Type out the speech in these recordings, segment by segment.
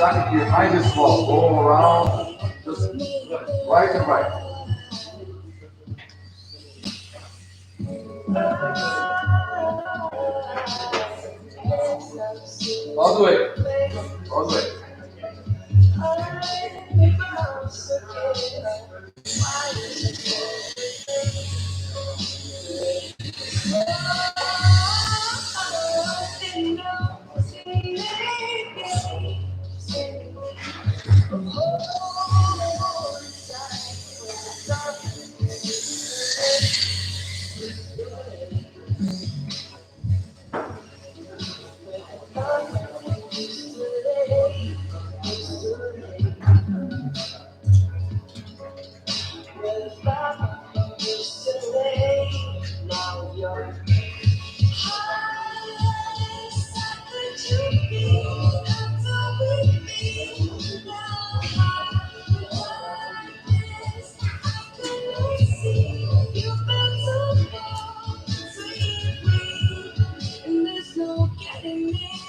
Sonic, your mind is slow. Go around, just right and right. All the way. All the way.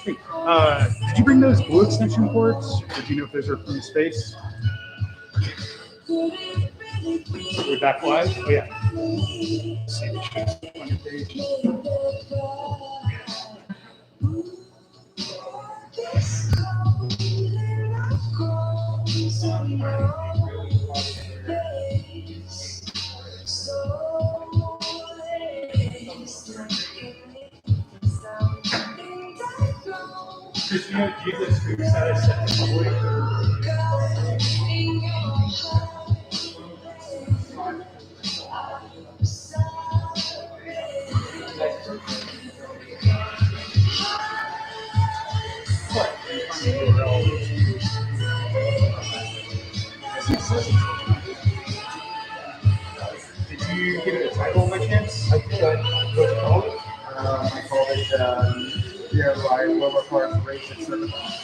Did you bring those blue extension ports? Or do you know if those are from space? We're back live? Oh, yeah. Same issues on your page. Chris, do you give the screen status set to public? Did you give it a title by chance? I think what's it called? I called it DIY Robocars Race at CircuitLaunch.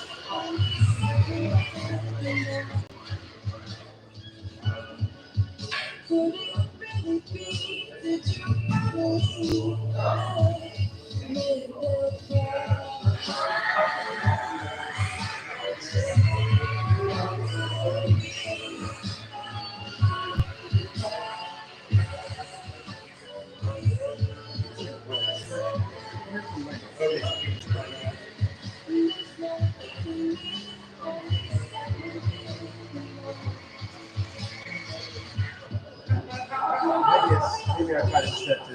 Maybe I tried to set to.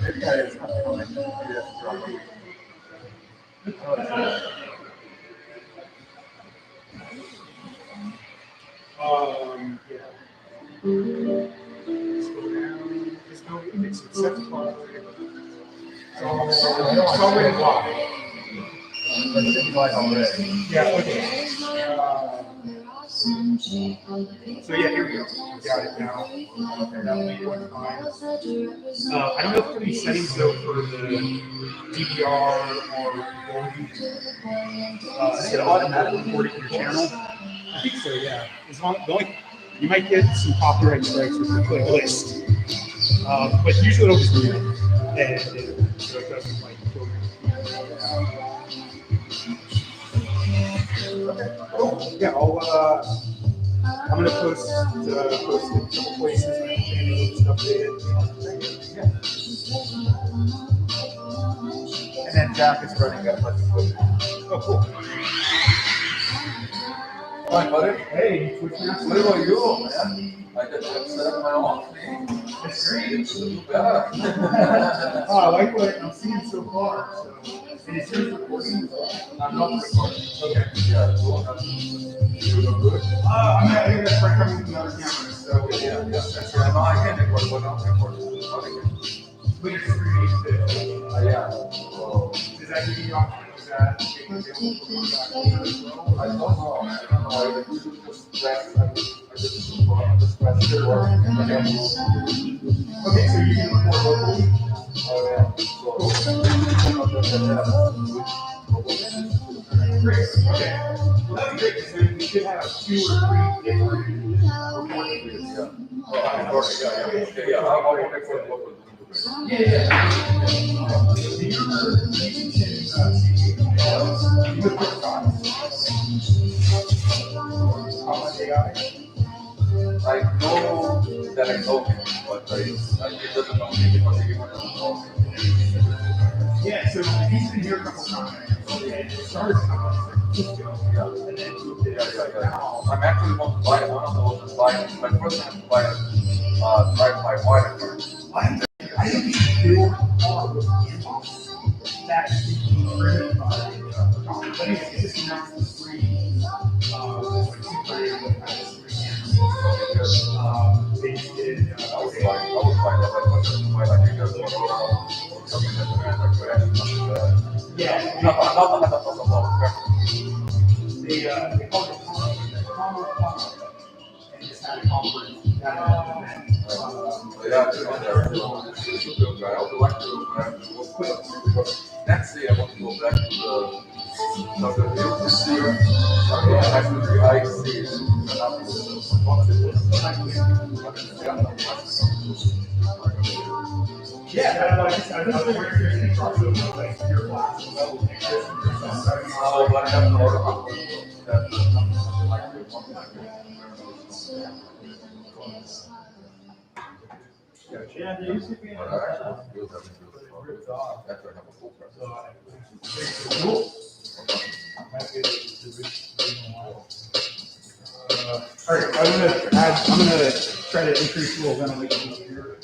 Maybe it's not coming. Maybe that's dropping. Oh, it's not. Yeah. Slow down. Just go. It's set to public. It's already blocked. But it should be live already. Yeah. Okay. So yeah, here we go. Got it now. Okay, that will be one time. I don't know if there are any settings though for the DVR or set it automatically recording your channel. I think so, yeah. As long, you might get some copyright strikes with the playlist, but usually it'll just do it, and so it doesn't like kill you. Okay. Cool. Yeah, I'm gonna post it a couple places and everything, just update it. Yeah. And then Jack is running up. Oh, cool. Hi, buddy. Hey, Twitch Master. What about you, man? I got set up my own thing. That's great. Yeah. Oh, I like what I'm seeing so far. So, and it's yours recording? I'm not recording. Okay. Yeah, cool. You look good. I'm not going to start coming to the other camera. So, Yeah. That's right. No, I can't record, but I'm recording. but you're screening too. Yeah. So, Does that give you the option? Is that I don't know. I usually just press. I just press it or okay, so you can record locally? Oh, yeah. Great. Okay. Well, that'd be great because then we could have 2 or 3 different recordings. Yeah. I'll record local. Yeah. Do you remember how much they got? I know that I know him, but he doesn't know me because he doesn't know me. Yeah, so he's been here a couple times. And it started and then moved it out. I'm actually want to buy one of those and buy my first time to buy a drive-by wire car. I think you should build a car with inbox that can be driven by but anyway, it just announced this free they just did I was buying that like I just something that the man could actually yeah, not about they called it Comma, and just had a conference. Yeah, I would like to work quick because next year I want to go back to the field this year. I see yeah, I was wondering if crossover like your class level but I have no order that something like yeah, they used to be cool. All right, I'm gonna try to increase a little ventilation here.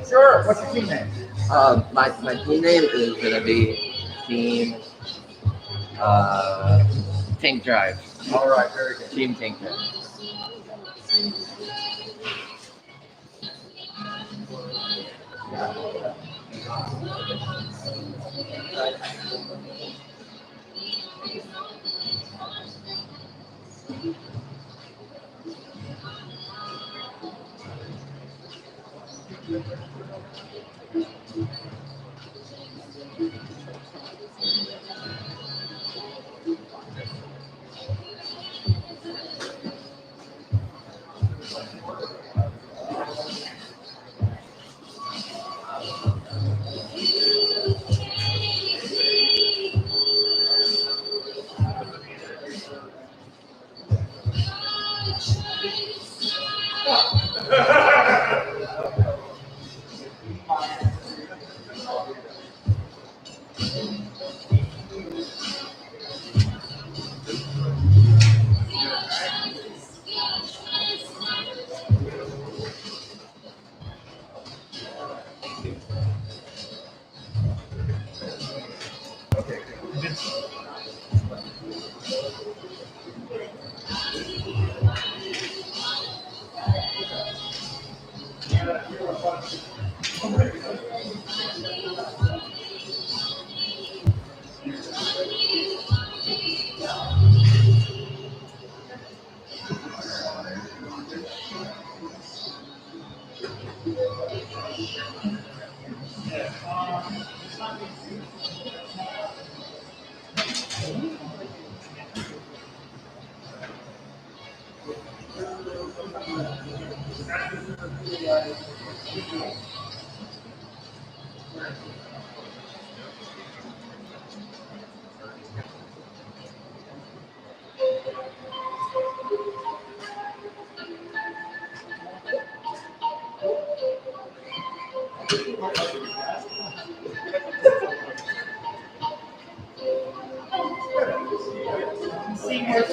Sure. What's your team name? My team name is gonna be Team Tank Drive. All right, very good. Team Tank Drive. Senior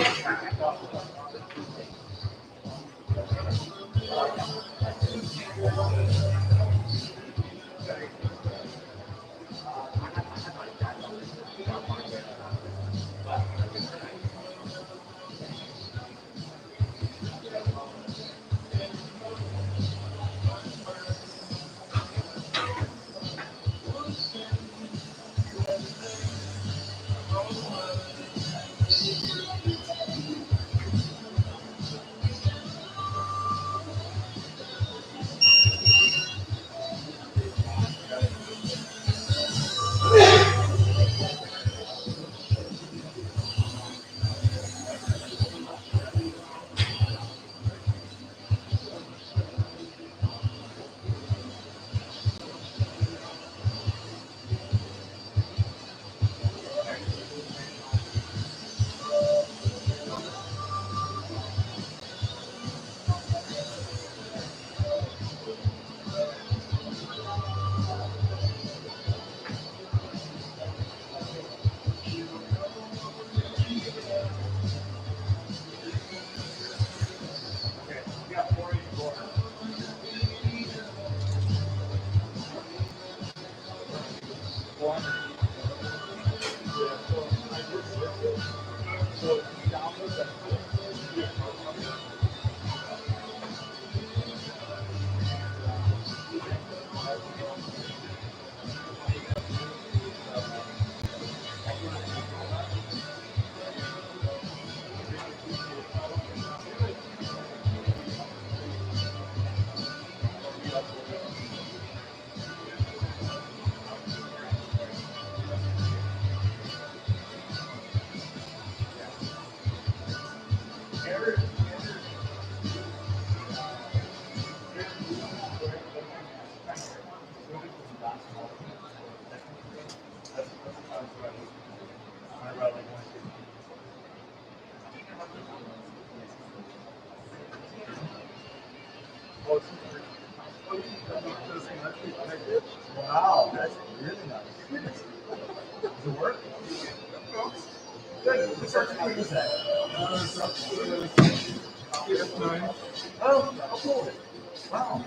sidecar. Wow, that's really nice. Does it work? Good. Which RGB is that? Oh, cool. Wow.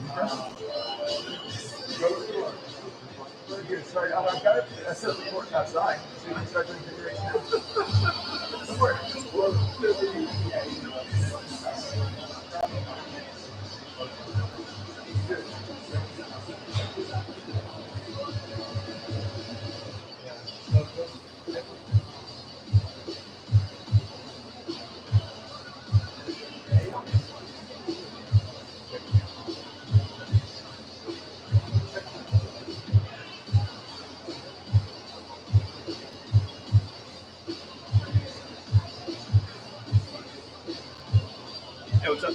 Very good. Sorry, I've got it. I set the port outside, so you can start doing configuration. Don't worry. Hey, what's up?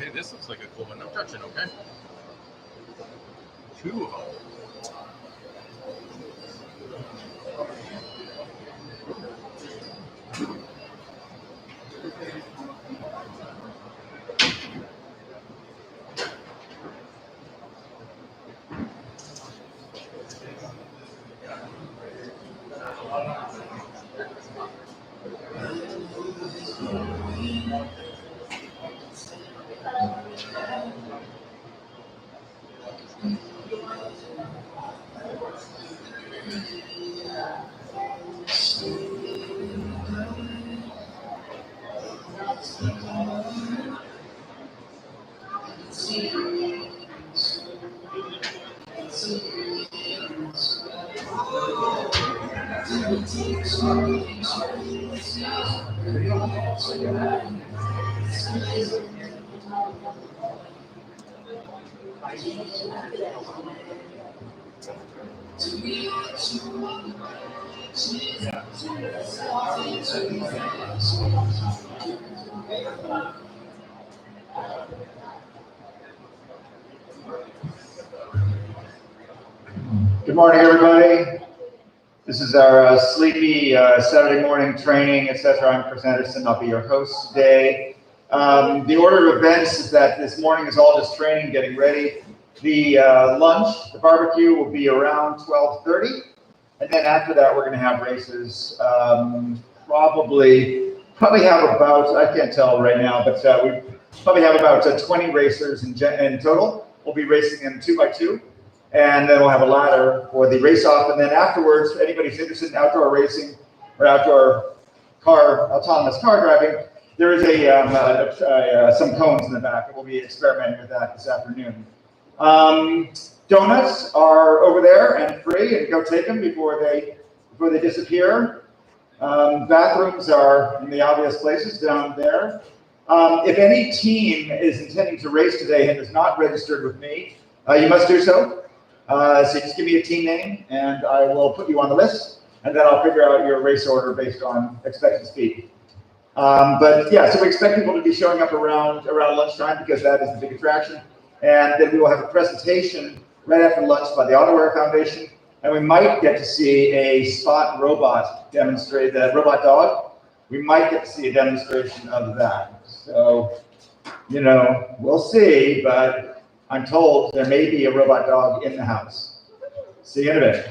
Hey, this looks like a cool one. No touching, okay? 2 of them. Good morning, everybody. This is our sleepy Saturday morning training, etc. I'm Chris Anderson. I'll be your host today. The order of events is that this morning is all just training, getting ready. The lunch, the barbecue, will be around 12:30, and then after that, we're going to have races. Probably have about, I can't tell right now, but we probably have about 20 racers in total. We'll be racing in 2x2. And then we'll have a ladder for the race off. And then afterwards, if anybody's interested in outdoor racing or outdoor autonomous car driving, there is some cones in the back, and we'll be experimenting with that this afternoon. Donuts are over there and free, and go take them before they disappear. Bathrooms are in the obvious places down there. If any team is intending to race today and is not registered with me, you must do so. So just give me a team name, and I will put you on the list, and then I'll figure out your race order based on expected speed. But yeah, so we expect people to be showing up around lunchtime because that is the big attraction. And then we will have a presentation right after lunch by the AutoWare Foundation, and we might get to see a spot robot demonstrate, the robot dog. We might get to see a demonstration of that. So, we'll see, but I'm told there may be a robot dog in the house. See you in a bit.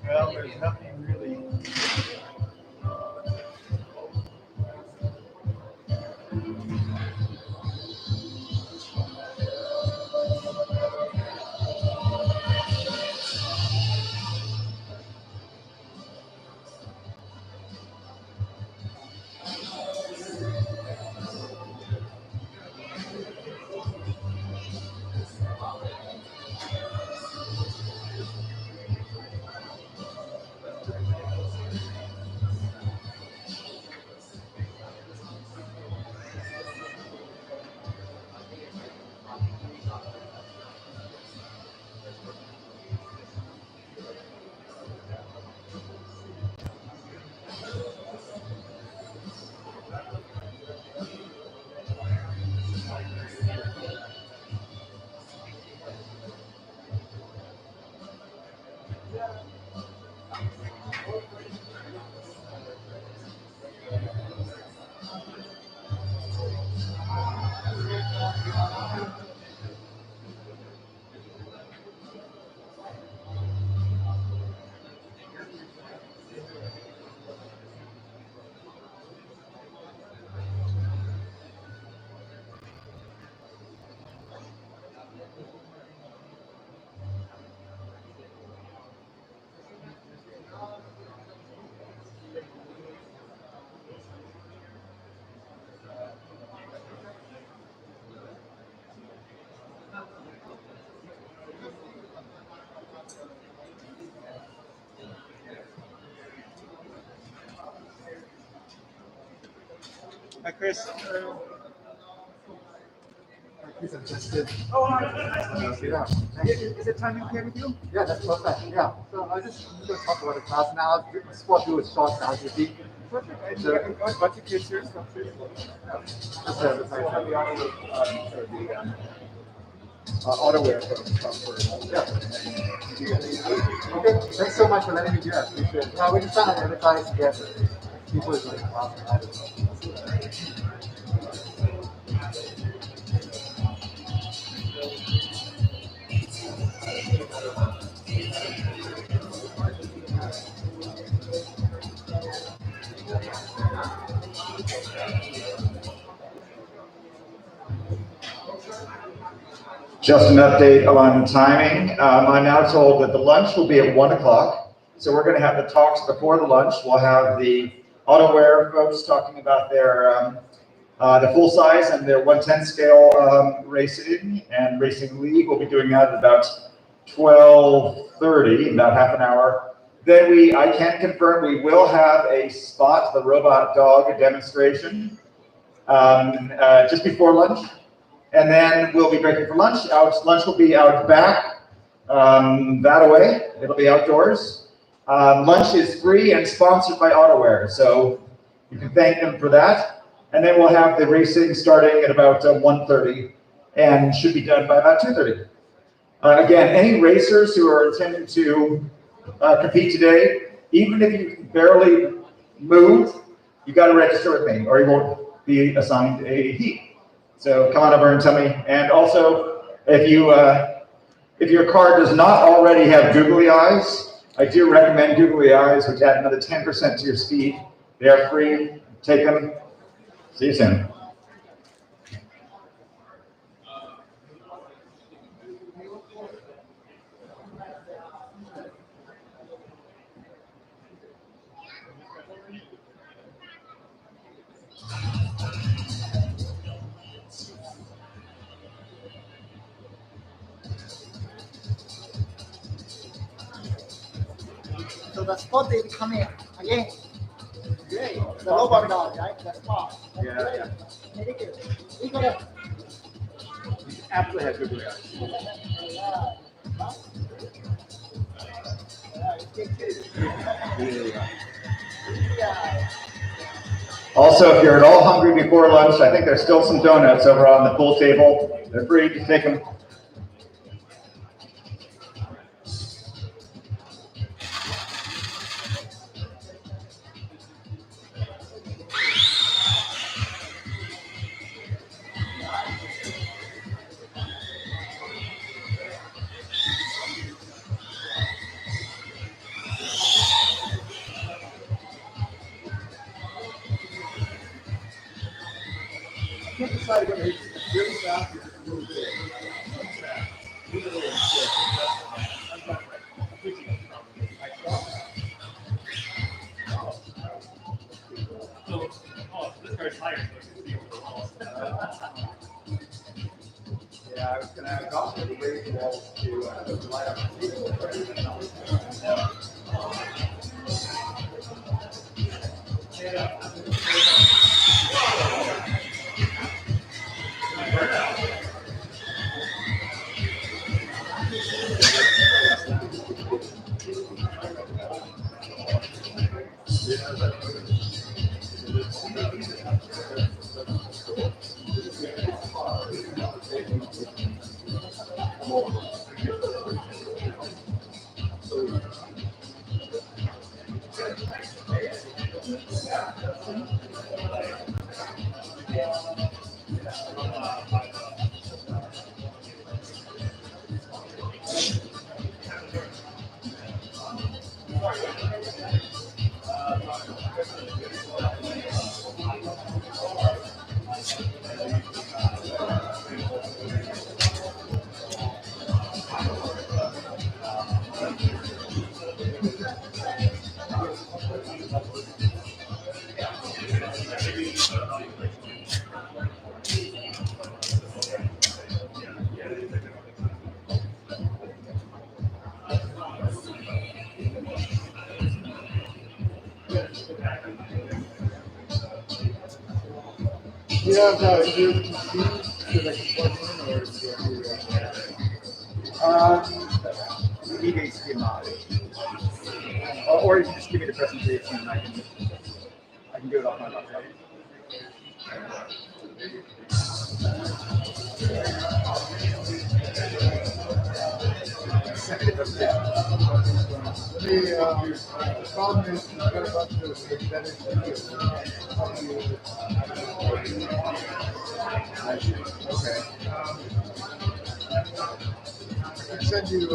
Well, there's nothing really. Hi, Chris. Please adjusted. Yeah. Is it timing okay with you? Yeah, that's perfect. Yeah. So I just going to talk about the class now. Sport do is short now. You see. Perfect. And what's your kids here? Just Auto-wear from Okay. Thanks so much for letting me do that. Appreciate it. We're just trying to advertise together. People is like, wow, I don't know. Just an update on timing. I'm now told that the lunch will be at 1 o'clock. So we're going to have the talks before the lunch. We'll have the AutoWare folks talking about their the full size and their 110 scale racing and racing league. We'll be doing that at about 12:30, about half an hour. Then I can confirm we will have a Spot the Robot Dog demonstration just before lunch. And then we'll be breaking for lunch. Lunch will be out back, that away. It'll be outdoors. Lunch is free and sponsored by AutoWare, so you can thank them for that. And then we'll have the racing starting at about 1:30 and should be done by about 2:30. Again, any racers who are intending to compete today, even if you can barely move, you got to register with me or you won't be assigned a heat. So come on over and tell me. And also, if your car does not already have googly eyes, I do recommend googly eyes, which add another 10% to your speed. They are free. Take them. See you soon. So the sport day coming again. Great. The robot dog, right? The spot. Yeah. Very good. We got it. Absolutely have googly eyes. Also, if you're at all hungry before lunch, I think there's still some donuts over on the pool table. They're free to take them. Can't decide whether it's really fast or just really big. Yeah, I was going to have also the raised walls to light up. You have your PCs so they can plug in, or do you have You need HDMI. Or you can just give me the presentation and I can do it off my laptop. Send me the presentation. the problem is you've got a bunch of embedded videos. Okay. I can send you a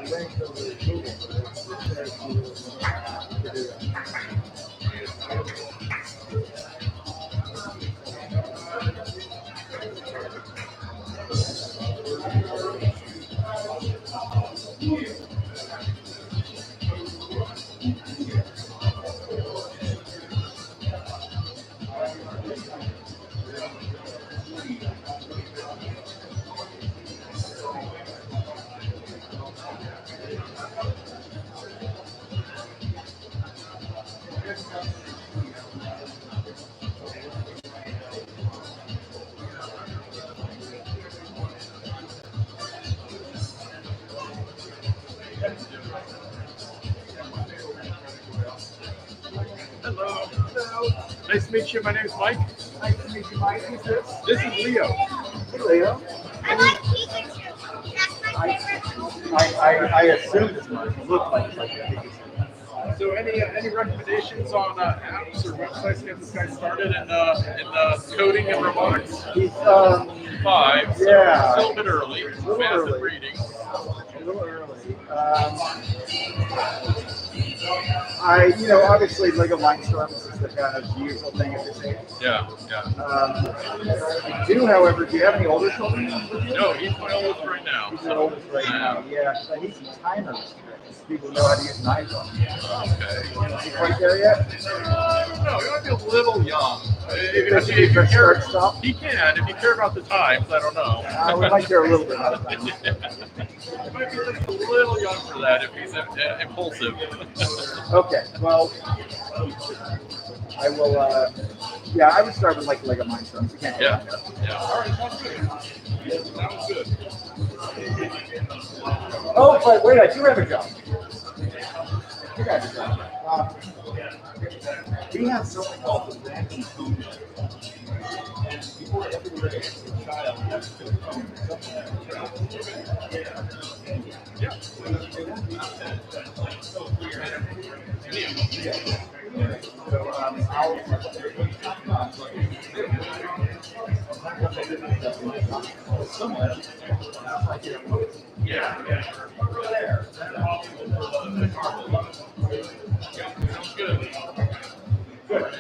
link over Google to do that. Hello. Nice to meet you. My name's Mike. Nice to meet you, Mike. Who's this? This is Leo. Hey, Leo. I like Pikachu. That's my favorite. I assume this might look like a Pikachu. So, any recommendations on apps or websites to get this guy started in coding and robotics? He's 5. So Yeah. still a bit early. little Massive early. reading. a little early. Obviously Lego Mindstorms is the kind of usual thing at this age. Yeah. However, do you have any older children with you? No, he's my oldest right now. He's the oldest right now. Yeah, so I need some timers. People know how to use knives on. Okay. Is he quite there yet? I don't know. He might be a little young. Does he press start stop? He can. If you care about the times, I don't know. We might care a little bit about it. He might be just a little young for that if he's impulsive. Okay, well, I will, I would start with like Lego Mindstorms. You can't go Yeah. wrong there. Yeah. All right. Sounds good. That was good. Oh, but wait, I do have a job. You got a job. We have something called the random food. And before everybody gets a child, that's the phone. Yeah. So, Yeah. over there. Sounds good. Good.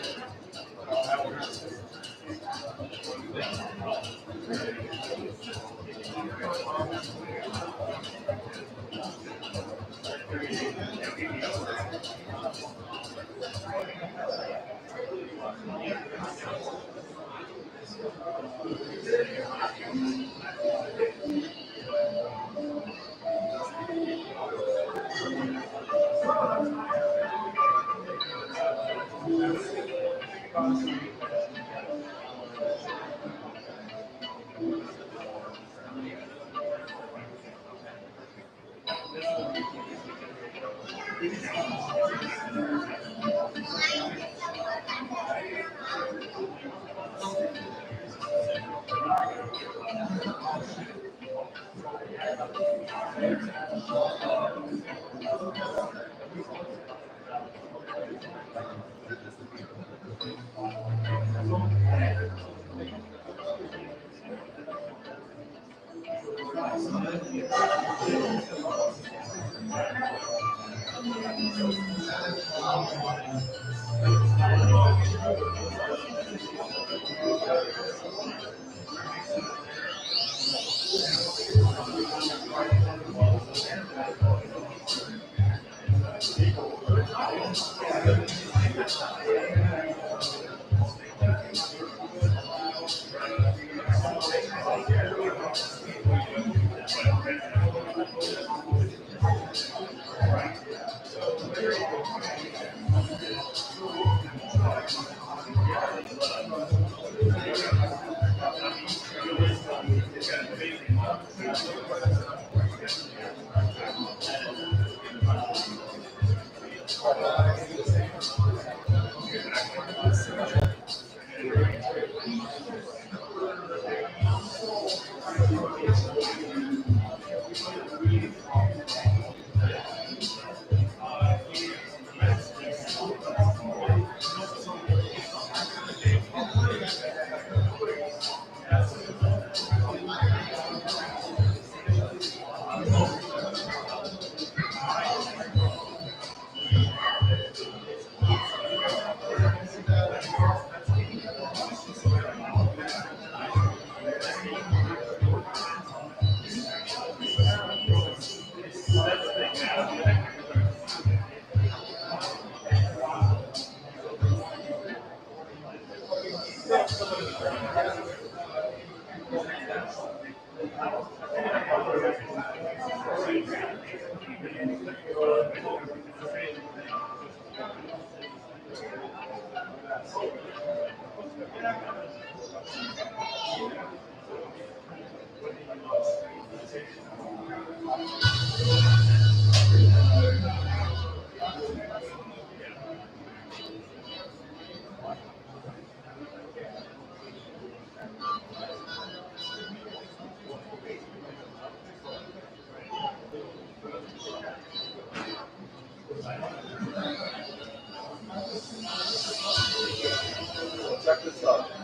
Check this out.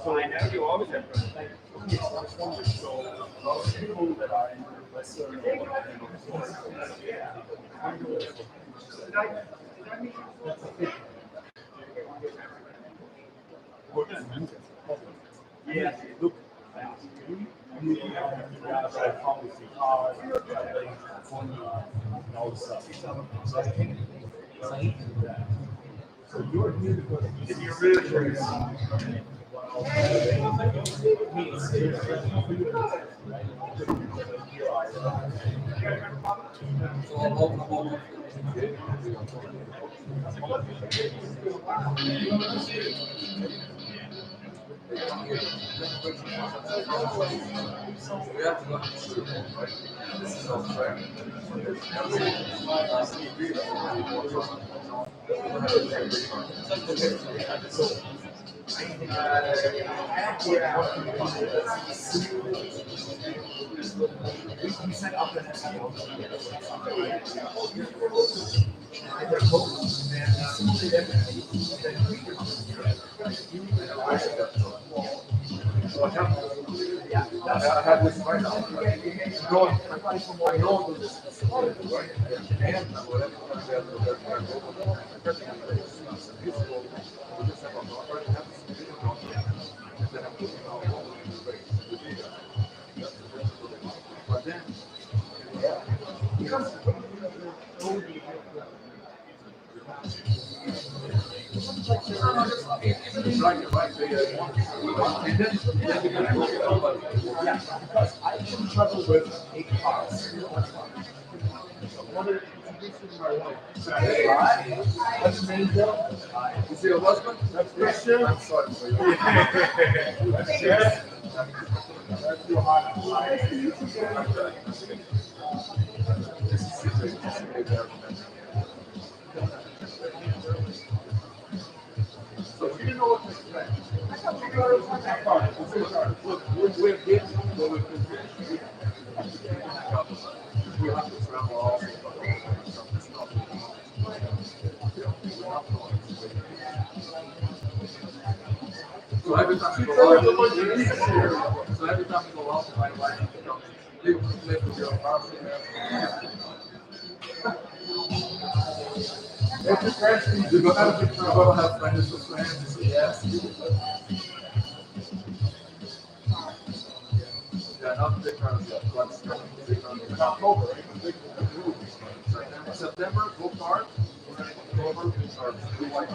So I know you always have people that I yeah, look, so you're here because you're really We have to go to school, right? This is our friend. we set up an SEO. I have this right now. I know this is right. And but then, I can travel with 8 cars. What's your name, Bill? is he your husband? That's Christian. I'm sorry for you. That's Jeff. That's Johanna. So you didn't know what to expect. Look, we're kids, but we're kids. We have to travel all. So every time you go out, my wife live with your mom. You're gonna have financial friends, yes. Yeah, not big round yet. Let's go. Big round in October, right? Big move. September, go hard. October, or blue white.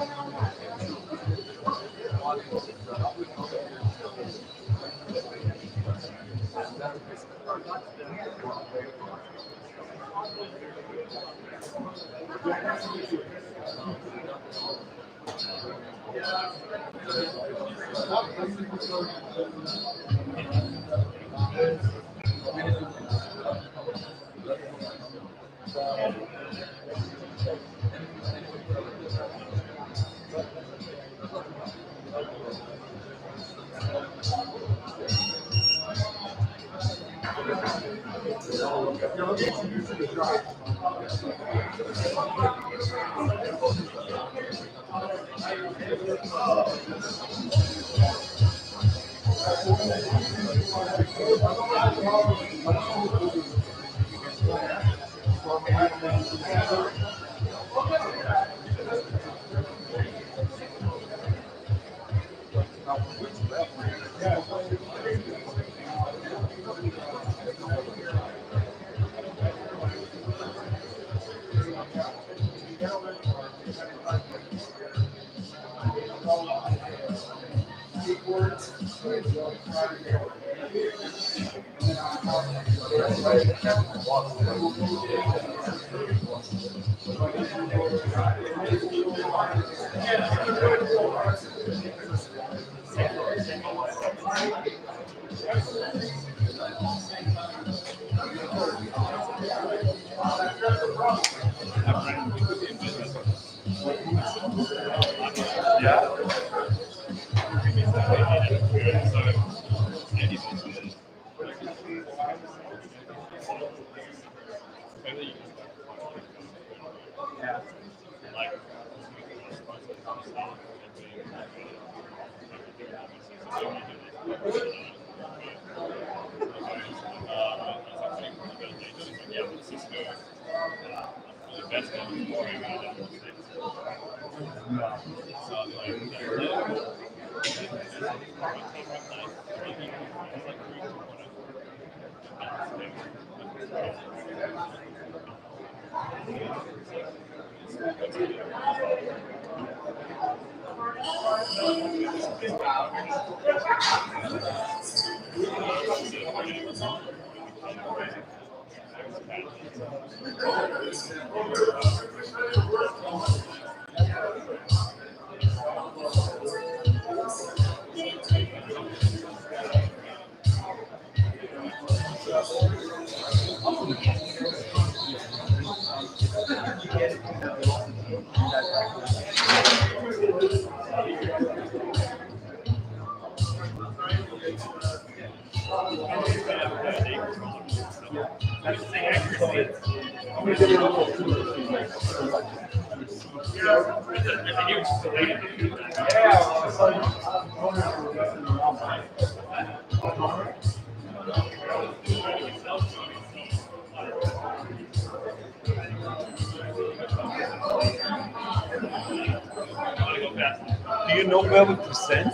Do you know where we present?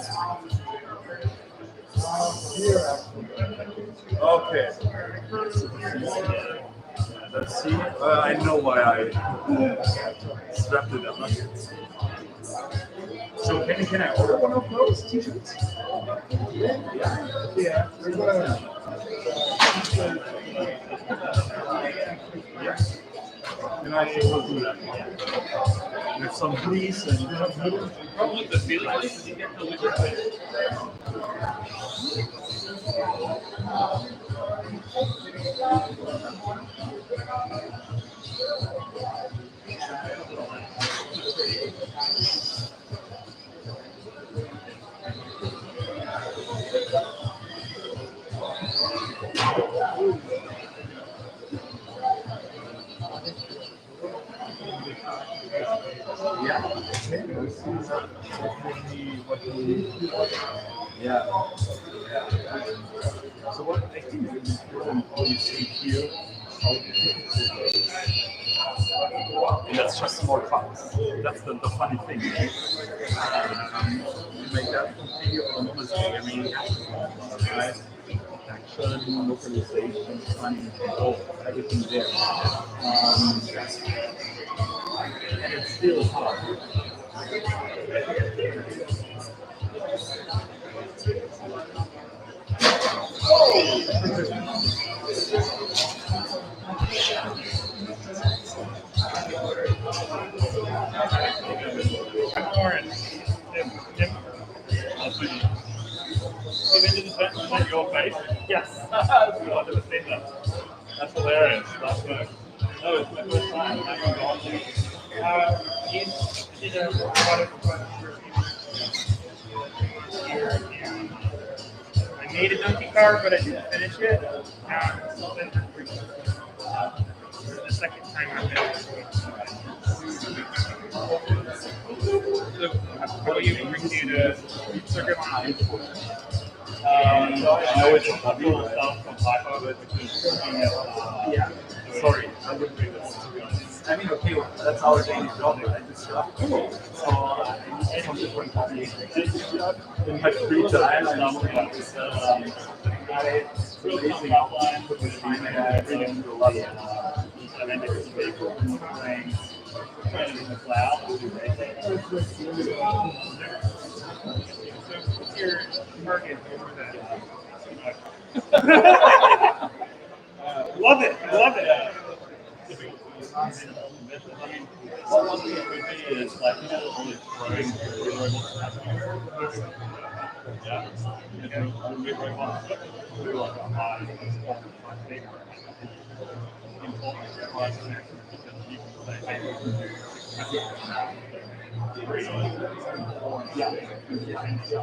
Okay. Let's see. I know why I strapped it up. So can I order one of those t-shirts? Yeah. Yes. And I think we'll do that. With some fleece and Probably the feeling is you get the liquid. yeah. So what I think is important what you see here, and that's just more fun. That's the funny thing. You make that continue autonomously. I mean, right? Action, localization, fun, everything there. And it's still hard. Your face? Yes. I've never seen that. That's hilarious. That's good. No, it's my first time. How you going? Did a product I made a donkey car, but I didn't finish it. The second time I finished it. So, how do you bring you to CircuitLaunch? I know it's a hobby, stuff from Python, but yeah. Sorry, I wouldn't do this. I mean, okay, well, that's our daily job, right? This stuff. So, some different hobbies. In my free time, I'm releasing outline, put this in there, reading the level. And then it's very cool. Playing in the cloud. Your target over that. I mean, one thing it could be is like only throwing yeah, we robots do like a high important price connection because you can say, hey, we can do so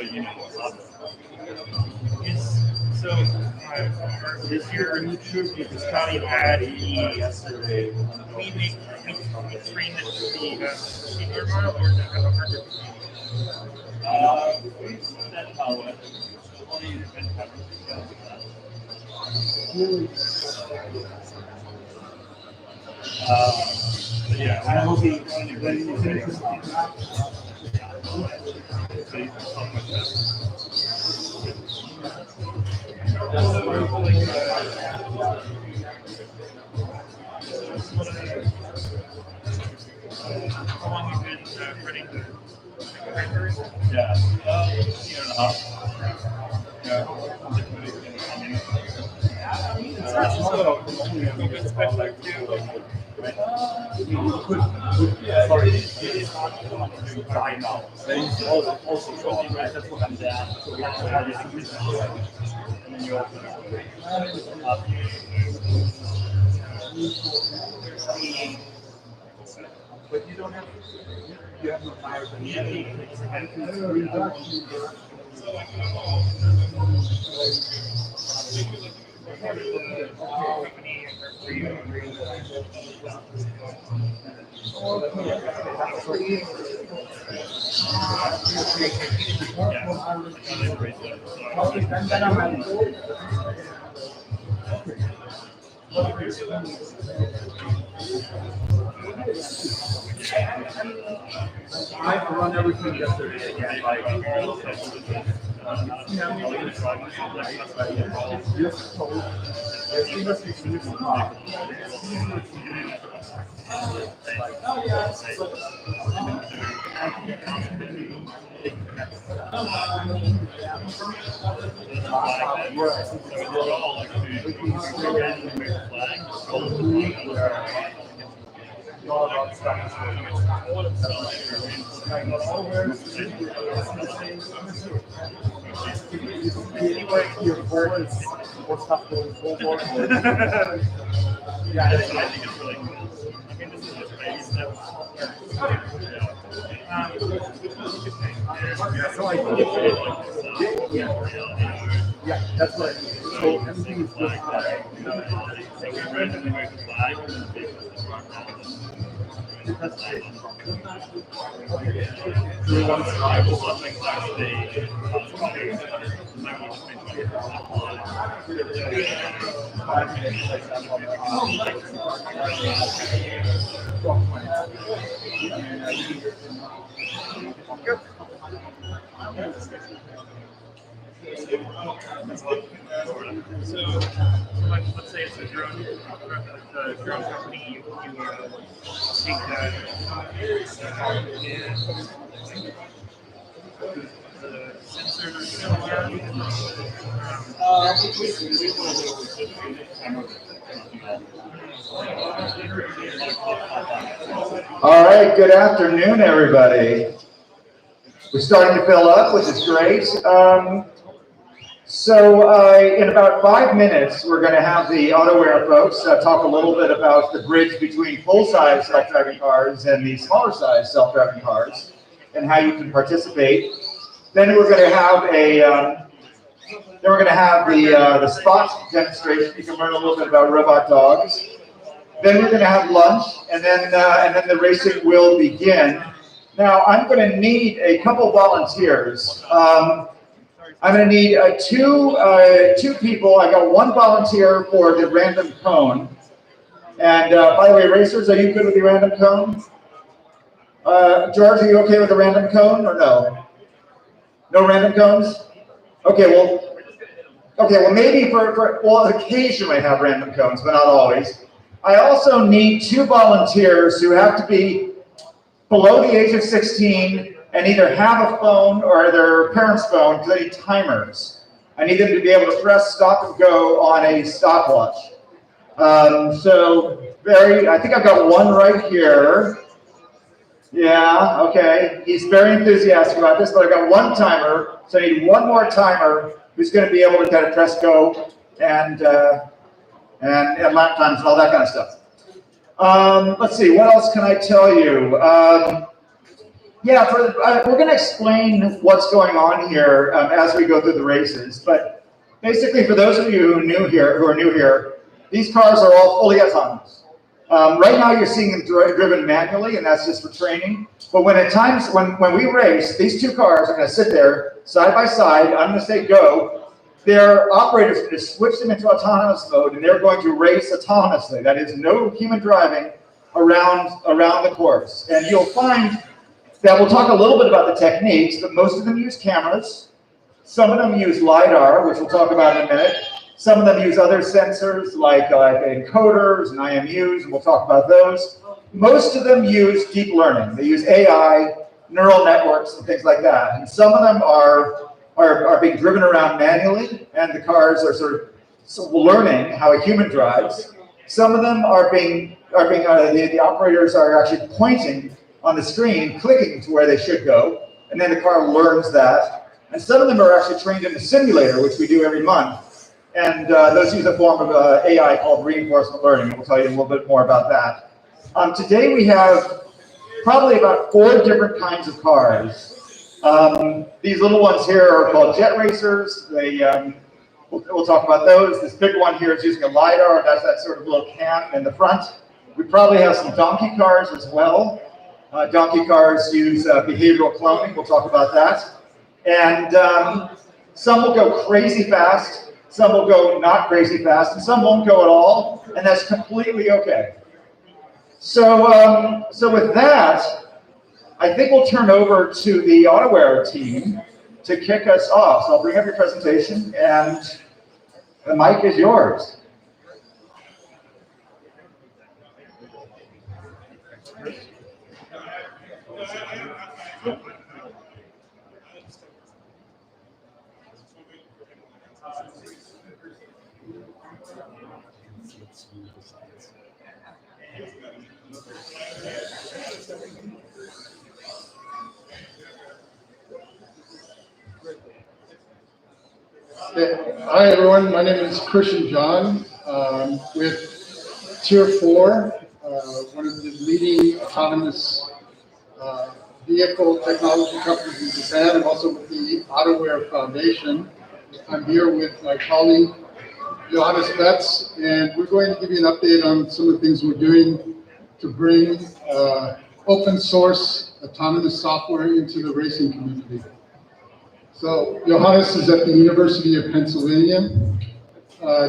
you know what's up. So this year YouTube is Scotty had yesterday. We screen the speaker model or the hardware. That's how it. Only use pen cover. But yeah, I hope he when you finish this. How long have you been running the papers? Yeah, year and a half. Yeah. We could spend like sorry, it's not die now. Also, right? That's what I'm down. So we have to have this and then you also but you don't have you have no fires and I've run everything yesterday again, like anyway, your board is more stuff going forward. Yeah, I think it's really cool. I mean, this is just baby steps. Yeah, so I yeah, that's what I mean. So everything is just so we randomly move the flag and then that's the one side will something like the So, let's say it's a drone company. You take that the sensor All right, good afternoon, everybody. We're starting to fill up, which is great. In about 5 minutes, we're going to have the AutoWare folks talk a little bit about the bridge between full-size self-driving cars and the smaller-size self-driving cars and how you can participate. Then we're going to have the spot demonstration. You can learn a little bit about robot dogs. Then we're going to have lunch, and then the racing will begin. Now, I'm going to need a couple volunteers. I'm going to need two people. I got one volunteer for the random cone. And by the way, racers, are you good with the random cone? George, are you okay with the random cone or no? No random cones? Okay, well, maybe we'll occasionally have random cones, but not always. I also need two volunteers who have to be below the age of 16 and either have a phone or their parents' phone, because I need timers. I need them to be able to press stop and go on a stopwatch. So I think I've got one right here. Yeah, okay. He's very enthusiastic about this, but I've got one timer, so I need one more timer who's going to be able to kind of press go and lap times and all that kind of stuff. Let's see, what else can I tell you? Yeah, we're going to explain what's going on here as we go through the races. But basically, for those of you who are new here, these cars are all fully autonomous. Right now, you're seeing them driven manually, and that's just for training. But when we race, these two cars are going to sit there side by side. I'm going to say go. Their operators are going to switch them into autonomous mode, and they're going to race autonomously. That is, no human driving around the course. And you'll find that we'll talk a little bit about the techniques, but most of them use cameras. Some of them use LiDAR, which we'll talk about in a minute. Some of them use other sensors like encoders and IMUs, and we'll talk about those. Most of them use deep learning. They use AI, neural networks, and things like that. And some of them are being driven around manually, and the cars are sort of learning how a human drives. Some of them the operators are actually pointing on the screen, clicking to where they should go, and then the car learns that. And some of them are actually trained in the simulator, which we do every month. And those use a form of AI called reinforcement learning, and we'll tell you a little bit more about that. Today we have probably about 4 different kinds of cars. These little ones here are called jet racers. We'll talk about those. This big one here is using a LiDAR. That's that sort of little cam in the front. We probably have some donkey cars as well. Donkey cars use behavioral cloning. We'll talk about that. And some will go crazy fast. Some will go not crazy fast, and some won't go at all, and that's completely okay. So, with that, I think we'll turn over to the AutoWare team to kick us off. So I'll bring up your presentation, and the mic is yours. Hi everyone, my name is Christian John with Tier 4, one of the leading autonomous vehicle technology companies in Japan, and also with the AutoWare Foundation. I'm here with my colleague Johannes Betts, and we're going to give you an update on some of the things we're doing to bring open source autonomous software into the racing community. So Johannes is at the University of Pennsylvania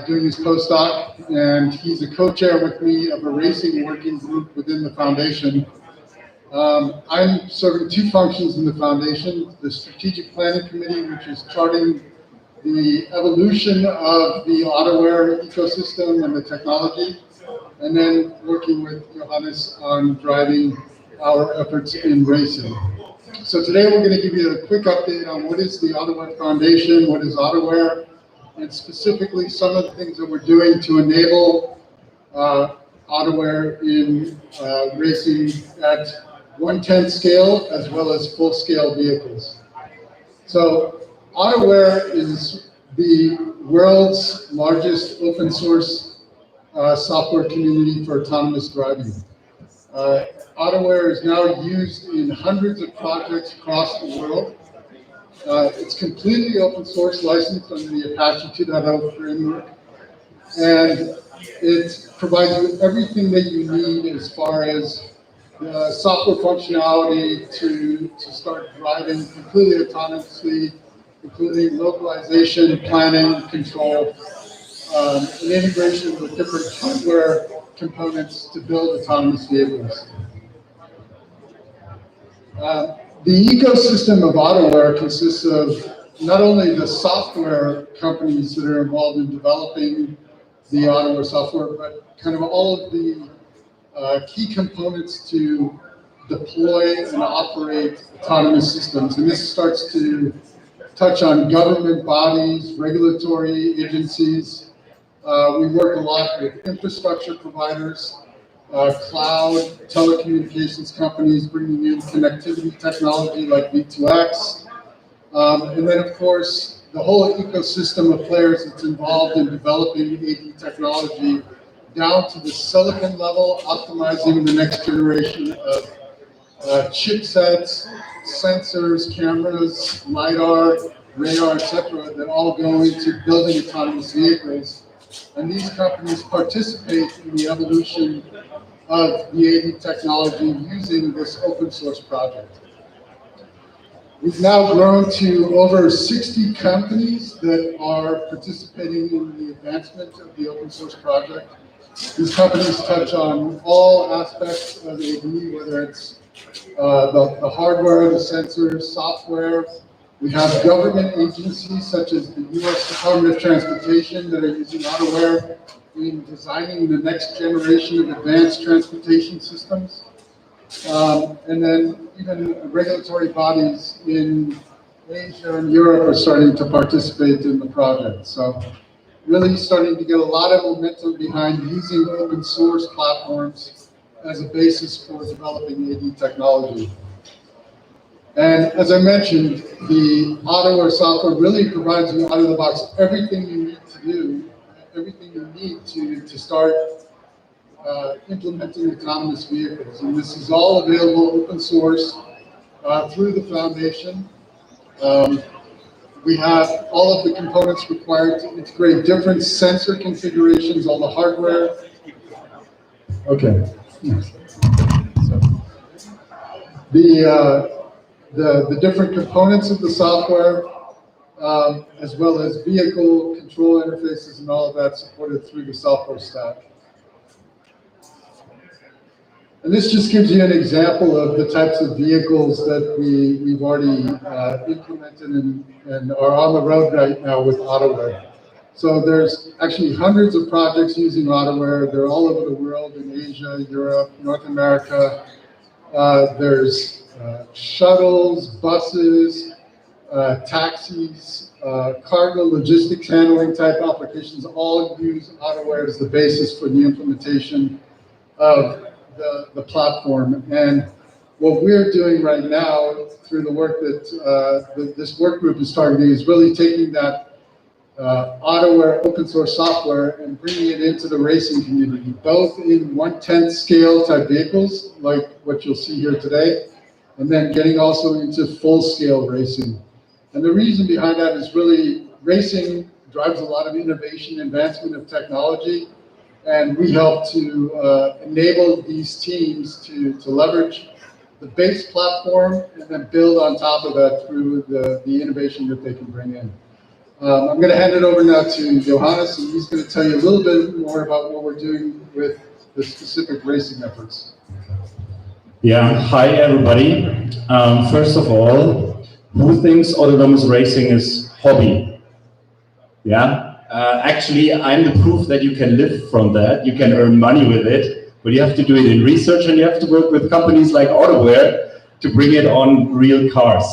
doing his postdoc, and he's a co-chair with me of a racing working group within the foundation. I'm serving 2 functions in the foundation: the strategic planning committee, which is charting the evolution of the AutoWare ecosystem and the technology, and then working with Johannes on driving our efforts in racing. So today we're going to give you a quick update on what is the AutoWare Foundation, what is AutoWare, and specifically some of the things that we're doing to enable AutoWare in racing at 1/10 scale as well as full-scale vehicles. So AutoWare is the world's largest open source software community for autonomous driving. AutoWare is now used in hundreds of projects across the world. It's completely open source, licensed under the Apache 2.0 framework, and it provides you everything that you need as far as software functionality to start driving completely autonomously, including localization, planning, control, and integration with different hardware components to build autonomous vehicles. The ecosystem of AutoWare consists of not only the software companies that are involved in developing the AutoWare software, but kind of all of the key components to deploy and operate autonomous systems. And this starts to touch on government bodies, regulatory agencies, We work a lot with infrastructure providers, cloud, telecommunications companies bringing in connectivity technology like V2X. And then, of course, the whole ecosystem of players that's involved in developing AD technology down to the silicon level, optimizing the next generation of chipsets, sensors, cameras, LiDAR, radar, etc., that all go into building autonomous vehicles. And these companies participate in the evolution of the AD technology using this open source project. We've now grown to over 60 companies that are participating in the advancement of the open source project. These companies touch on all aspects of AD, whether it's the hardware, the sensors, software. We have government agencies such as the U.S. Department of Transportation that are using AutoWare in designing the next generation of advanced transportation systems. And then even regulatory bodies in Asia and Europe are starting to participate in the project. So really starting to get a lot of momentum behind using open source platforms as a basis for developing AD technology. And as I mentioned, the AutoWare software really provides you out of the box everything you need to do, everything you need to start implementing autonomous vehicles. And this is all available open source through the foundation. We have all of the components required to integrate different sensor configurations, all the hardware. Okay. So the different components of the software, as well as vehicle control interfaces and all of that supported through the software stack. And this just gives you an example of the types of vehicles that we've already implemented and are on the road right now with AutoWare. So there's actually hundreds of projects using AutoWare. They're all over the world, in Asia, Europe, North America. There's shuttles, buses, taxis, cargo logistics handling type applications all use AutoWare as the basis for the implementation of the platform. And what we're doing right now through the work that this work group is targeting is really taking that AutoWare open source software and bringing it into the racing community, both in 1/10 scale type vehicles, like what you'll see here today, and then getting also into full scale racing. And the reason behind that is really racing drives a lot of innovation, advancement of technology, and we help to enable these teams to leverage the base platform and then build on top of that through the innovation that they can bring in. I'm going to hand it over now to Johannes, and he's going to tell you a little bit more about what we're doing with the specific racing efforts. Yeah, hi everybody. First of all, who thinks autonomous racing is hobby? Yeah, actually I'm the proof that you can live from that, you can earn money with it, but you have to do it in research and you have to work with companies like AutoWare to bring it on real cars.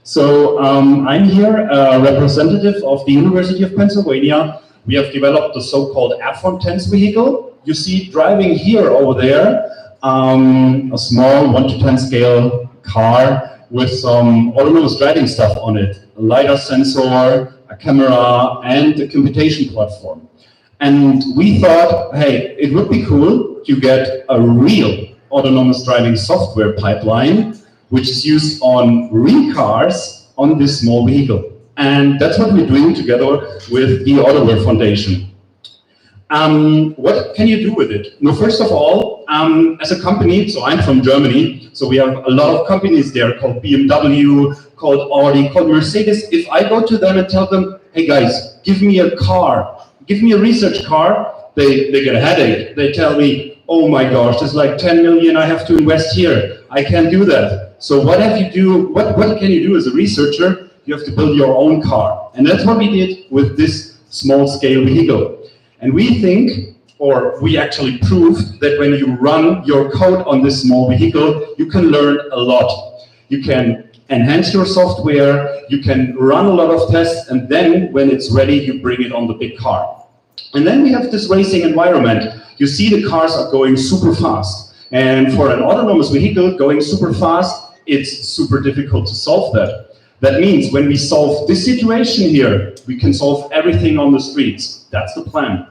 So I'm here, a representative of the University of Pennsylvania. We have developed the so-called F110 vehicle. You see driving here over there, a small 1/10 scale car with some autonomous driving stuff on it, a LiDAR sensor, a camera, and a computation platform. And we thought, hey, it would be cool to get a real autonomous driving software pipeline, which is used on real cars on this small vehicle. And that's what we're doing together with the AutoWare Foundation. What can you do with it? No, first of all, as a company, so I'm from Germany, so we have a lot of companies there called BMW, called Audi, called Mercedes. If I go to them and tell them, hey guys, give me a car, give me a research car, they get a headache. They tell me, oh my gosh, there's like 10 million I have to invest here. I can't do that. So what can you do as a researcher? You have to build your own car. And that's what we did with this small scale vehicle. And we think, or we actually proved, that when you run your code on this small vehicle, you can learn a lot. You can enhance your software, you can run a lot of tests, and then when it's ready, you bring it on the big car. And then we have this racing environment. You see the cars are going super fast. And for an autonomous vehicle going super fast, it's super difficult to solve that. That means when we solve this situation here, we can solve everything on the streets. That's the plan.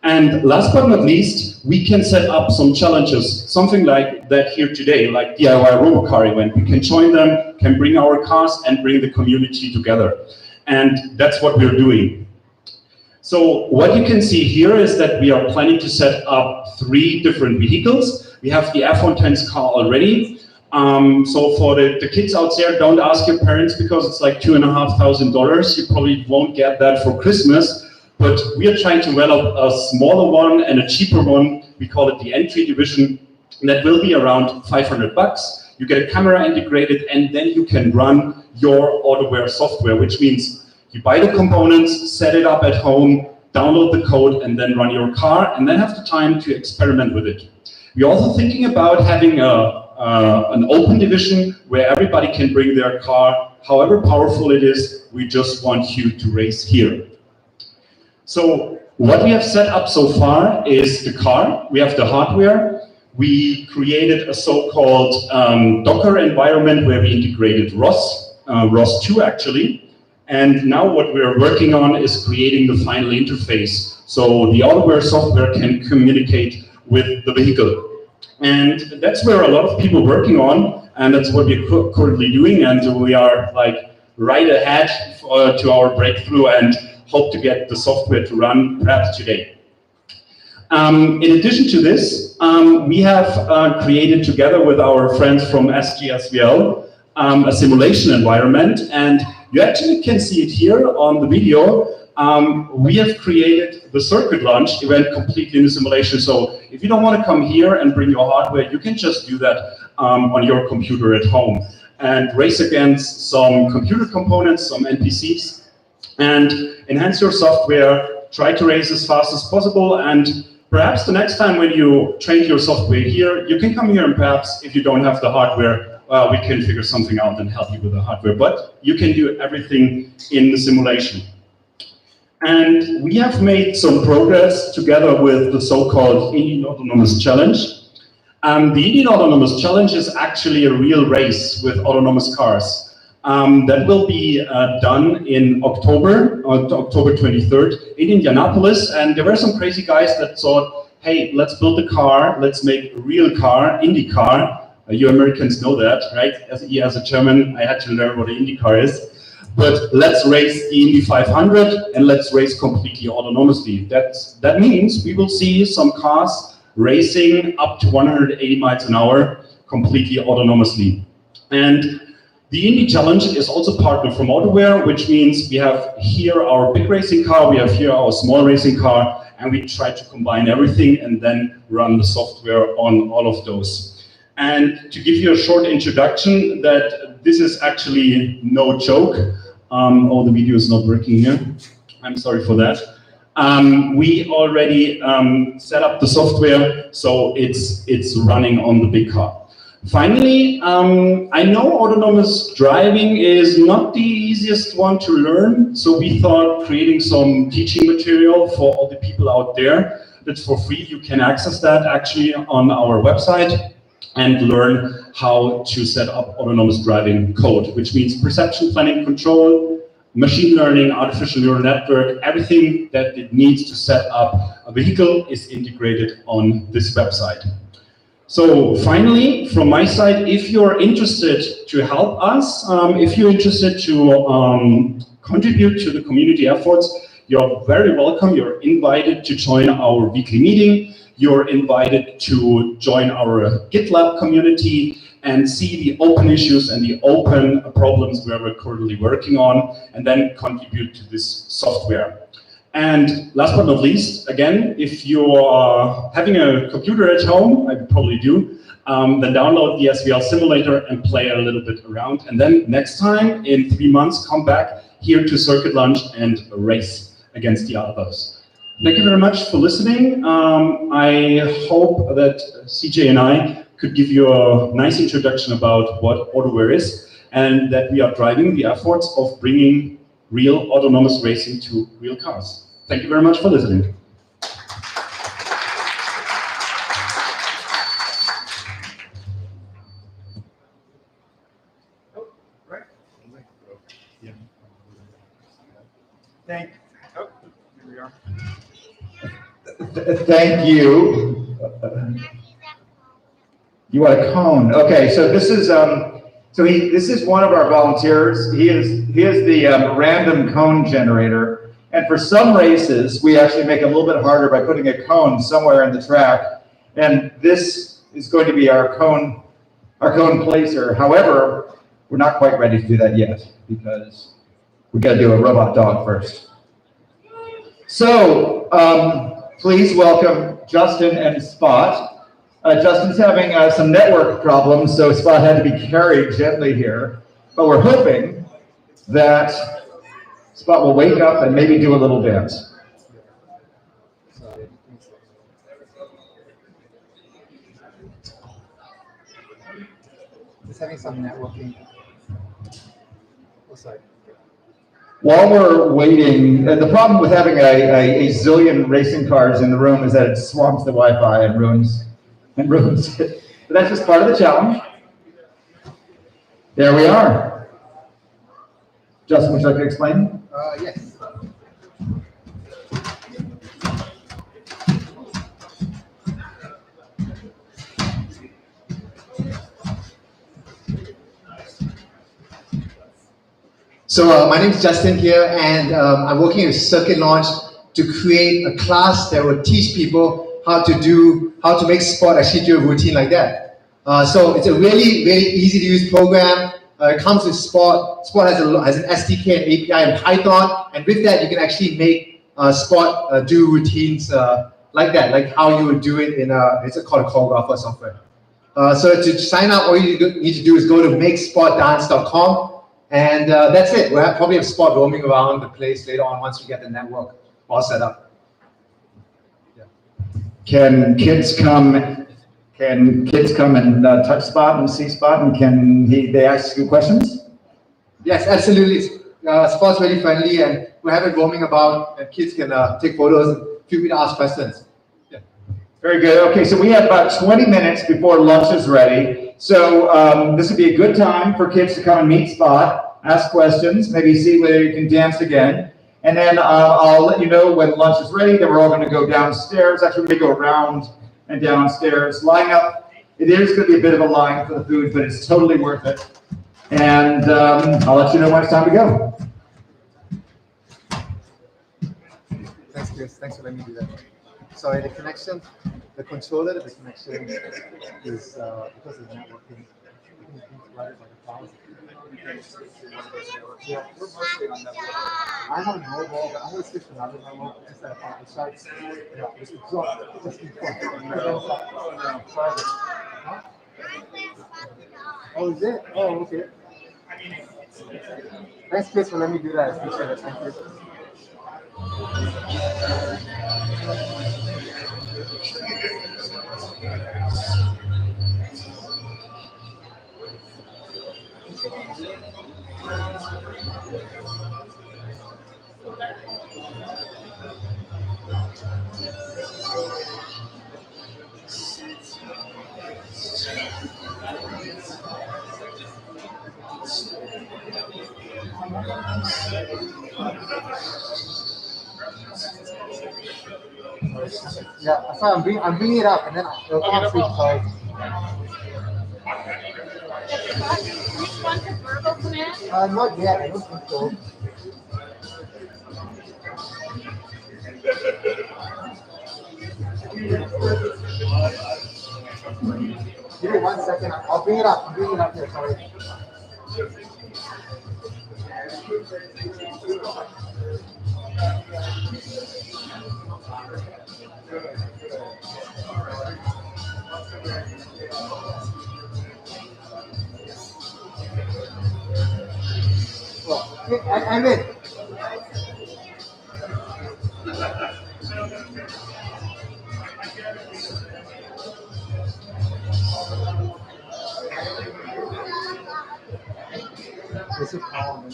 And last but not least, we can set up some challenges, something like that here today, like DIY Robocar event. We can join them, can bring our cars and bring the community together. And that's what we're doing. So what you can see here is that we are planning to set up 3 different vehicles. We have the F-110's car already. So for the kids out there, don't ask your parents because it's like $2,500. You probably won't get that for Christmas. But we are trying to develop a smaller one and a cheaper one. We call it the entry division. And that will be around $500. You get a camera integrated, and then you can run your AutoWare software, which means you buy the components, set it up at home, download the code, and then run your car, and then have the time to experiment with it. We're also thinking about having an open division where everybody can bring their car, however powerful it is. We just want you to race here. So what we have set up so far is the car. We have the hardware. We created a so-called Docker environment where we integrated ROS 2 actually. And now what we're working on is creating the final interface. So the AutoWare software can communicate with the vehicle. And that's where a lot of people are working on, and that's what we're currently doing. And we are like right ahead to our breakthrough and hope to get the software to run perhaps today. In addition to this, we have created together with our friends from SGSVL a simulation environment, and you actually can see it here on the video. We have created the CircuitLaunch event completely in the simulation. So if you don't want to come here and bring your hardware, you can just do that on your computer at home and race against some computer components, some NPCs, and enhance your software, try to race as fast as possible, and perhaps the next time when you train your software here, you can come here and perhaps if you don't have the hardware, we can figure something out and help you with the hardware, but you can do everything in the simulation. And we have made some progress together with the so-called Indian Autonomous Challenge. The Indian Autonomous Challenge is actually a real race with autonomous cars. That will be done in October 23rd in Indianapolis, and there were some crazy guys that thought, hey, let's build a car, let's make a real car, Indy car. You Americans know that, right? As a German, I had to learn what an Indy car is. But let's race the Indy 500 and let's race completely autonomously. That means we will see some cars racing up to 180 miles an hour completely autonomously. And the Indy Challenge is also partnered from AutoWare, which means we have here our big racing car, we have here our small racing car, and we try to combine everything and then run the software on all of those. And to give you a short introduction, that this is actually no joke. Oh, the video is not working here. I'm sorry for that. We already set up the software, so it's running on the big car. Finally, I know autonomous driving is not the easiest one to learn, so we thought creating some teaching material for all the people out there. That's for free. You can access that actually on our website and learn how to set up autonomous driving code, which means perception, planning, control, machine learning, artificial neural network, everything that it needs to set up a vehicle is integrated on this website. So finally, from my side, if you're interested to help us, if you're interested to contribute to the community efforts, you're very welcome. You're invited to join our weekly meeting. You're invited to join our GitLab community and see the open issues and the open problems where we're currently working on, and then contribute to this software. And last but not least, again, if you are having a computer at home, I probably do, then download the SVL simulator and play a little bit around. And then next time, in 3 months, come back here to CircuitLaunch and race against the others. Thank you very much for listening. I hope that CJ and I could give you a nice introduction about what AutoWare is, and that we are driving the efforts of bringing real autonomous racing to real cars. Thank you very much for listening. Thank. Oh, here we are. Thank you. You want a cone? Okay, so this is this is one of our volunteers. He is the random cone generator, and for some races we actually make it a little bit harder by putting a cone somewhere in the track, and this is going to be our cone placer. However, we're not quite ready to do that yet because we got to do a robot dog first. So please welcome Justin and Spot. Justin's having some network problems, so Spot had to be carried gently here. But we're hoping that Spot will wake up and maybe do a little dance. Just having some networking. Oh, sorry. While we're waiting, the problem with having a zillion racing cars in the room is that it swamps the Wi-Fi and ruins it. But that's just part of the challenge. There we are. Justin, would you like to explain? Yes. So my name is Justin here, and I'm working with CircuitLaunch to create a class that will teach people how to make Spot actually do a routine like that. So it's a really, really easy to use program. It comes with Spot. Spot has an SDK and API in Python, and with that you can actually make Spot do routines like that, like how you would do it in it's called a choreographer software. So to sign up, all you need to do is go to makespotdance.com. And that's it. We'll probably have Spot roaming around the place later on once we get the network all set up. Yeah. Can kids come and touch Spot and see Spot, and they ask you questions? Yes, absolutely. Spot's really friendly, and we have it roaming about, and kids can take photos and feel free to ask questions. Yeah. Very good. Okay, so we have about 20 minutes before lunch is ready. So this would be a good time for kids to come and meet Spot, ask questions, maybe see whether you can dance again. And then I'll let you know when lunch is ready. Then we're all going to go downstairs. Actually, we go around and downstairs. Line up. It is going to be a bit of a line for the food, but it's totally worth it. And I'll let you know when it's time to go. Thanks, Chris. Thanks for letting me do that. Sorry, the connection, the controller, the connection is because of networking. Yeah, we're mostly on network. I'm on mobile, but I'm going to switch to another network. Just that the sites, yeah, just drop. Just keep going. Oh, is it? Oh, okay. Thanks, Chris, for letting me do that. I appreciate it. Thank you. Yeah, so I'm bringing it up, and then it'll come through. Sorry. Respond to verbal command? Not yet. I don't think so. Give me 1 second. I'll bring it up. I'm bringing it up here. Sorry. Oh, I'm in. This is calm.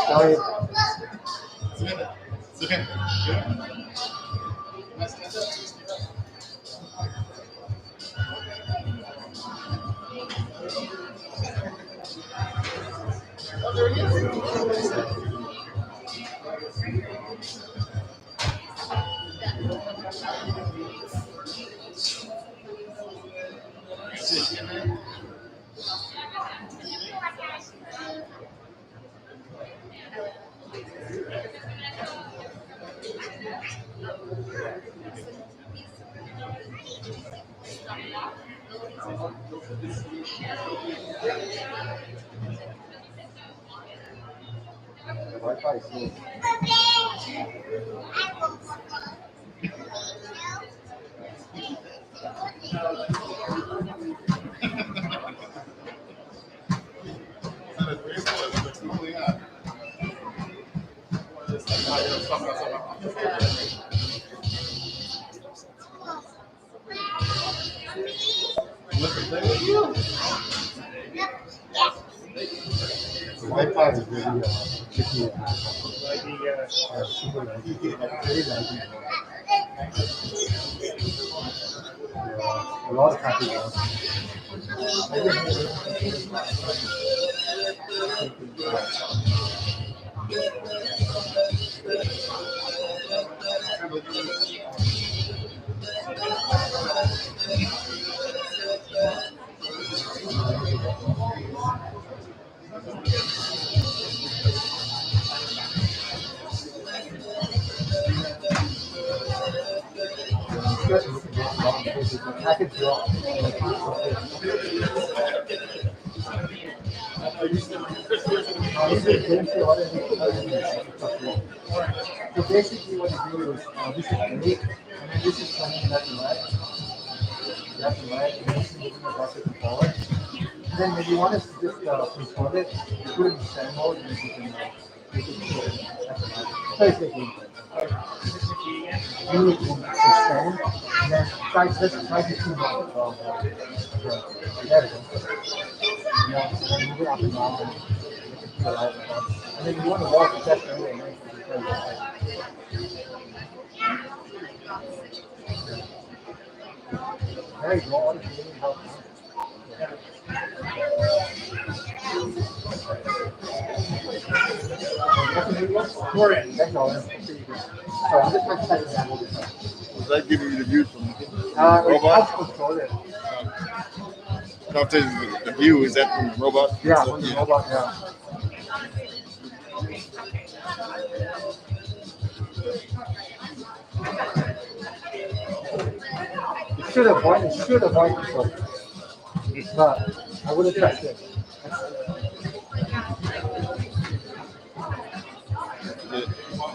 Sorry. Wi-Fi is slow. Wi-Fi is really tricky. Super laggy. Very laggy. A lot of traffic. Package drop. So basically what you do is this is brake, and then this is turning left and right. Left and right, and this is moving the bucket forward. And then when you want to just control it, you put it in stand mode and you can make it go left and right. So it's like you stand, and then try to see more. There we go. Yeah, and then move it up and down and make it feel alive. And then you want to walk the test anyway, nice. There you go. All the feeling helps. That's all. So I'm just going to set it down. Was that giving you the view from It robot? helps control it. No, I'm telling you, the view is that from the robot? Yeah, from the robot, yeah. It should avoid control. But I wouldn't trust it.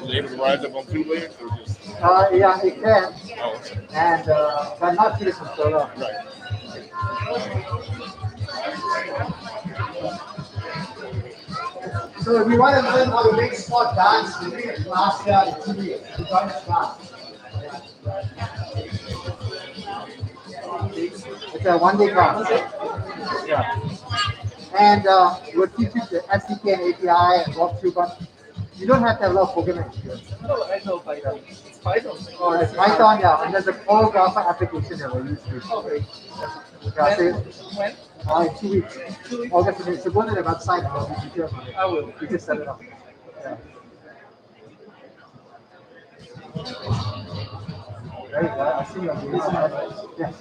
Is it able to rise up on two layers or just? Yeah, it can. Oh, okay. And but not to the controller. Right. So if you want to learn how to make sport dance, we make a class here in TV. You join the class. It's a one-day class. Yeah. And we'll teach you the SDK and API and walk through, but you don't have to have a lot of programming experience. No, I know Python. It's Python. Oh, it's Python, yeah. And there's a choreographer application that we'll use to. Okay. Yeah, so, When? in 2 weeks. August 8th. So go to the website and there'll be details on it. I will. You can set it up. Yeah. Very good. I see you're doing that. Yes.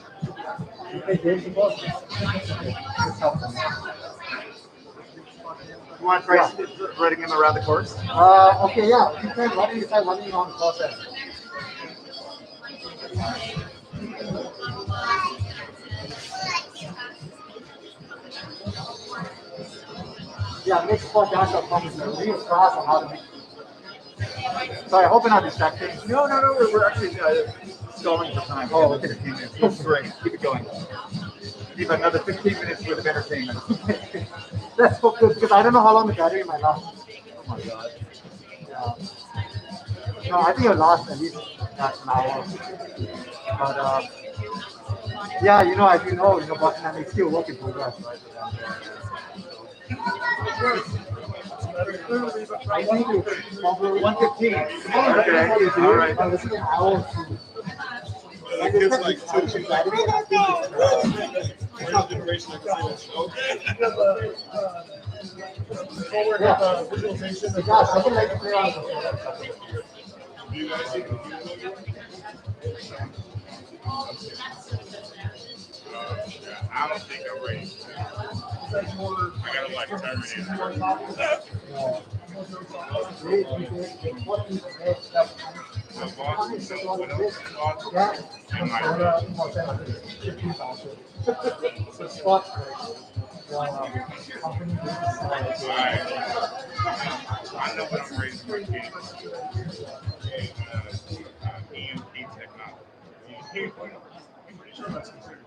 You play games before? Okay. Let's help them. You want to try running him around the course? Okay, yeah. You can. Why don't you try running on the process? Yeah, mixedsportdance.com is a real class on how to make. Sorry, I hope I'm not distracting. No, we're actually stalling for time. Oh, okay. 15 minutes. That's great. Keep it going. Keep another 15 minutes worth of entertainment. That's so good because I don't know how long the battery might last. Oh my god. Yeah. No, I think it'll last at least an hour. But Yeah, as but it's still work in progress, right? I want to over 115. Okay, all right. The kids like two. Generation I can say that show. Forward visualization. Yeah, I can like to play on the Do you guys see the I don't think I'm ready. I gotta like Terminator. I know what I'm ready for games. EMP technology. I'm pretty sure that's considered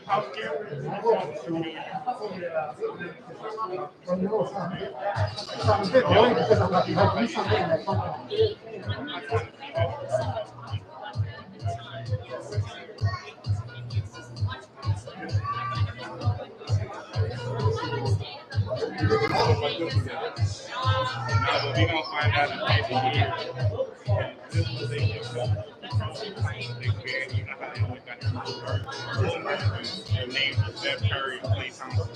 how scary is no, but we're gonna find out in maybe years. Visualization they create, you know how they always got their names of Steph Curry and Klay Thompson.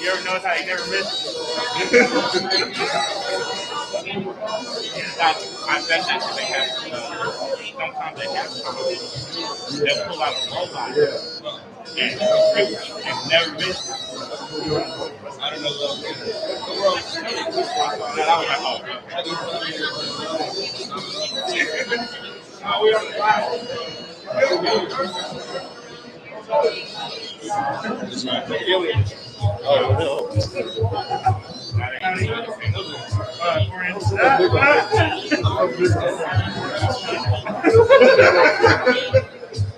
You ever notice how he never misses? I bet that they have sometimes they have they'll pull out a robot and never miss. I don't know what I was like, oh, we on the fly. That's right. The aliens. Oh, no.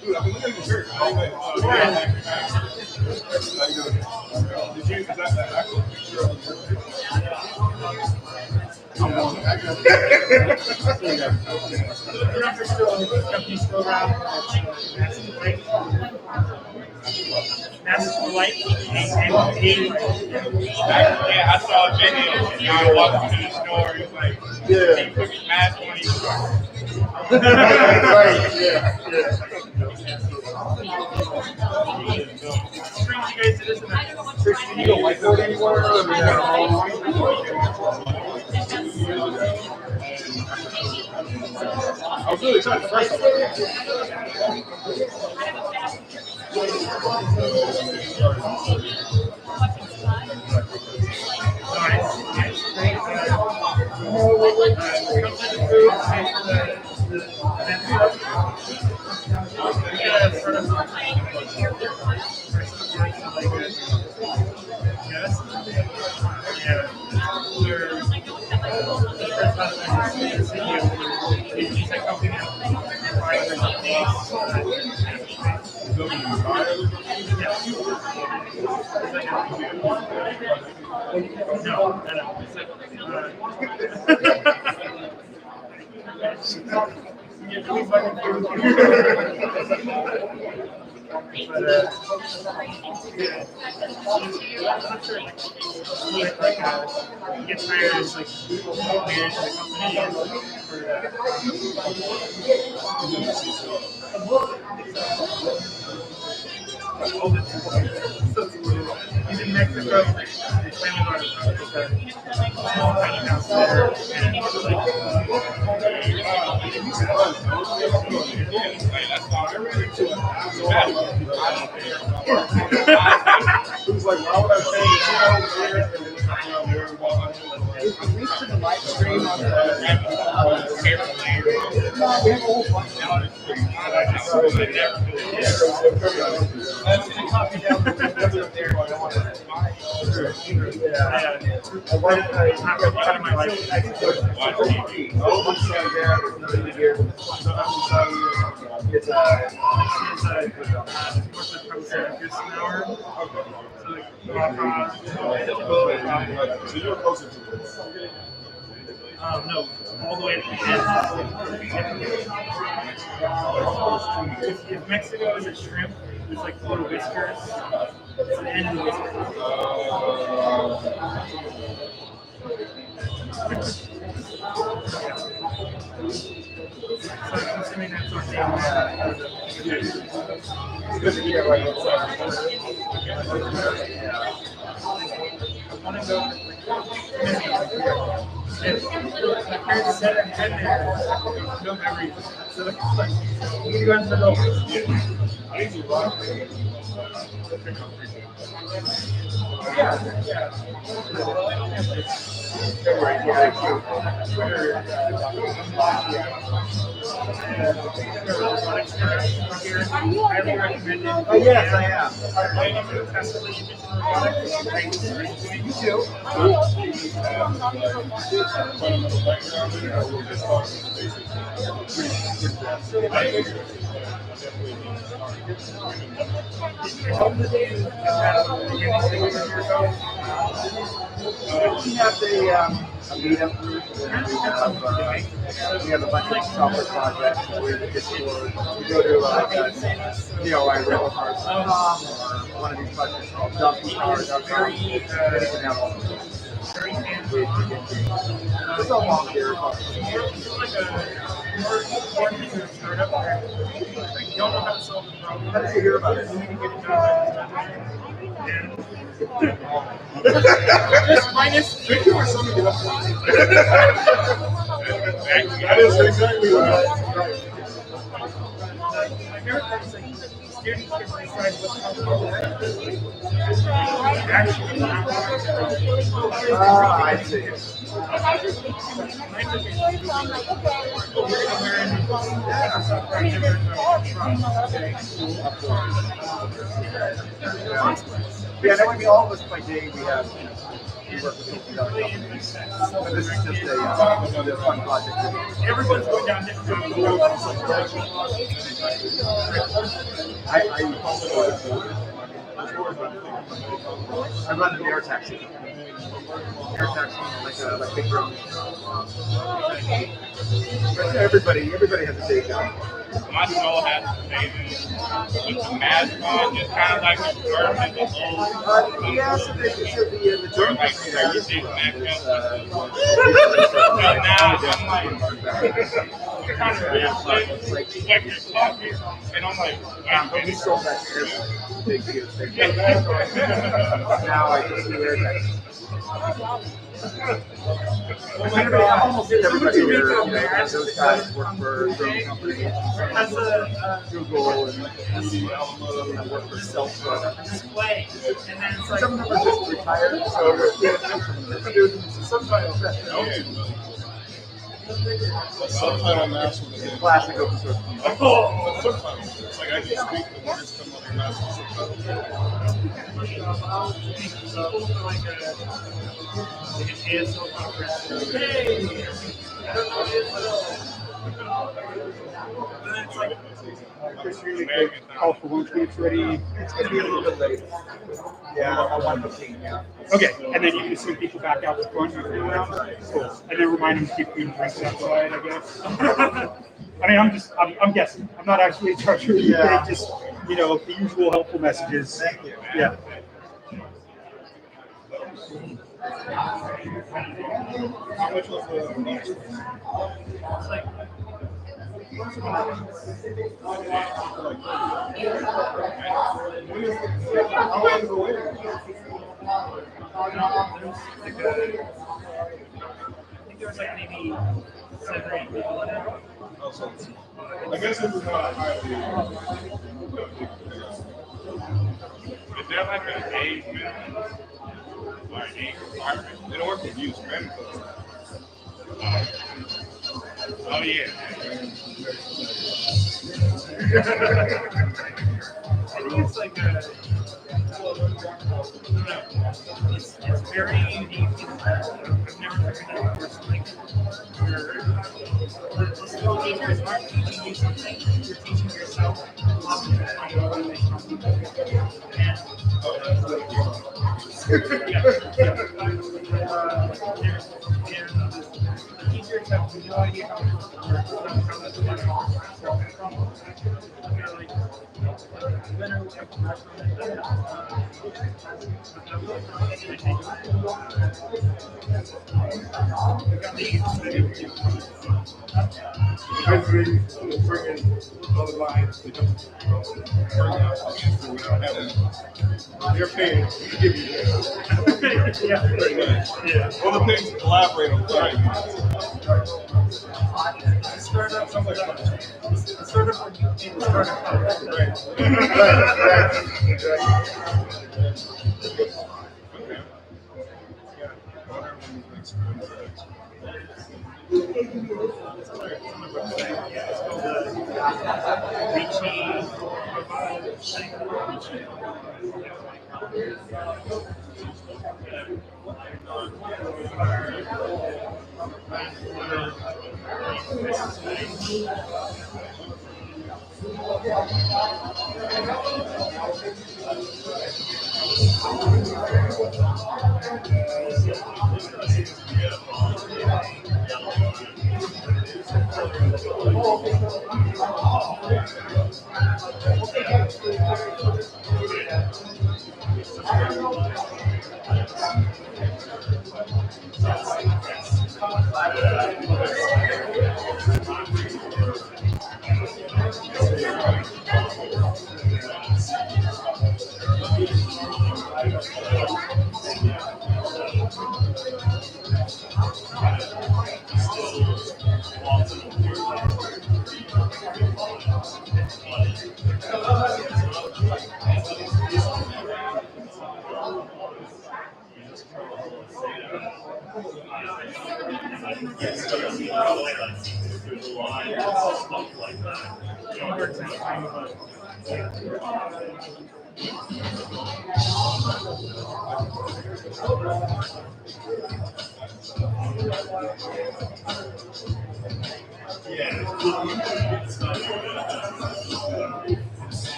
Dude, I've been looking at your shirt. Did you use that actual picture of the That's light and yeah, I saw a video. I walked into the store. He was like, he put his mask on. He was right, yeah. You don't like that anymore? I was really excited the first time. gets hired as like manage the He's in Mexico. His family got a small tiny house there, and he was like, It was like, why would I pay Is the link to the live stream on the So you're closer to this. No, all the way to the end. If Mexico is a shrimp, it's like little whiskers. It's the end of the whiskers. So I'm assuming that's our name. It's good to hear what it's like. I want to go and my parents said I've been there. No memories. So it's like, you guys to know. I usually rock Yeah. Highly recommend it. Oh, yes, I am. You too. We have a meetup group. We have a bunch of software projects. We're in the Discord. We go to like DIY Robocars or one of these projects called Robocars. Anything else? It's all volunteer. It's like a startup where you don't know how to solve the problem. How did you hear about it? You need to get it done. Just minus. Thank you for summing it up. That is exactly what My favorite part is like students get to decide what's helpful. I see. Yeah, that would be all of us by day. We have, we work with people that are companies. But this is just a fun project. Everyone's going down different roads. I run an air taxi. Air taxi, like big room. Everybody has a day job. My snow hat is amazing. With the mask on, just kind of like a bird in the hole. Yeah, so the Or like you see snack up. But now I'm like kind of like your coffee, and I'm like, but we sold that air taxi. Now I just do air taxi. Almost everybody here, those guys work for drone companies. That's Google and work for Salesforce. display, and then it's like Some of them are just retired, so they're subtitles. subtitle master. Classic open source. Subtitles. It's like I just speak the words come on your master Chris, you're going to call for lunch when it's ready. It's going to be a little bit late. Yeah, I want to see. Yeah. Okay, and then you can send people back out to lunch. Cool. And then remind them to keep food and drinks outside, I guess. I mean, I'm guessing. I'm not actually in charge of anything. Yeah. Just, the usual helpful messages. Thank you. Yeah. How much was the how long is the waiting? I think there was like maybe 7 or 8 people in it. I guess this is not highly. Is there like an age minimum? Or an age requirement? They don't work with youth, man. Oh yeah. I think it's like a. It's very unique. I've never heard that before. So like, the school teachers aren't teaching you something. You're teaching yourself. architects have no idea how it works. Basically, bring in other lines. They don't bring out so we don't have them. They're paying to give you that. Yeah. Well, the things to collaborate on. Startup, sounds like fun. Startup, startup.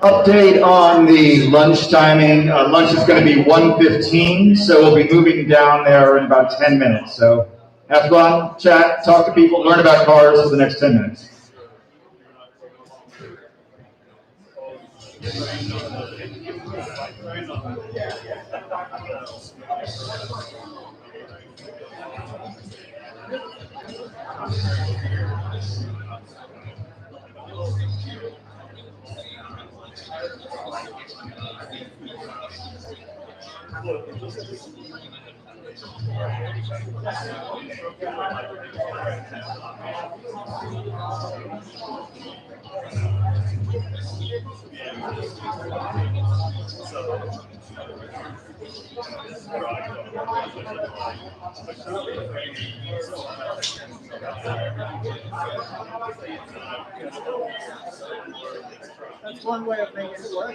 Update on the lunch timing. Lunch is going to be 1:15, so we'll be moving down there in about 10 minutes. So have fun, chat, talk to people, learn about cars for the next 10 minutes. That's one way of making it work.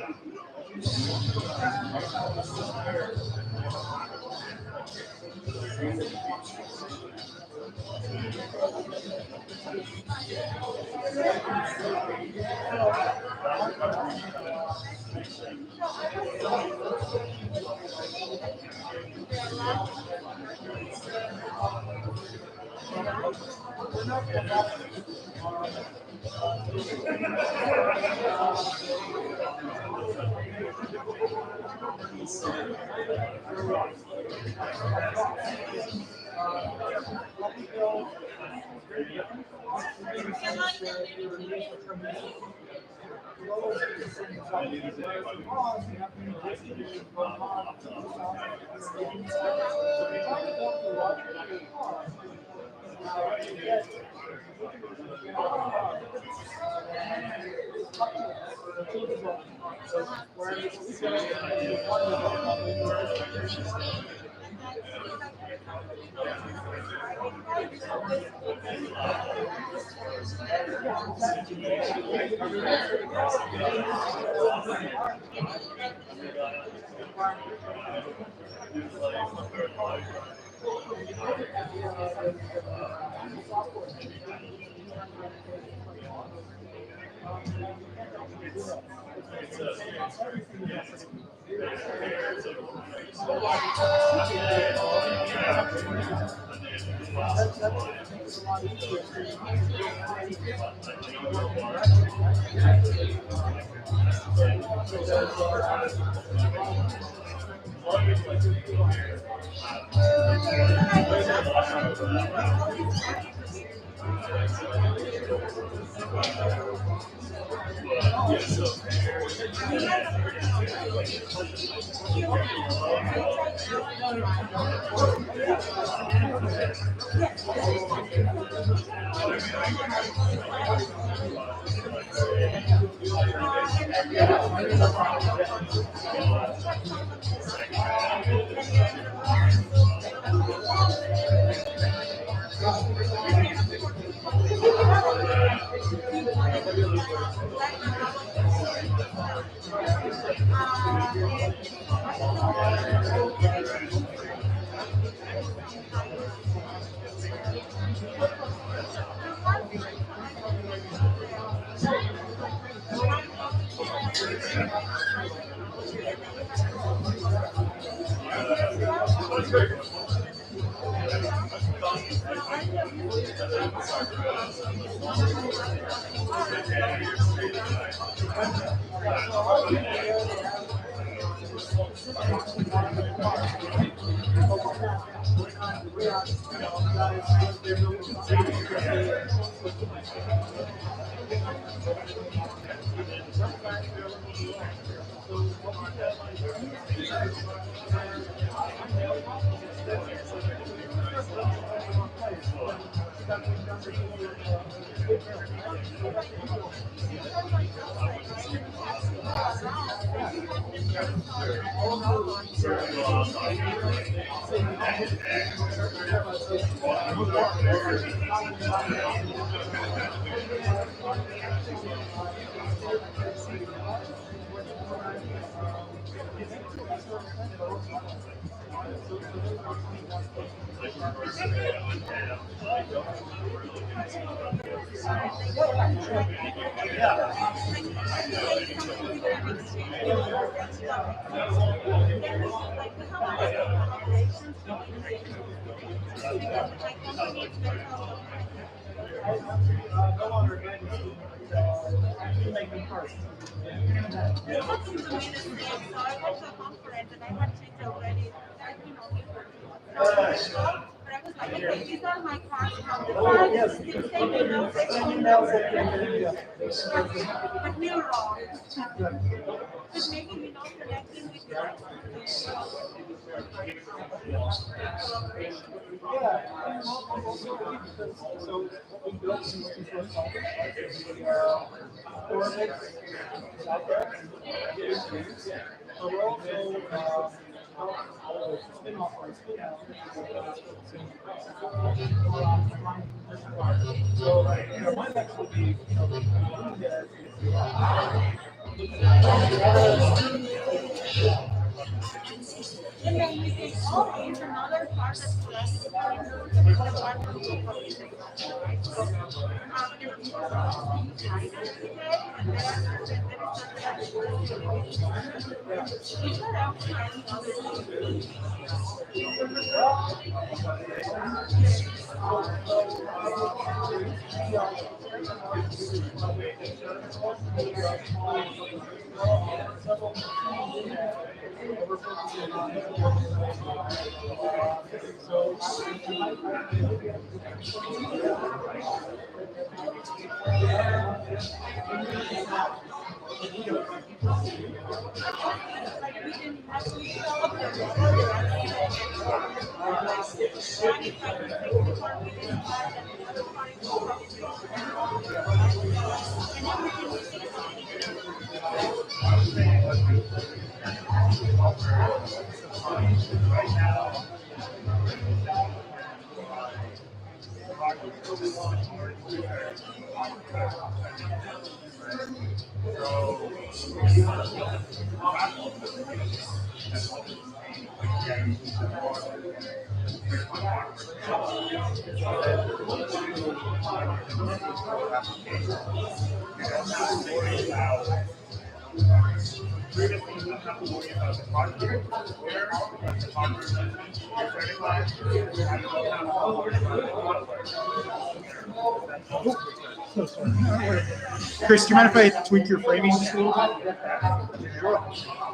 Chris, do you mind if I tweak your framing just a little bit?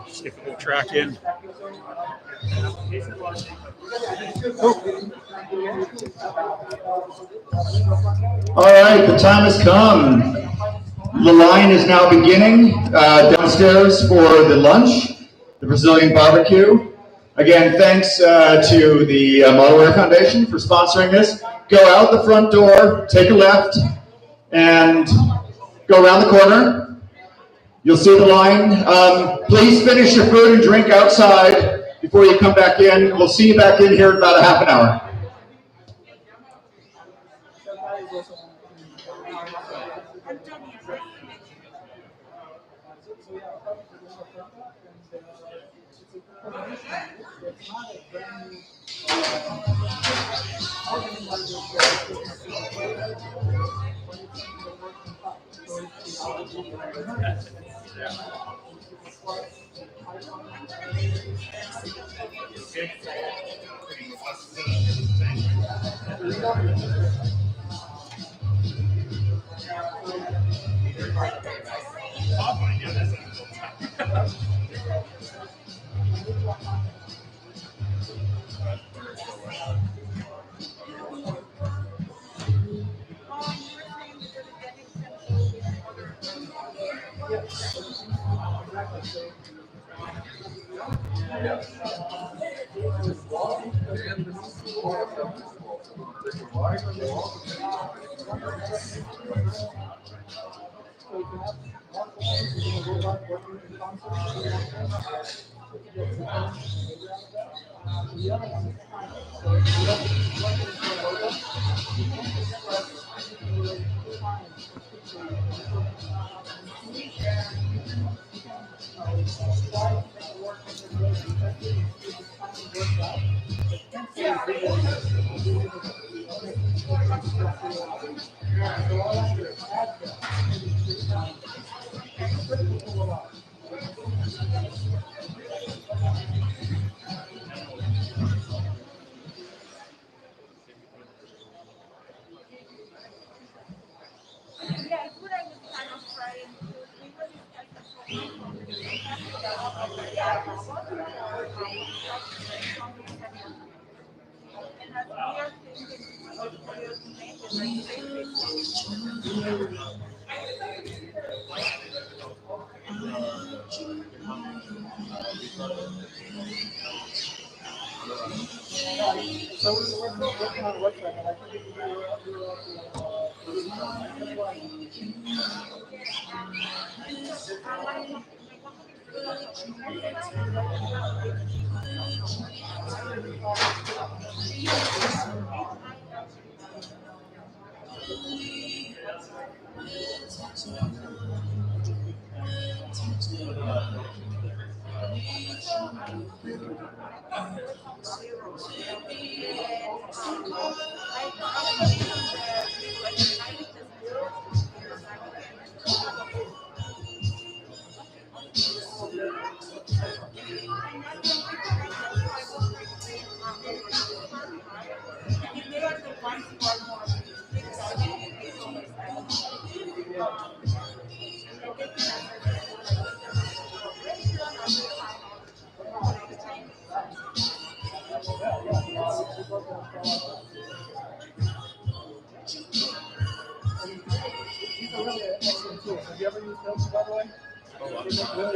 Just get the whole track in. All right, the time has come. The line is now beginning downstairs for the lunch, the Brazilian barbecue. Again, thanks to the Modelware Foundation for sponsoring this. Go out the front door, take a left, and go around the corner. You'll see the line. Please finish your food and drink outside before you come back in. We'll see you back in here in about a half an hour.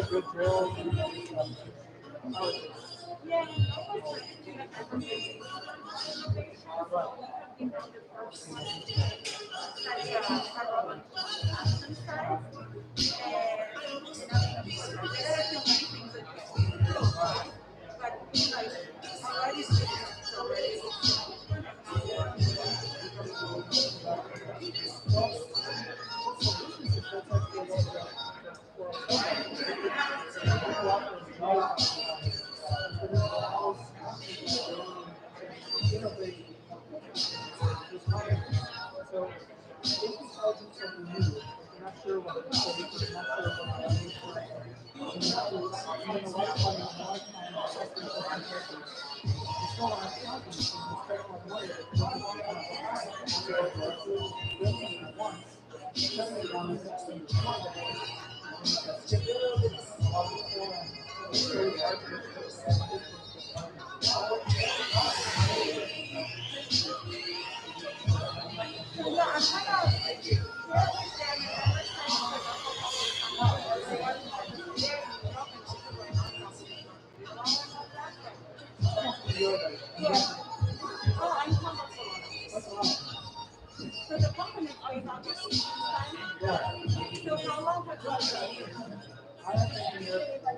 good drills. So the company is based on this time. So how long have you been here?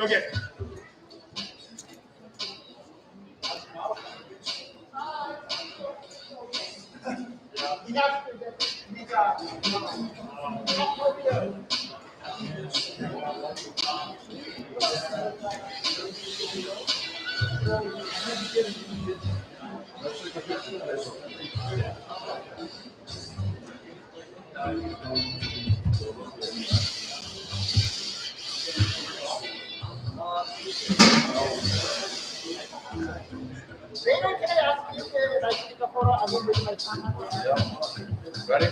Okay. Can I ask you to take a photo? I will bring my camera. Ready?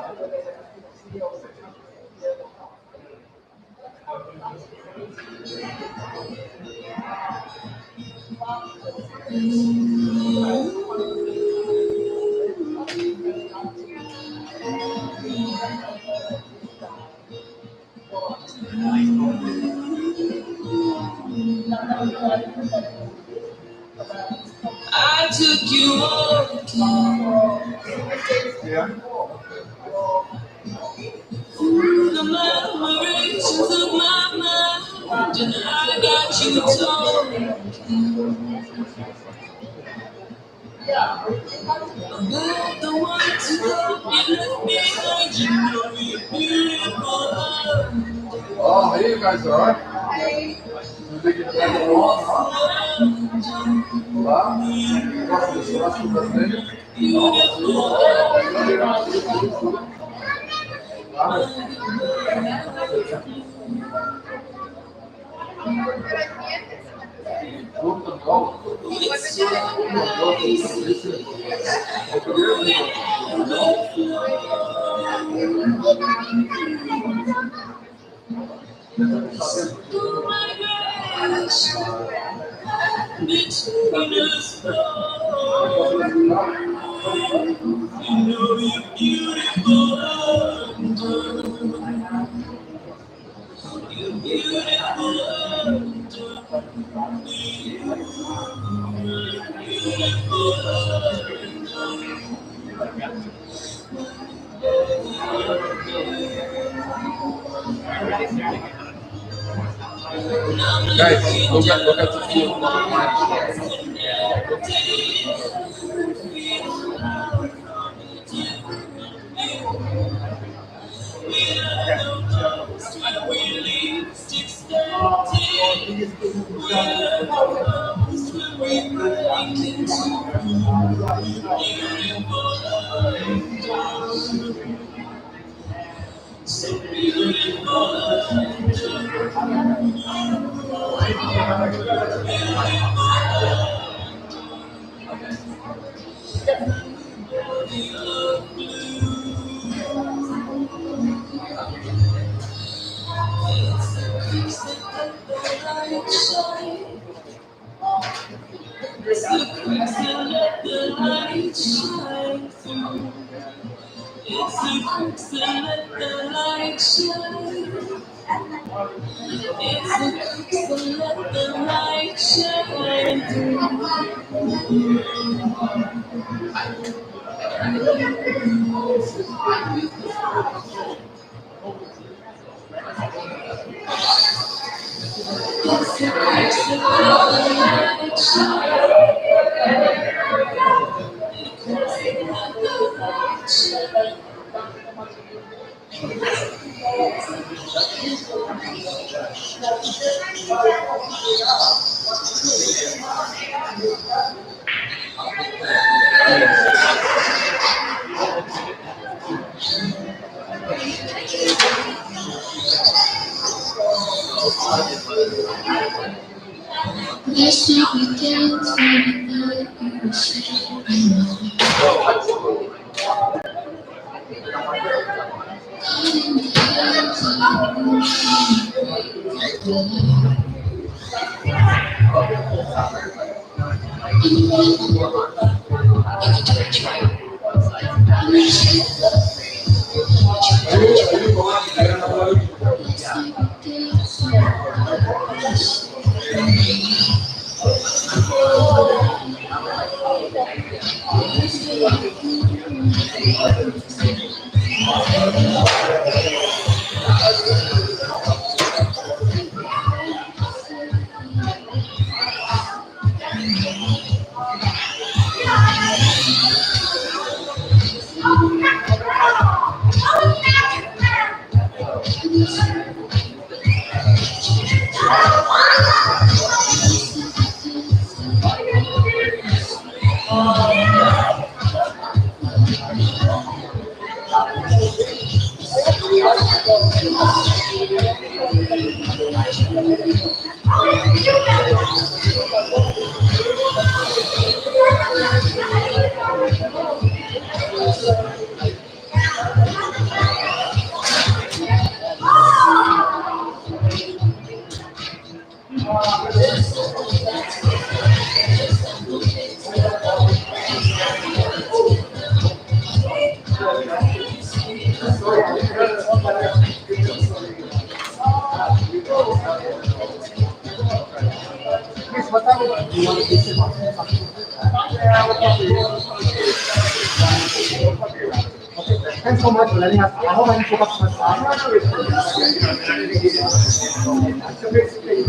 I took you on through the memories of my mind, and I got you talking about the ones who left you left behind. You know you're beautiful. Oh, hey, you guys are. Between us both, you know you're beautiful. You're beautiful. Guys, look at the field. So let the light shine through. It's the cracks that let the light shine. It's the cracks that let the light shine through. It's the cracks that let the light shine. Last night we danced and night we were saying caught in the hands of the moon. Thanks so much for letting us. I hope I didn't take up much time. So basically,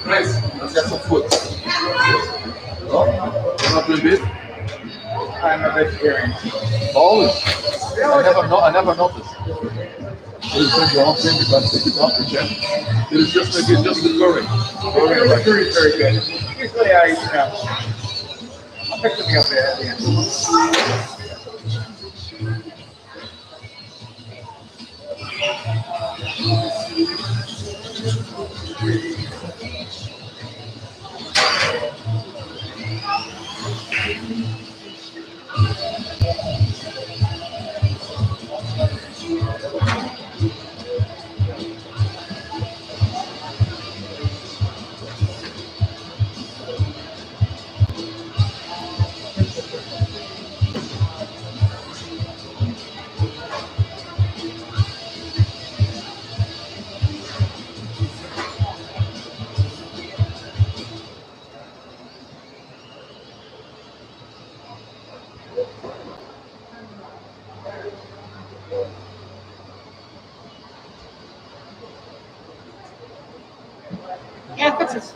Nice. Let's get some food. No? You're not doing this? I'm a vegetarian. Always. I never noticed. You take your own thing, you can take it off again. It is just maybe just the curry. The curry is very good. Usually I'll pick something up there at the end. Yeah, fix this.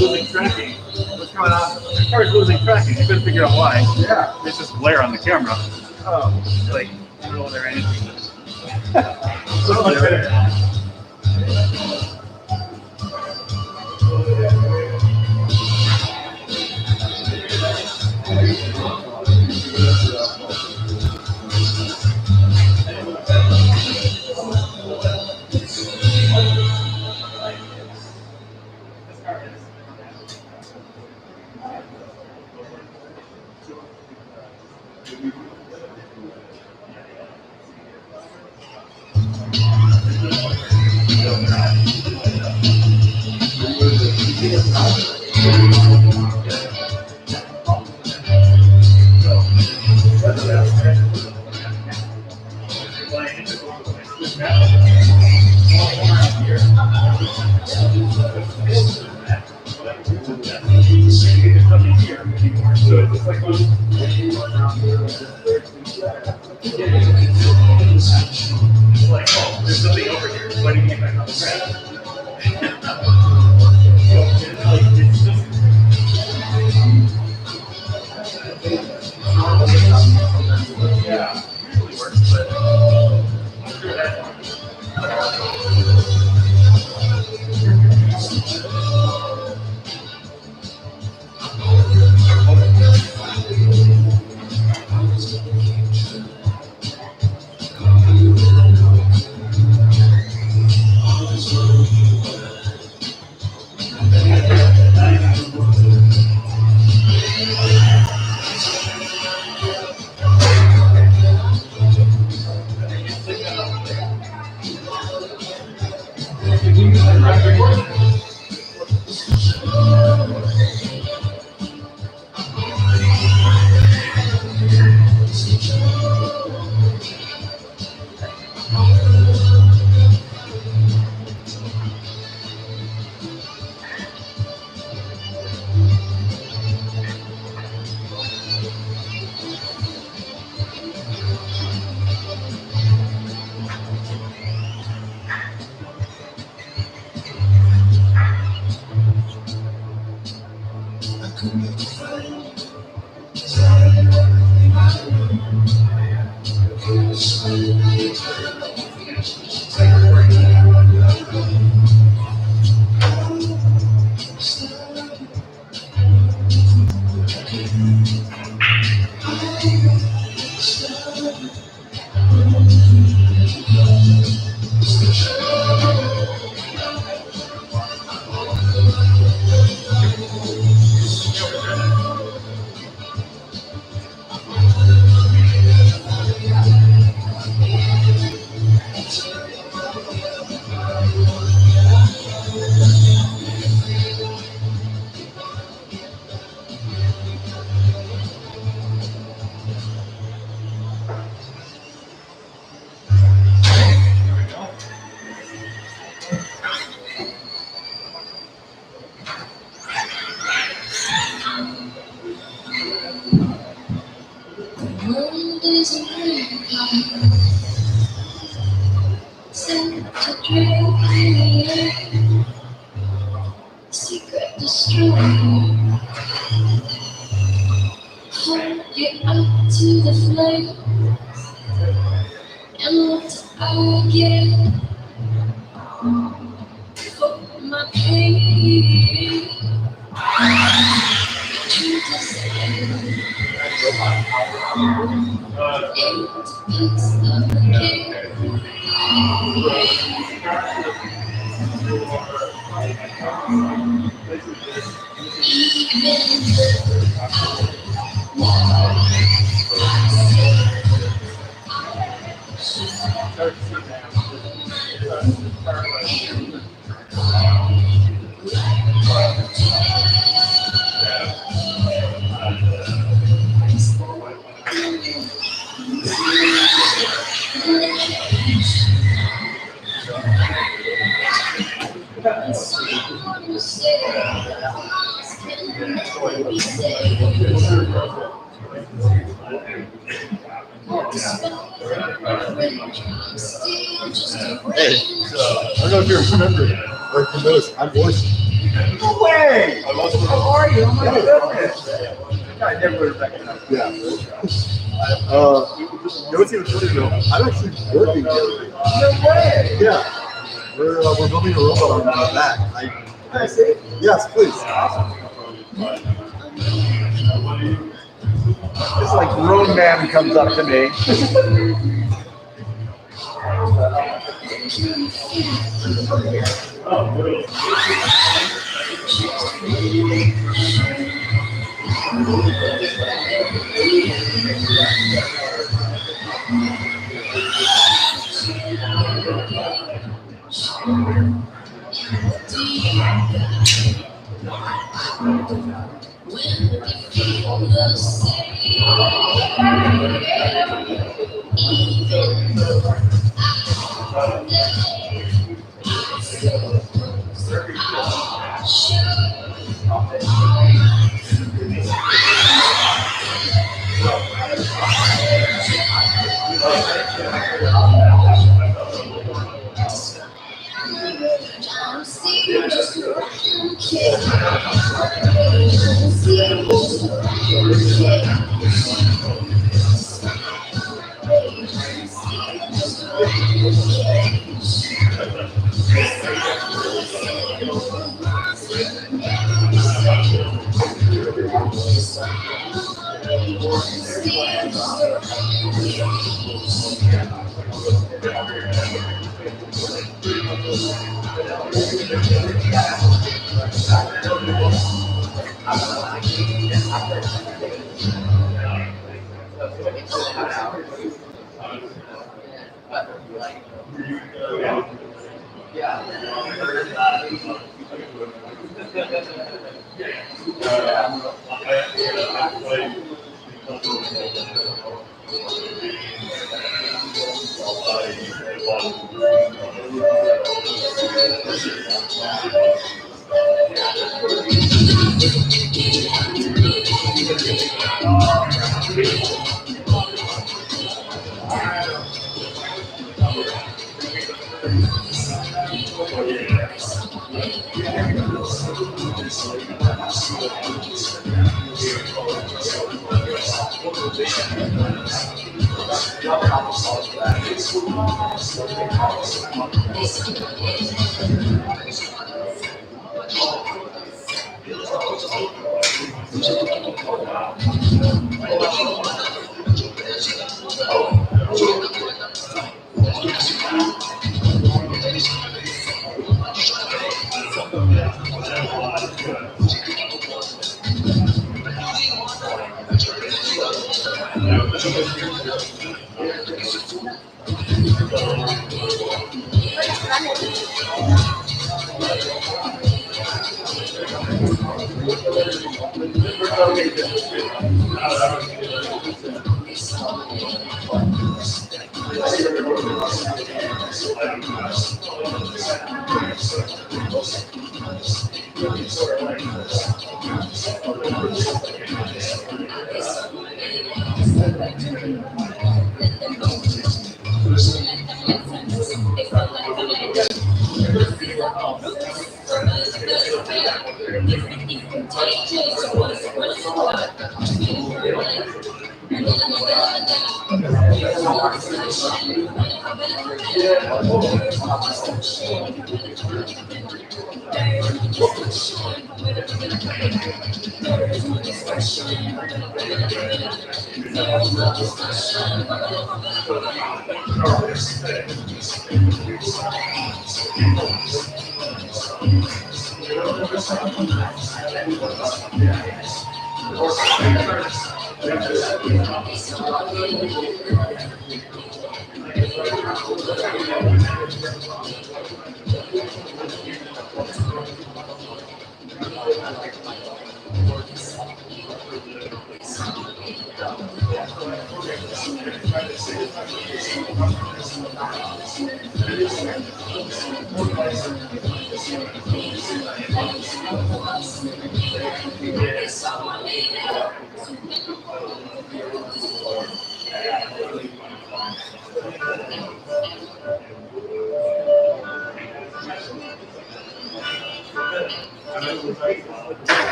Losing tracking. What's going on? The car is losing tracking. You couldn't figure out why. Yeah. It's just glare on the camera. Oh. Like, I don't know whether anything. So much better. Like, oh, there's something over here. Why do you mean by not track? Yeah, usually works, but I'm sure that Secret destroyer, hold you up to the flame and look to argue for my pain. Hey, I don't know if you remember or if you noticed, I'm voicing. No way! How are you? Oh my goodness! I never would have recognized. Yeah. You know what's even funny though? I'm actually working here. No way! Yeah. We're building a robot on the back. Can I see? Yes, please. It's like grown man comes up to me.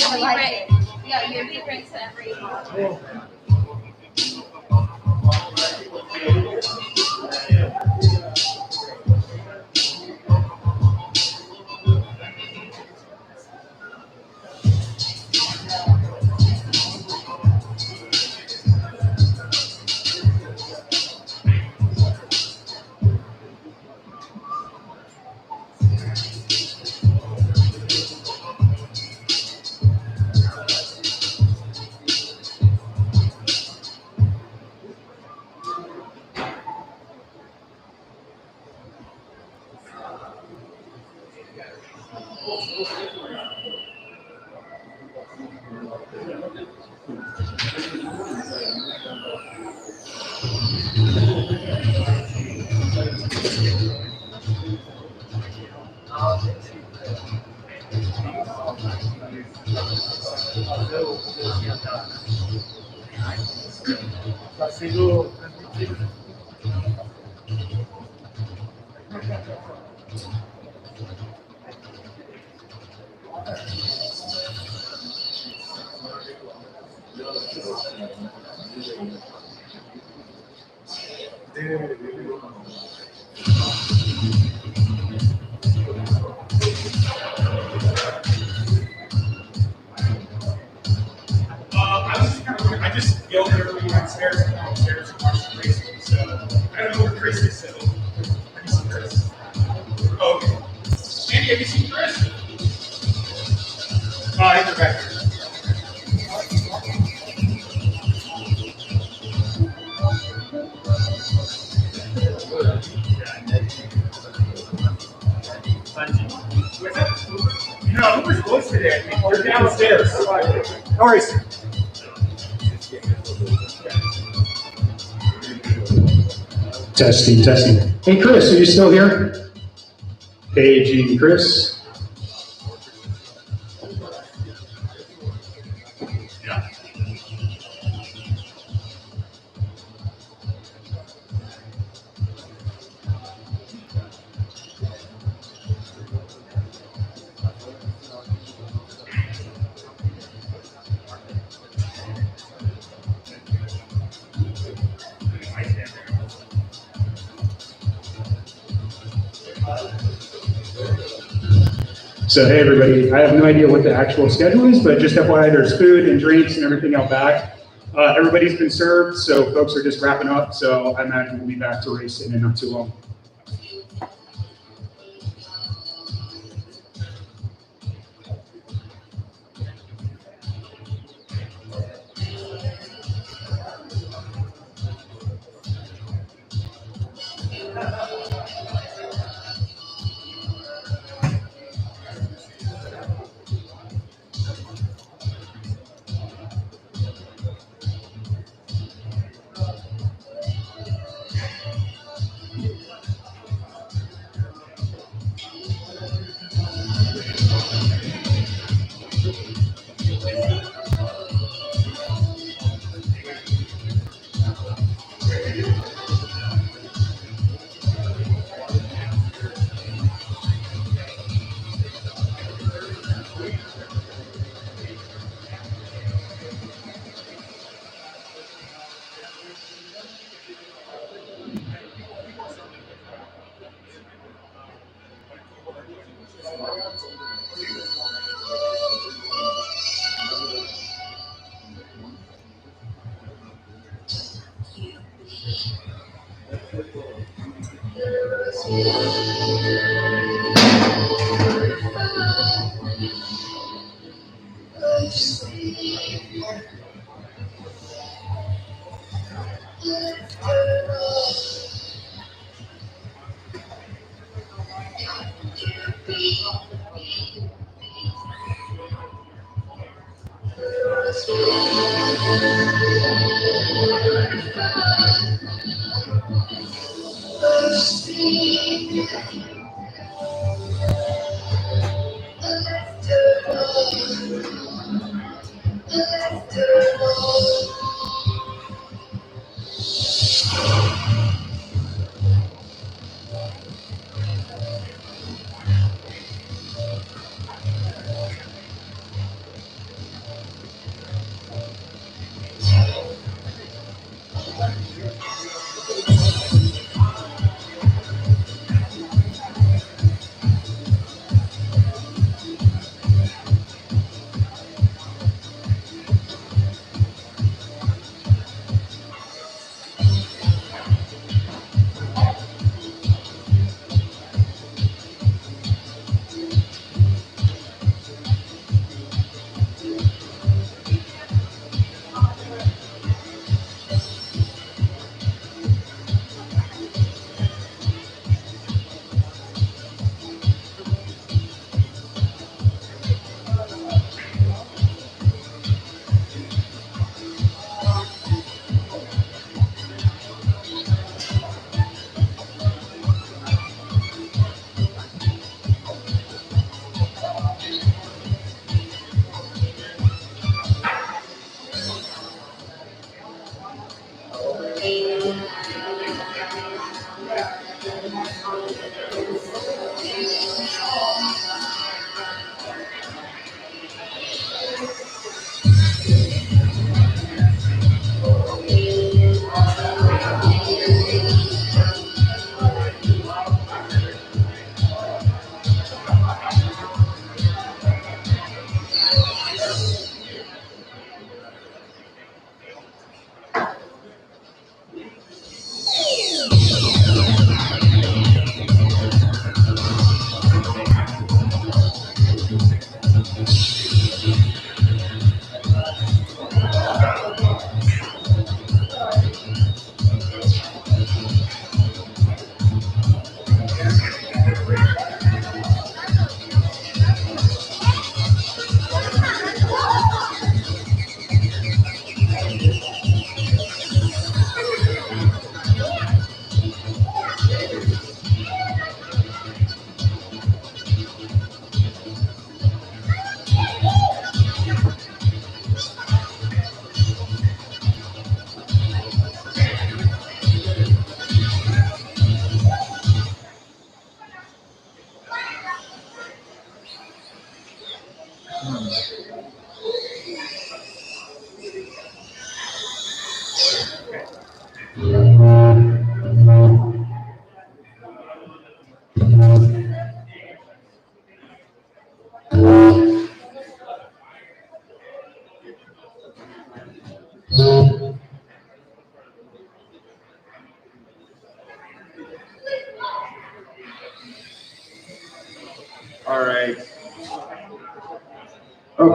I like it. Yeah, you're different to everyone. Está sendo transmitido. I just yelled at everybody downstairs and downstairs and watched the race. So I don't know where Chris is. So have you seen Chris? Oh, okay. Andy, have you seen Chris? He's back there. No, Uber's closed today. They're downstairs. No worries. Testing, testing. Hey, Chris, are you still here? Hey, Gene, Chris. Yeah. So, hey, everybody, I have no idea what the actual schedule is, but just FYI, there's food and drinks and everything out back. Everybody's been served, so folks are just wrapping up, so I imagine we'll be back to racing in not too long.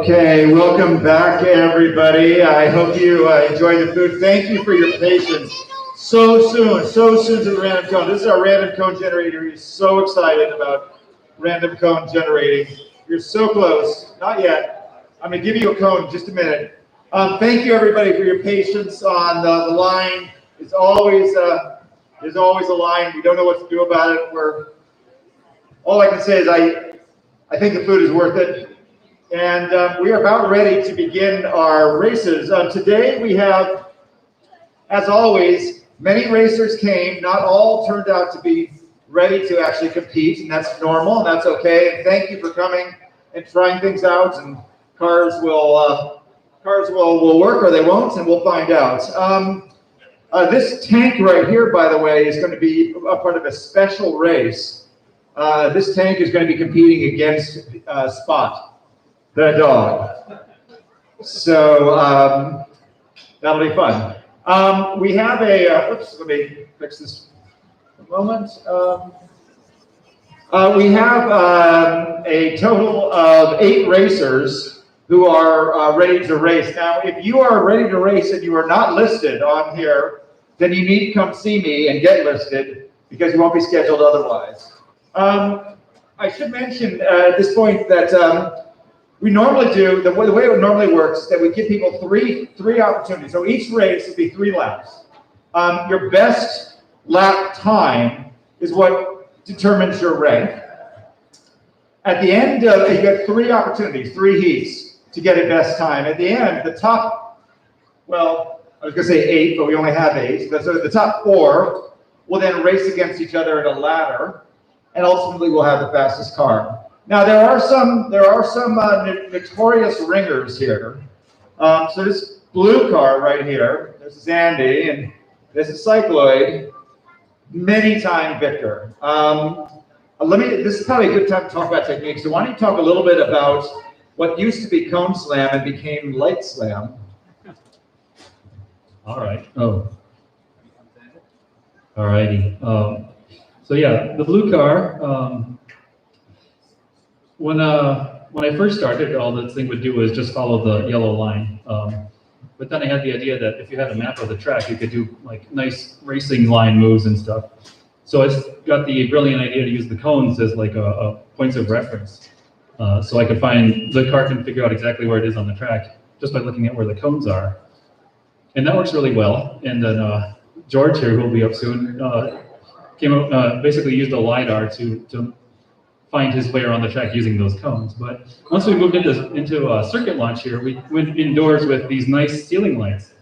Okay, welcome back, everybody. I hope you enjoy the food. Thank you for your patience. So soon to the random cone. This is our random cone generator. He's so excited about random cone generating. You're so close. Not yet. I'm going to give you a cone in just a minute. Thank you, everybody, for your patience on the line. There's always a line. We don't know what to do about it. All I can say is I think the food is worth it. And we are about ready to begin our races. Today we have, as always, many racers came. Not all turned out to be ready to actually compete, and that's normal, and that's okay. And thank you for coming and trying things out. And cars will work or they won't, and we'll find out. This tank right here, by the way, is going to be a part of a special race. This tank is going to be competing against Spot, the dog. So that'll be fun. We have oops, let me fix this for a moment. We have a total of 8 racers who are ready to race. Now, if you are ready to race and you are not listed on here, then you need to come see me and get listed because you won't be scheduled otherwise. I should mention at this point that we normally do, the way it normally works is that we give people three opportunities. So each race will be 3 laps. Your best lap time is what determines your rank. At the end of, you get 3 opportunities, 3 heats to get a best time. At the end, the top, well, I was gonna say 8, but we only have 8. So the top 4 will then race against each other in a ladder, and ultimately we'll have the fastest car. Now there are some notorious ringers here. So this blue car right here, this is Andy, and this is Cycloid, many-time victor. This is probably a good time to talk about techniques. So why don't you talk a little bit about what used to be Cone Slam and became Light Slam? All right. Oh. All righty. So yeah, the blue car. When I first started, all this thing would do was just follow the yellow line. But then I had the idea that if you had a map of the track, you could do like nice racing line moves and stuff. So I got the brilliant idea to use the cones as like a points of reference. So I could find, the car can figure out exactly where it is on the track just by looking at where the cones are. And that works really well. And then George here, who will be up soon, came up, basically used a LiDAR to find his way around the track using those cones. But once we moved into CircuitLaunch here, we went indoors with these nice ceiling lights.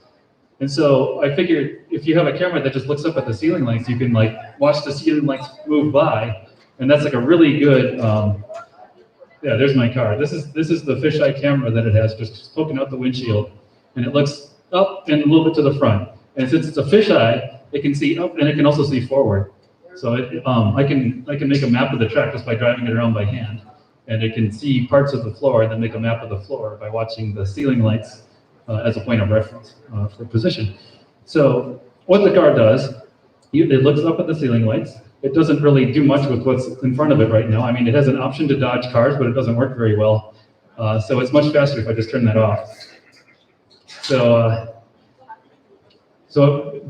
And so I figured if you have a camera that just looks up at the ceiling lights, you can like watch the ceiling lights move by. And that's like a really good, yeah, there's my car. This is the fisheye camera that it has just poking out the windshield. And it looks up and a little bit to the front. And since it's a fisheye, it can see up and it can also see forward. So I can make a map of the track just by driving it around by hand, and it can see parts of the floor and then make a map of the floor by watching the ceiling lights as a point of reference for position. So what the car does, it looks up at the ceiling lights. It doesn't really do much with what's in front of it right now. I mean, it has an option to dodge cars, but it doesn't work very well. So it's much faster if I just turn that off. So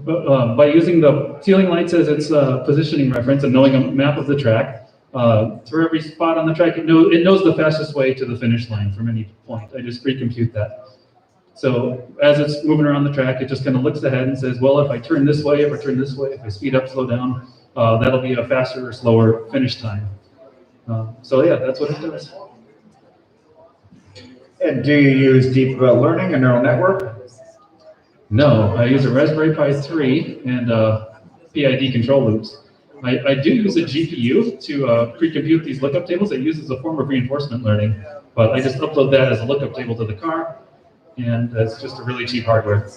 by using the ceiling lights as its positioning reference and knowing a map of the track, for every spot on the track, it knows the fastest way to the finish line from any point. I just pre-compute that. So as it's moving around the track, it just kind of looks ahead and says, well, if I turn this way, if I turn this way, if I speed up, slow down, that'll be a faster or slower finish time. So yeah, that's what it does. And do you use deep learning, a neural network? No, I use a Raspberry Pi 3 and PID control loops. I do use a GPU to pre-compute these lookup tables. It uses a form of reinforcement learning, but I just upload that as a lookup table to the car, and it's just a really cheap hardware.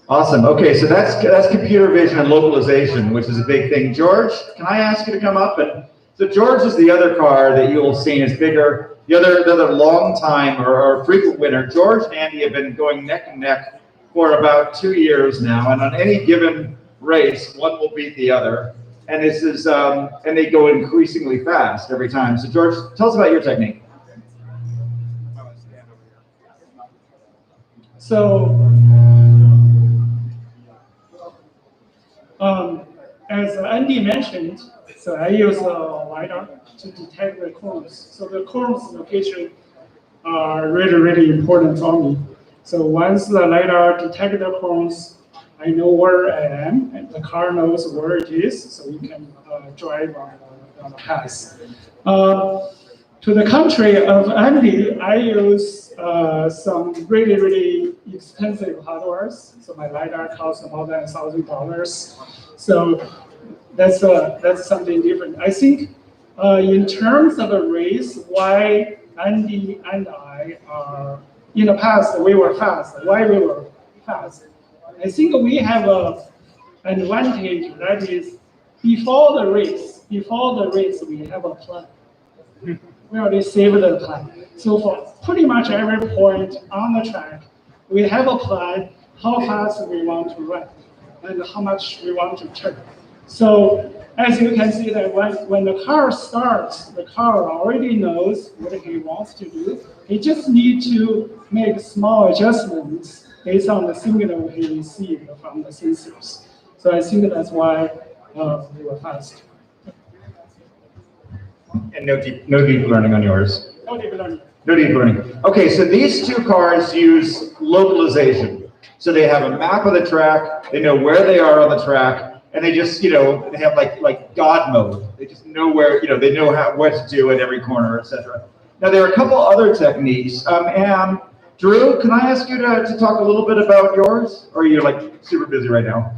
Awesome. Okay, so that's computer vision and localization, which is a big thing. George, can I ask you to come up? And so George is the other car that you'll see is bigger. The other long time or frequent winner. George and Andy have been going neck and neck for about 2 years now, and on any given race, one will beat the other. And this is and they go increasingly fast every time. So George, tell us about your technique. So, as Andy mentioned, so I use LiDAR to detect the cones. So the cones location are really, really important for me. So once the LiDAR detects the cones, I know where I am, and the car knows where it is, so we can drive on the path. To the contrary of Andy, I use some really, really expensive hardware. So my LiDAR costs more than $1,000. So that's something different. I think in terms of the race, why Andy and I are, in the past, we were fast. Why we were fast? I think we have an advantage that is before the race, we have a plan. We already saved the plan. So for pretty much every point on the track, we have a plan, how fast we want to run, and how much we want to turn. So as you can see that when the car starts, the car already knows what he wants to do. He just needs to make small adjustments based on the signal he received from the sensors. So I think that's why we were fast. And no deep learning on yours. No deep learning. No deep learning. Okay, so these two cars use localization. So they have a map of the track, they know where they are on the track, and they just, they have like God mode. They just know where, they know what to do at every corner, etc. Now there are a couple other techniques. And Drew, can I ask you to talk a little bit about yours? Or are you like super busy right now?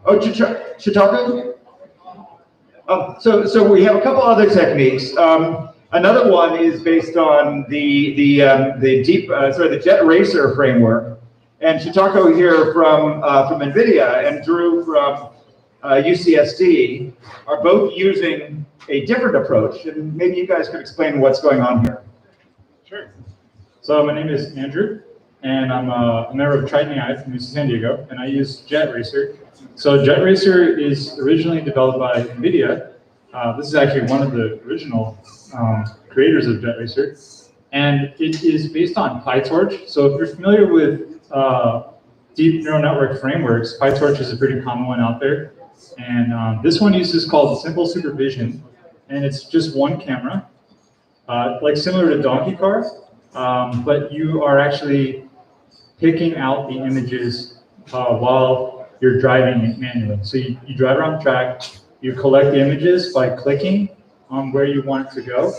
Oh, Chitaka? So we have a couple other techniques. Another one is based on the Jet Racer framework, and Chitako here from NVIDIA and Drew from UCSD are both using a different approach, and maybe you guys could explain what's going on here. Sure. So my name is Andrew, and I'm a member of Triton AI from UC San Diego, and I use Jet Racer. So Jet Racer is originally developed by NVIDIA. This is actually one of the original creators of Jet Racer. And it is based on PyTorch. So if you're familiar with deep neural network frameworks, PyTorch is a pretty common one out there. And this one uses called Simple Supervision. And it's just one camera, like similar to Donkey Car, but you are actually picking out the images while you're driving it manually. So you drive around the track, you collect the images by clicking on where you want it to go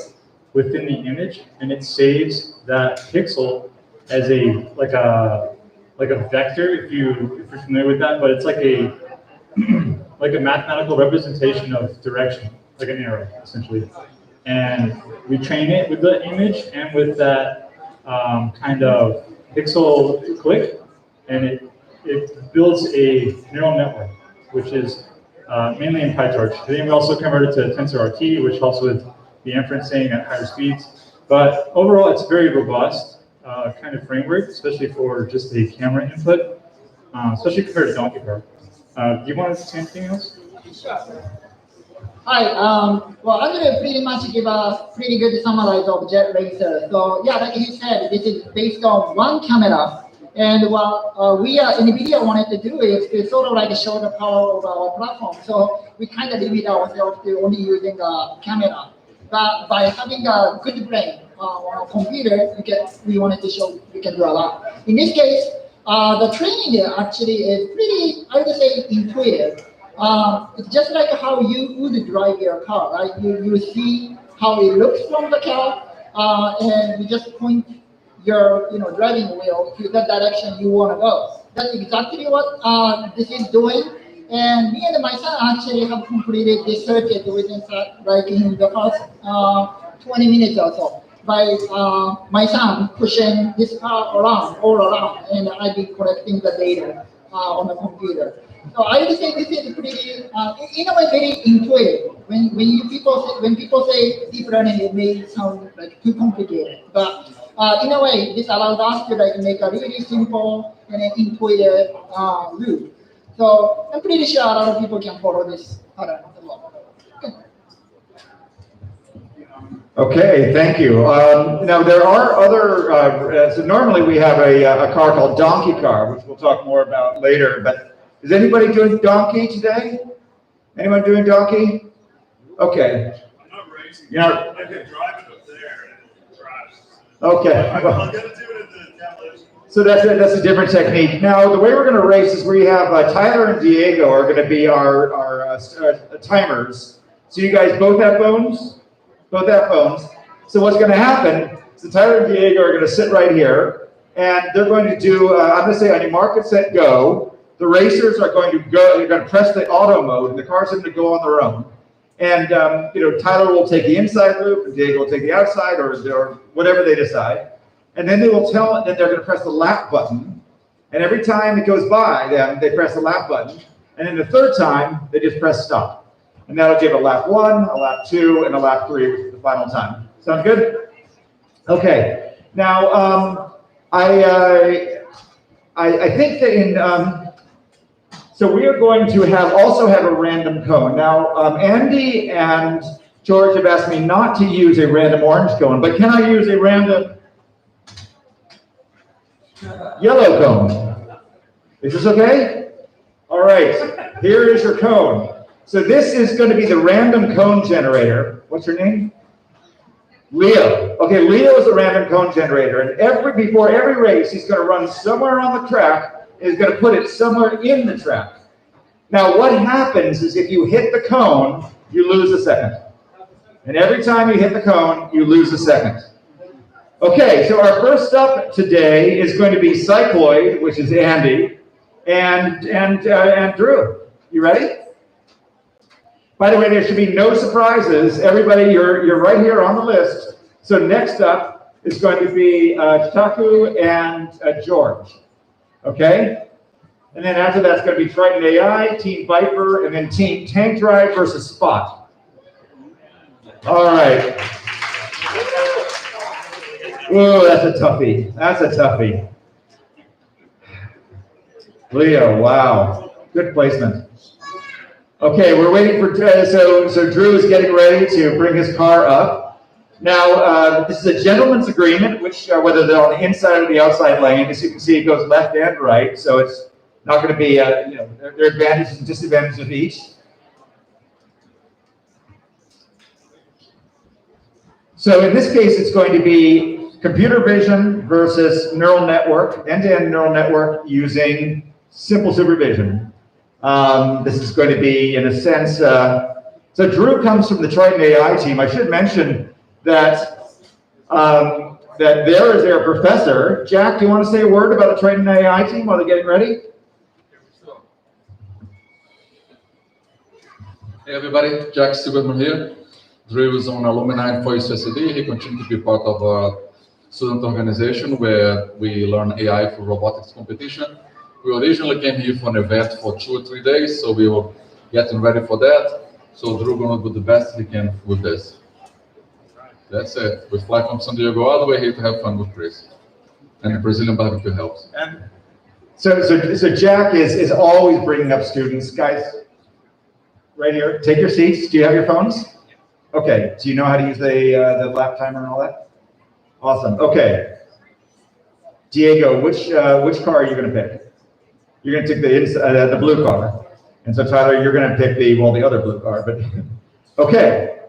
within the image, and it saves that pixel as like a vector, if you're familiar with that, but it's like a like a mathematical representation of direction, like an arrow, essentially. And we train it with the image and with that kind of pixel click, and it builds a neural network, which is mainly in PyTorch. Then we also converted to TensorRT, which helps with the inferencing at higher speeds. But overall, it's very robust kind of framework, especially for just a camera input, especially compared to Donkey Car. Do you want to say anything else? Hi, well, I'm going to pretty much give a pretty good summary of Jet Racer. So yeah, like he said, this is based on one camera. And what we at NVIDIA wanted to do is to sort of like show the power of our platform. So we kind of limit ourselves to only using a camera. But by having a good brain on a computer, we wanted to show we can do a lot. In this case, the training actually is pretty, I would say, intuitive. It's just like how you would drive your car, right? You see how it looks from the car, and you just point your driving wheel to the direction you want to go. That's exactly what this is doing. And me and my son actually have completed this circuit within like in the first 20 minutes or so by my son pushing this car around, all around, and I've been collecting the data on the computer. So I would say this is pretty, in a way, very intuitive. When people say deep learning, it may sound like too complicated, but in a way, this allows us to like make a really simple and an intuitive loop. So I'm pretty sure a lot of people can follow this pattern as well. Okay, thank you. Now there are other, so normally we have a car called Donkey Car, which we'll talk more about later, but is anybody doing Donkey today? Anyone doing Donkey? Okay. I'm not racing. You're not- I can drive it up there and drive. Okay. I'm gonna do it at the demolition. So that's a different technique. Now, the way we're going to race is we have Tyler and Diego are going to be our timers. So you guys both have phones? Both have phones. So what's going to happen, so Tyler and Diego are going to sit right here, and they're going to do, I'm going to say on your mark, get set, go. The racers are going to go, they're going to press the auto mode, and the cars are going to go on their own. And, Tyler will take the inside loop, and Diego will take the outside, or whatever they decide. And then they will tell, then they're going to press the lap button. And every time it goes by them, they press the lap button. And then the third time, they just press stop. And that'll give a lap 1, a lap 2, and a lap 3, which is the final time. Sound good? Okay. Now, I think that in, so we are going to also have a random cone. Now, Andy and George have asked me not to use a random orange cone, but can I use a random yellow cone? Is this okay? All right, here is your cone. So this is going to be the random cone generator. What's your name? Leo. Okay, Leo is a random cone generator, and before every race, he's going to run somewhere on the track, and he's going to put it somewhere in the track. Now, what happens is if you hit the cone, you lose a second. And every time you hit the cone, you lose a second. Okay, so our first up today is going to be Cycloid, which is Andy, and Drew. You ready? By the way, there should be no surprises. Everybody, you're right here on the list. So next up is going to be Taku and George. Okay? And then after that's going to be Triton AI, Team Viper, and then Team Tank Drive versus Spot. All right. Ooh, that's a toughie. That's a toughie. Leo, wow. Good placement. Okay, we're waiting for, so Drew is getting ready to bring his car up. Now, this is a gentleman's agreement, which whether they're on the inside or the outside lane, as you can see, it goes left and right, so it's not going to be, there are advantages and disadvantages of each. So in this case, it's going to be computer vision versus neural network, end-to-end neural network using simple supervision. This is going to be, in a sense, so Drew comes from the Triton AI team. I should mention that there is their professor. Jack, do you want to say a word about the Triton AI team while they're getting ready? Hey everybody, Jack Silverman here. Drew is an alumni for UCSD. He continues to be part of our student organization where we learn AI for robotics competition. We originally came here for an event for 2 or 3 days, so we were getting ready for that. So Drew gonna do the best he can with this. That's it. We fly from San Diego all the way here to have fun with Chris. And the Brazilian barbecue helps. And so Jack is always bringing up students. Guys, right here, take your seats. Do you have your phones? Okay, do you know how to use the lap timer and all that? Awesome, okay. Diego, which car are you gonna pick? You're going to take the blue car. And so Tyler, you're going to pick the other blue car. But okay.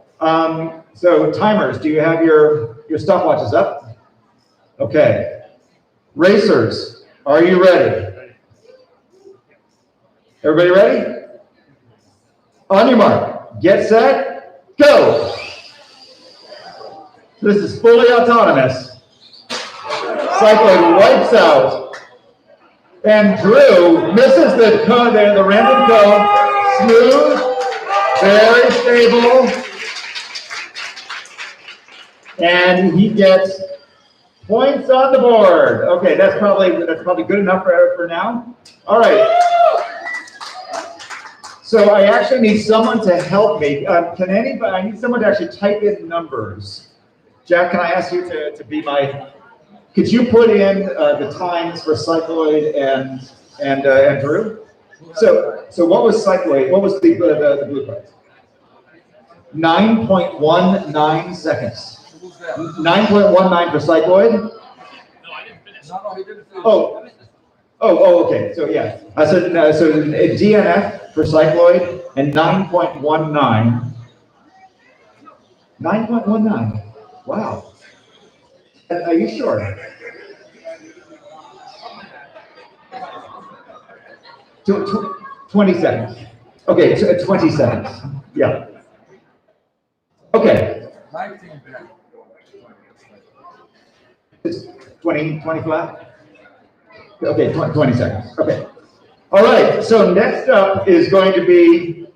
So timers, do you have your stopwatches up? Okay. Racers, are you ready? Everybody ready? On your mark, get set, go. This is fully autonomous. Cycling wipes out. And Drew misses the random cone. Smooth, very stable. And he gets points on the board. Okay, that's probably good enough for now. All right. So I actually need someone to help me. I need someone to actually type in numbers. Jack, can I ask you to be my... Could you put in the times for Cycloid and Drew? So what was Cycloid? What was the blue part? 9.19 seconds. 9.19 for cycloid. Oh, okay. So yeah. So DNF for cycloid and 9.19. 9.19. Wow. Are you sure? 20 seconds. Okay, 20 seconds. Yeah. Okay. 20 flat? Okay, 20 seconds. Okay. All right, so next up is going to be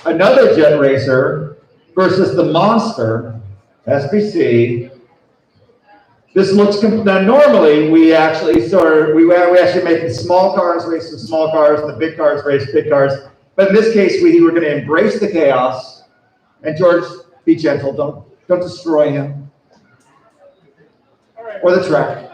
another jet racer versus the monster, SBC. This looks, now normally we actually we actually make the small cars race the small cars and the big cars race big cars. But in this case, we were going to embrace the chaos. And George, be gentle, don't destroy him. Or the track.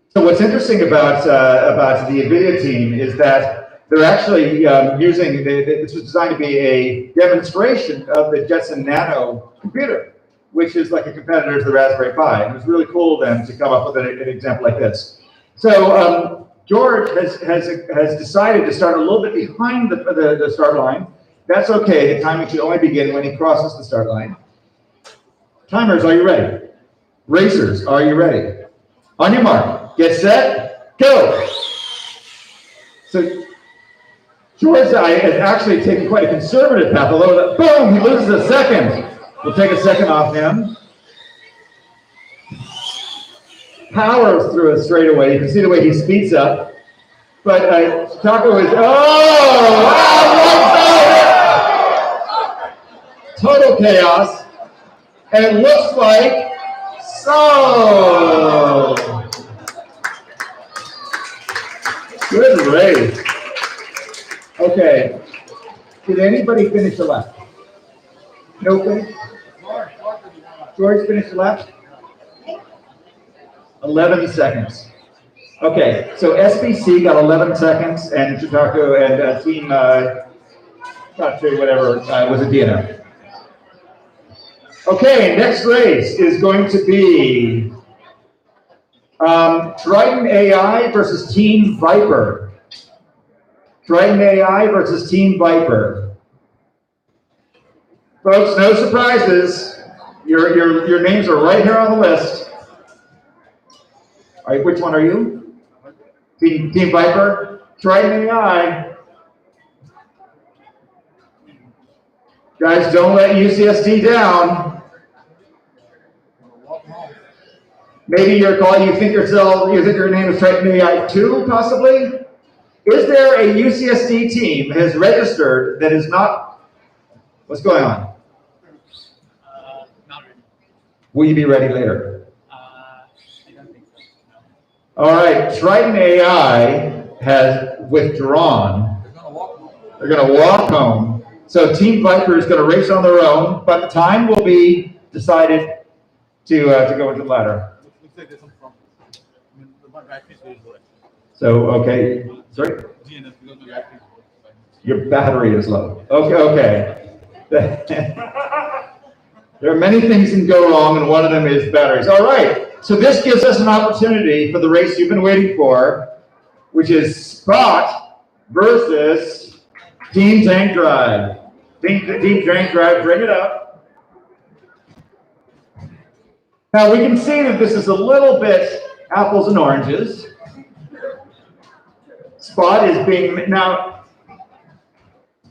So what's interesting about the NVIDIA team is that they're actually using, this was designed to be a demonstration of the Jetson Nano computer, which is like a competitor to the Raspberry Pi. And it was really cool then to come up with an example like this. So George has decided to start a little bit behind the start line. That's okay, the timing should only begin when he crosses the start line. Timers, are you ready? Racers, are you ready? On your mark, get set, go! So George is actually taking quite a conservative path, although boom, he loses a second. We'll take a second off him. Powers through a straightaway. You can see the way he speeds up. But Taco is, oh, wow, total chaos. And it looks like so. Good race. Okay. Did anybody finish the lap? Nobody? George finished the lap? 11 seconds. Okay, so SBC got 11 seconds, and Chitaku and team, not sure, whatever, was a DNF. Okay, next race is going to be Triton AI versus Team Viper. Triton AI versus Team Viper. Folks, no surprises. Your names are right here on the list. All right, which one are you? Team Viper? Triton AI. Guys, don't let UCSD down. Maybe you think your name is Triton AI 2, possibly? Is there a UCSD team that has registered that is not? What's going on? Not ready. Will you be ready later? I don't think so. No. All right, Triton AI has withdrawn. They're going to walk home. So Team Viper is going to race on their own, but the time will be decided to go into the ladder. Looks like there's some problems. I mean, the battery is very low. So, okay, sorry? DNF because the battery is low. Your battery is low. Okay. There are many things that can go wrong, and one of them is batteries. All right, so this gives us an opportunity for the race you've been waiting for, which is Spot versus Team Tank Drive. Team Tank Drive, bring it up. Now we can see that this is a little bit apples and oranges. Spot is being, now,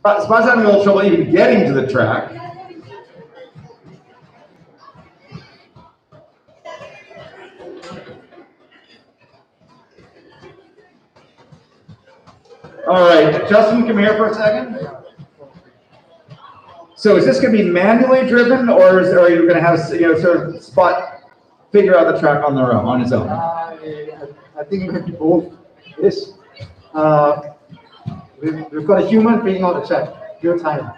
Spot's having a little trouble even getting to the track. All right, Justin, come here for a second. So is this going to be manually driven, or are you going to have sort of Spot figure out the track on their own, on his own? I think it could be both. Yes. We've got a human figuring out the track, real time.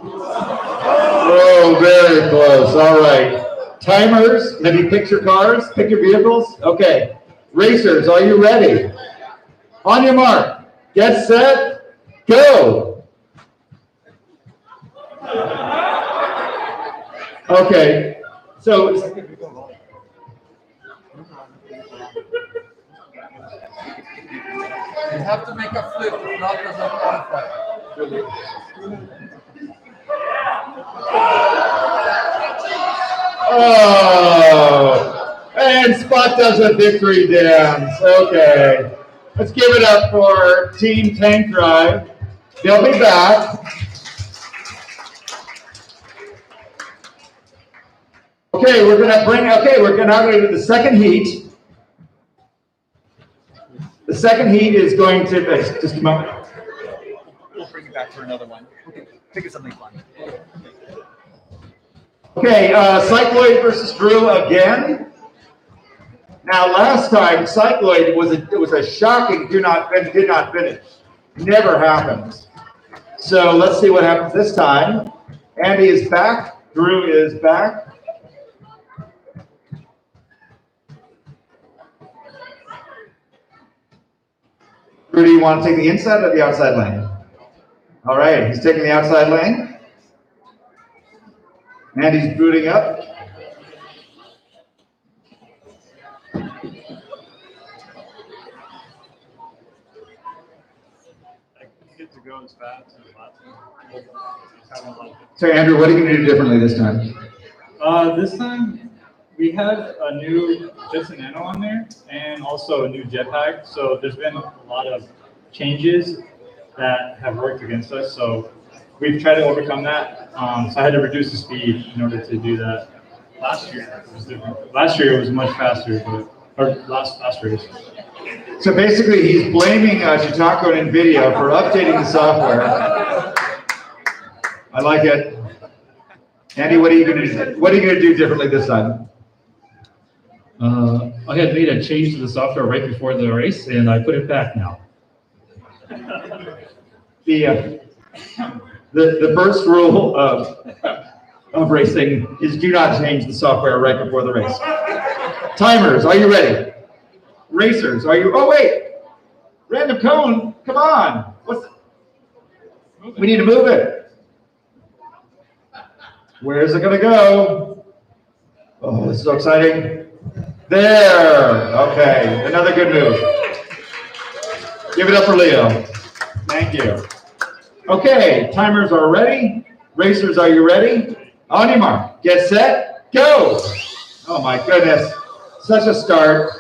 Oh, very close. All right. Timers, have you picked your cars? Pick your vehicles? Okay. Racers, are you ready? On your mark. Get set. Go. Okay. So You have to make a flip, if not, does not qualify. Oh, and Spot does a victory dance. Okay. Let's give it up for Team Tank Drive. They'll be back. Okay, we're now going to do the second heat. The second heat is going to, just a moment. We'll bring it back for another one. Okay, think of something fun. Okay, Cycloid versus Drew again. Now, last time, Cycloid was a shocking did not finish. Never happens. So let's see what happens this time. Andy is back. Drew is back. Drew, do you want to take the inside or the outside lane? All right, he's taking the outside lane. Andy's booting up. Get to go as fast as possible. So Andrew, what are you going to do differently this time? This time we have a new Jetson Nano on there and also a new jetpack. So there's been a lot of changes that have worked against us. So we've tried to overcome that. So I had to reduce the speed in order to do that. Last year it was different. Last year it was much faster, or last race. So basically, he's blaming Shitako and NVIDIA for updating the software. I like it. Andy, what are you going to do? What are you going to do differently this time? I had made a change to the software right before the race, and I put it back now. The first rule of racing is do not change the software right before the race. Timers, are you ready? Racers, are you? Oh wait, random cone. Come on. We need to move it. Where's it gonna go? Oh, this is so exciting. There. Okay, another good move. Give it up for Leo. Thank you. Okay, timers are ready. Racers, are you ready? On your mark. Get set. Go. Oh my goodness. Such a start.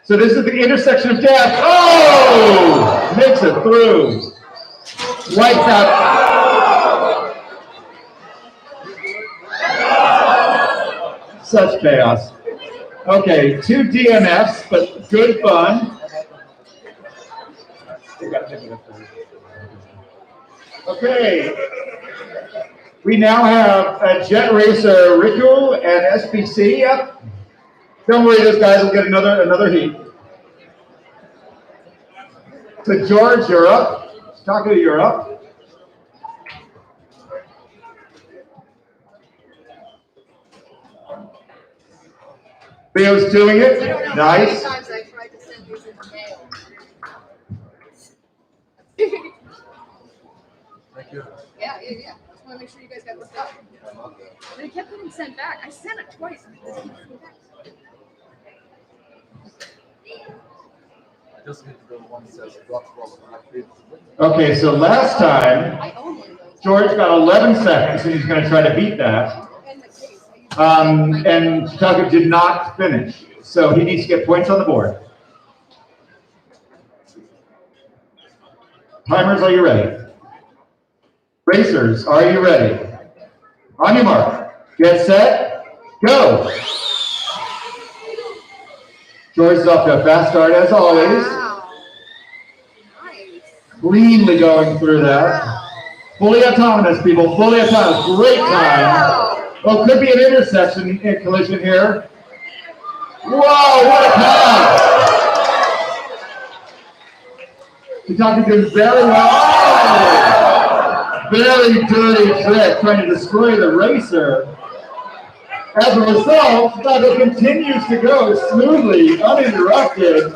So this is the intersection of death. Oh! Makes it through. Wipes out. Such chaos. Okay, 2 DNFs, but good fun. Okay. We now have a Jet Racer Riku and SBC up. Don't worry, those guys will get another heat. So George, you're up. Taco, you're up. Leo's doing it. Nice. Times I tried to send these in the mail. Thank you. Yeah. Just want to make sure you guys got this up. They kept getting sent back. I sent it twice. And it just keeps coming back. I just need to go to one that says Dr. Robert. Okay, so last time, George got 11 seconds, and he's going to try to beat that. And Chicago did not finish, so he needs to get points on the board. Timers, are you ready? Racers, are you ready? On your mark, get set, go! George is off to a fast start as always. Wow. Nice. Cleanly going through that. Fully autonomous, people, fully autonomous. Great time. Oh, could be an intersection in collision here. Whoa, what a pass! Kentucky doing very well. very dirty trick trying to destroy the racer. As a result, it continues to go smoothly, uninterrupted.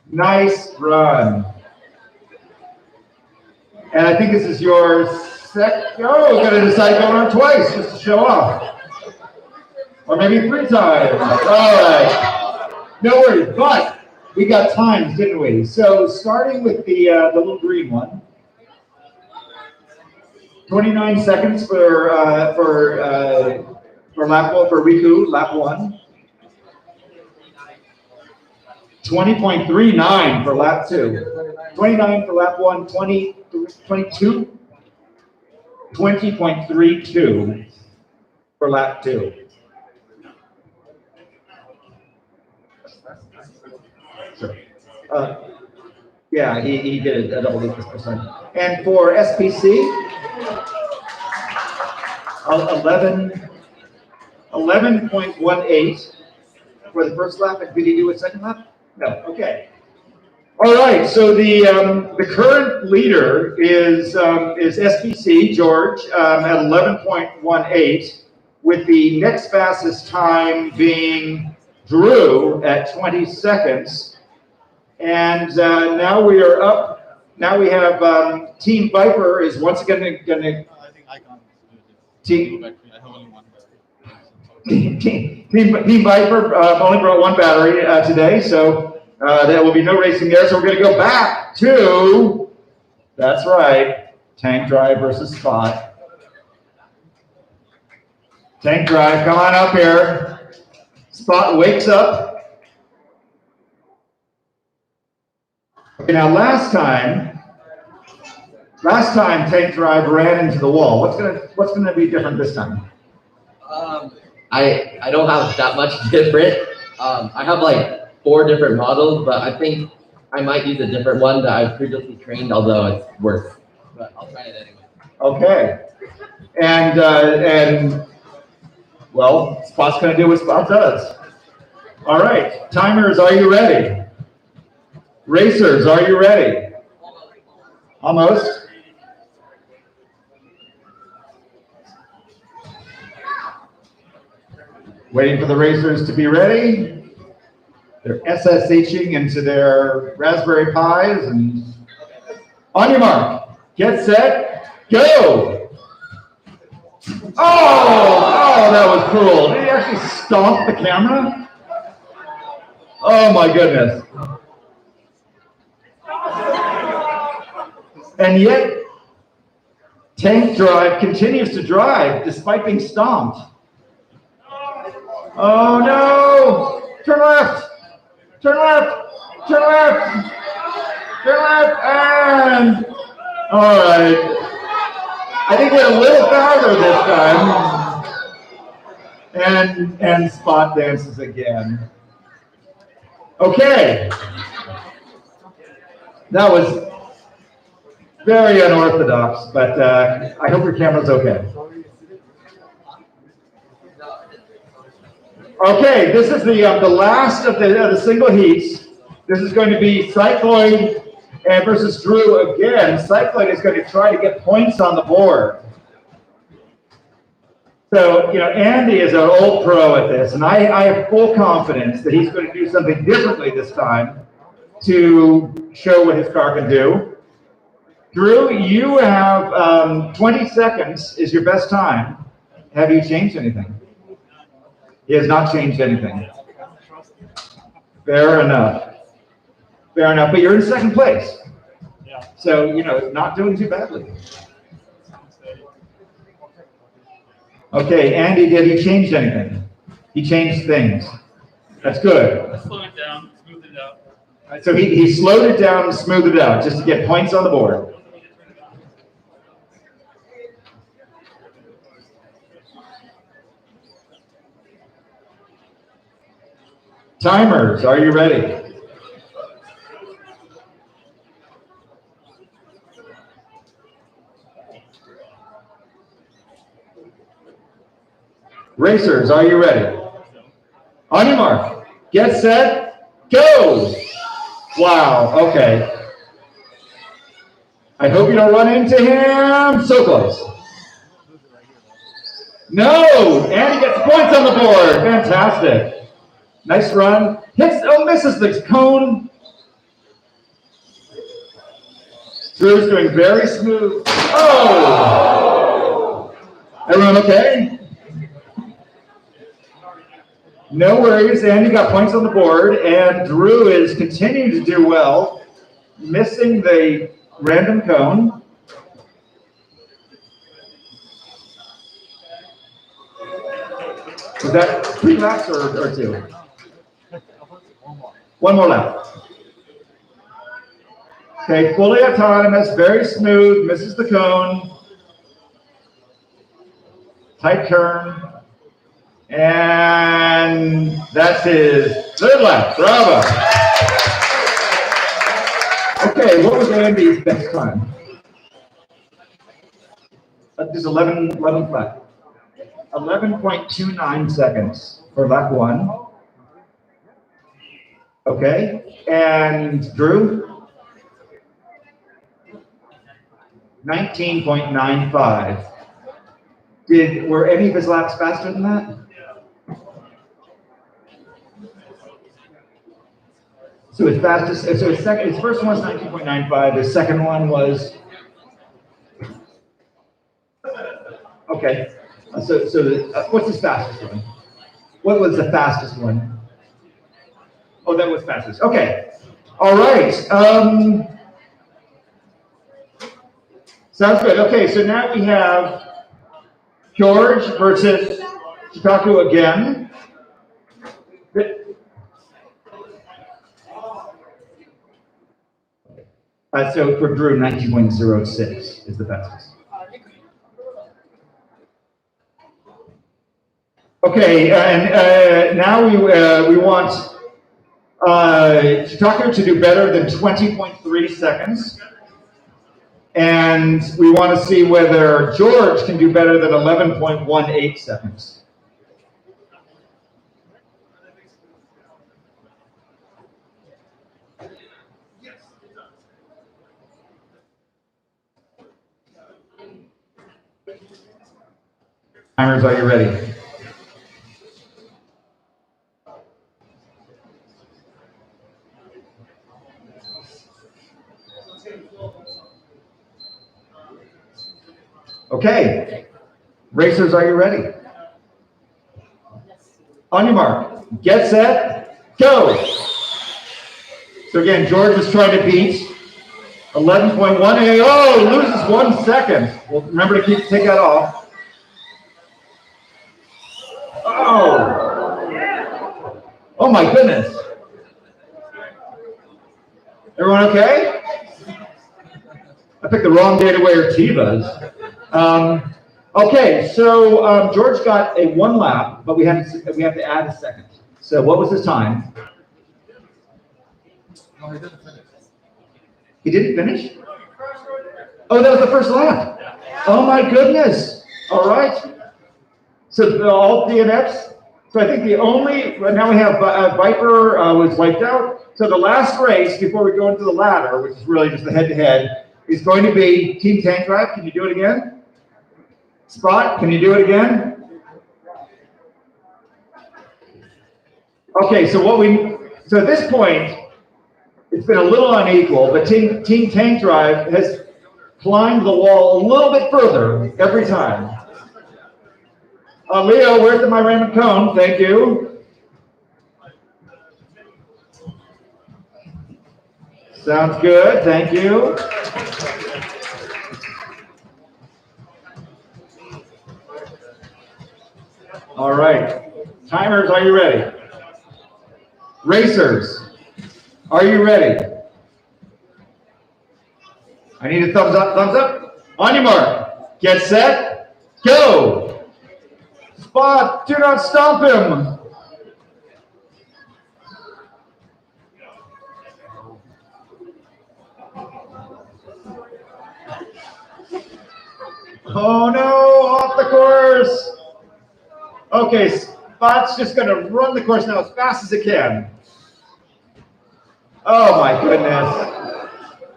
Nice run. And I think this is your second. Oh, we're going to decide to go around twice just to show off. Or maybe 3 times. All right. No worries. But we got times, didn't we? So starting with the little green one. 29 seconds for Riku, lap 1. 20.39 for lap 2. 29 for lap 1, 22. 20.32 for lap 2. Sure. Yeah, he did a double digit percent. And for SPC, 11.18 for the first lap. And did he do a second lap? No. Okay. All right. So the current leader is SPC George at 11.18, with the next fastest time being Drew at 20 seconds. And now we are up. Now we have Team Viper is once again going to. Team Viper only brought 1 battery today, so there will be no racing there. So we're going to go back to, that's right, Tank Drive versus Spot. Tank Drive, come on up here. Spot wakes up. Okay, now last time Tank Drive ran into the wall. What's gonna be different this time? I don't have that much different. I have like 4 different models, but I think I might use a different one that I've previously trained, although it's worse. But I'll try it anyway. Okay. And well, Spot's gonna do what Spot does. All right, timers, are you ready? Racers, are you ready? Almost. Waiting for the racers to be ready. They're SSHing into their Raspberry Pis, and on your mark, get set, go! Oh, that was cool. Did he actually stomp the camera? Oh my goodness. And yet, Tank Drive continues to drive despite being stomped. Oh no! Turn left! Turn left! Turn left! Turn left! And all right. I think we're a little farther this time. And Spot dances again. Okay. That was very unorthodox, but I hope your camera's okay. Okay, this is the last of the single heats. This is going to be Cycloid versus Drew again. Cycloid is going to try to get points on the board. So, Andy is an old pro at this, and I have full confidence that he's going to do something differently this time to show what his car can do. Drew, you have 20 seconds is your best time. Have you changed anything? He has not changed anything. Fair enough. Fair enough, but you're in second place. So, not doing too badly. Okay, Andy, did he change anything? He changed things. That's good. Let's slow it down, smooth it out. So he slowed it down and smoothed it out just to get points on the board. Timers, are you ready? Racers, are you ready? On your mark, get set, go! Wow, okay. I hope you don't run into him. So close. No, and he gets points on the board. Fantastic. Nice run. Hits, misses the cone. Drew's doing very smooth. Oh! Everyone okay? No worries, Andy got points on the board, and Drew is continuing to do well, missing the random cone. Was that 3 laps or 2? One more lap. Okay, fully autonomous, very smooth, misses the cone. Tight turn. And that's his 3rd lap. Bravo. Okay, what was Andy's best time? Just 11 flat. 11.29 seconds for lap 1. Okay, and Drew? 19.95. Were any of his laps faster than that? So his fastest, so his first one was 19.95. His second one was, okay. What's his fastest one? What was the fastest one? Oh, that was fastest. Okay. All right. Sounds good. Okay, so now we have George versus Shikaku again. So for Drew, 19.06 is the fastest. Okay, and now we want Shikaku to do better than 20.3 seconds. And we want to see whether George can do better than 11.18 seconds. Timers, are you ready? Okay, racers, are you ready? On your mark, get set, go. So again, George is trying to beat 11.18. Oh, loses 1 second. Well, remember to take that off. Oh. Oh my goodness. Everyone okay? I picked the wrong day to wear Tevas. Okay, so George got a 1 lap, but we have to add a second. So what was his time? No, he didn't finish. He didn't finish? Oh, that was the first lap. Oh my goodness. All right. So all DNFs. So I think the only, now we have Viper was wiped out. So the last race before we go into the ladder, which is really just the head-to-head, is going to be Team Tank Drive. Can you do it again? Spot, can you do it again? Okay, so at this point, it's been a little unequal, but Team Tank Drive has climbed the wall a little bit further every time. Leo, where's my random cone? Thank you. Sounds good, thank you. All right, timers, are you ready? Racers, are you ready? I need a thumbs up, thumbs up. On your mark, get set, go. Spot, do not stop him. Oh no, off the course. Okay, Spot's just going to run the course now as fast as it can. Oh my goodness.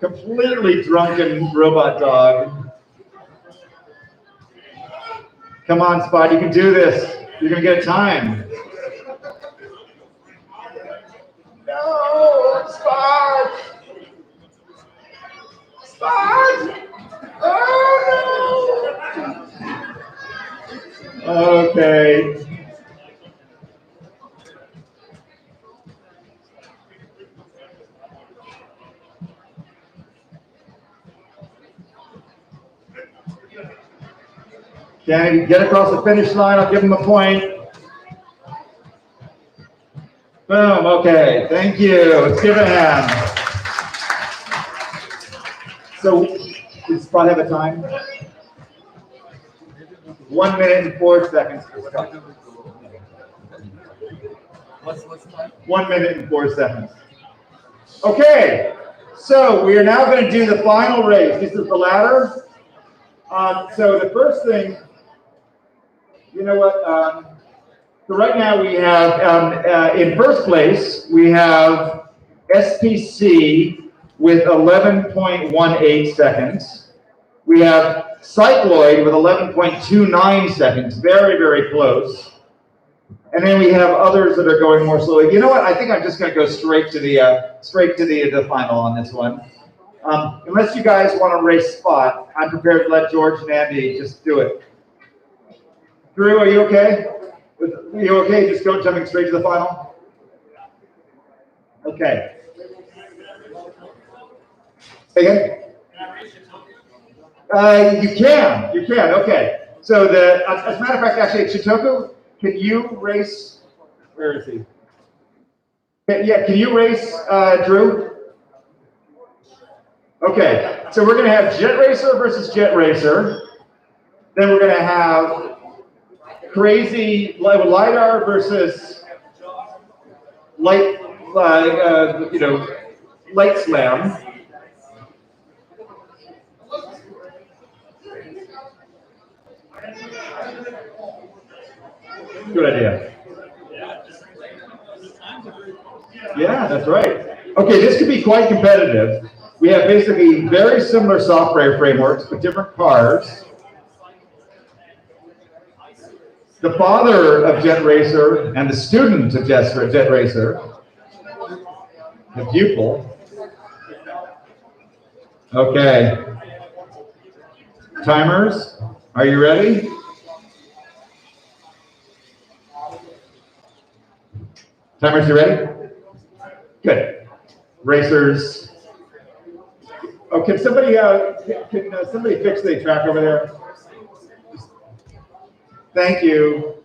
completely drunken robot dog. Come on, Spot, you can do this. You're gonna get a time. No, Spot! Spot! Oh no! Okay. Okay, get across the finish line, I'll give him a point. Boom, okay, thank you. Let's give it a hand. So, does Spot have a time? 1 minute and 4 seconds. What's the time? 1 minute and 4 seconds. Okay, so we are now going to do the final race. This is the ladder. So the first thing, you know what? So right now we have, in first place, we have SPC with 11.18 seconds. We have Cycloid with 11.29 seconds, very, very close. And then we have others that are going more slowly. You know what? I think I'm just going to go straight to the final on this one. Unless you guys want to race Spot, I'm prepared to let George and Andy just do it. Drew, are you okay? Are you okay? Just jumping straight to the final. Okay. Again. You can, okay. So as a matter of fact, actually, Shitoku, can you race, where is he? Yeah, can you race Drew? Okay, so we're gonna have Jet Racer versus Jet Racer. Then we're gonna have Crazy LiDAR versus Light Slam. Good idea. Yeah, that's right. Okay, this could be quite competitive. We have basically very similar software frameworks, but different cars. The father of Jet Racer and the student of Jet Racer, the pupil. Okay. Timers, are you ready? Timers, you ready? Good. Racers. Oh, can somebody fix the track over there? Thank you.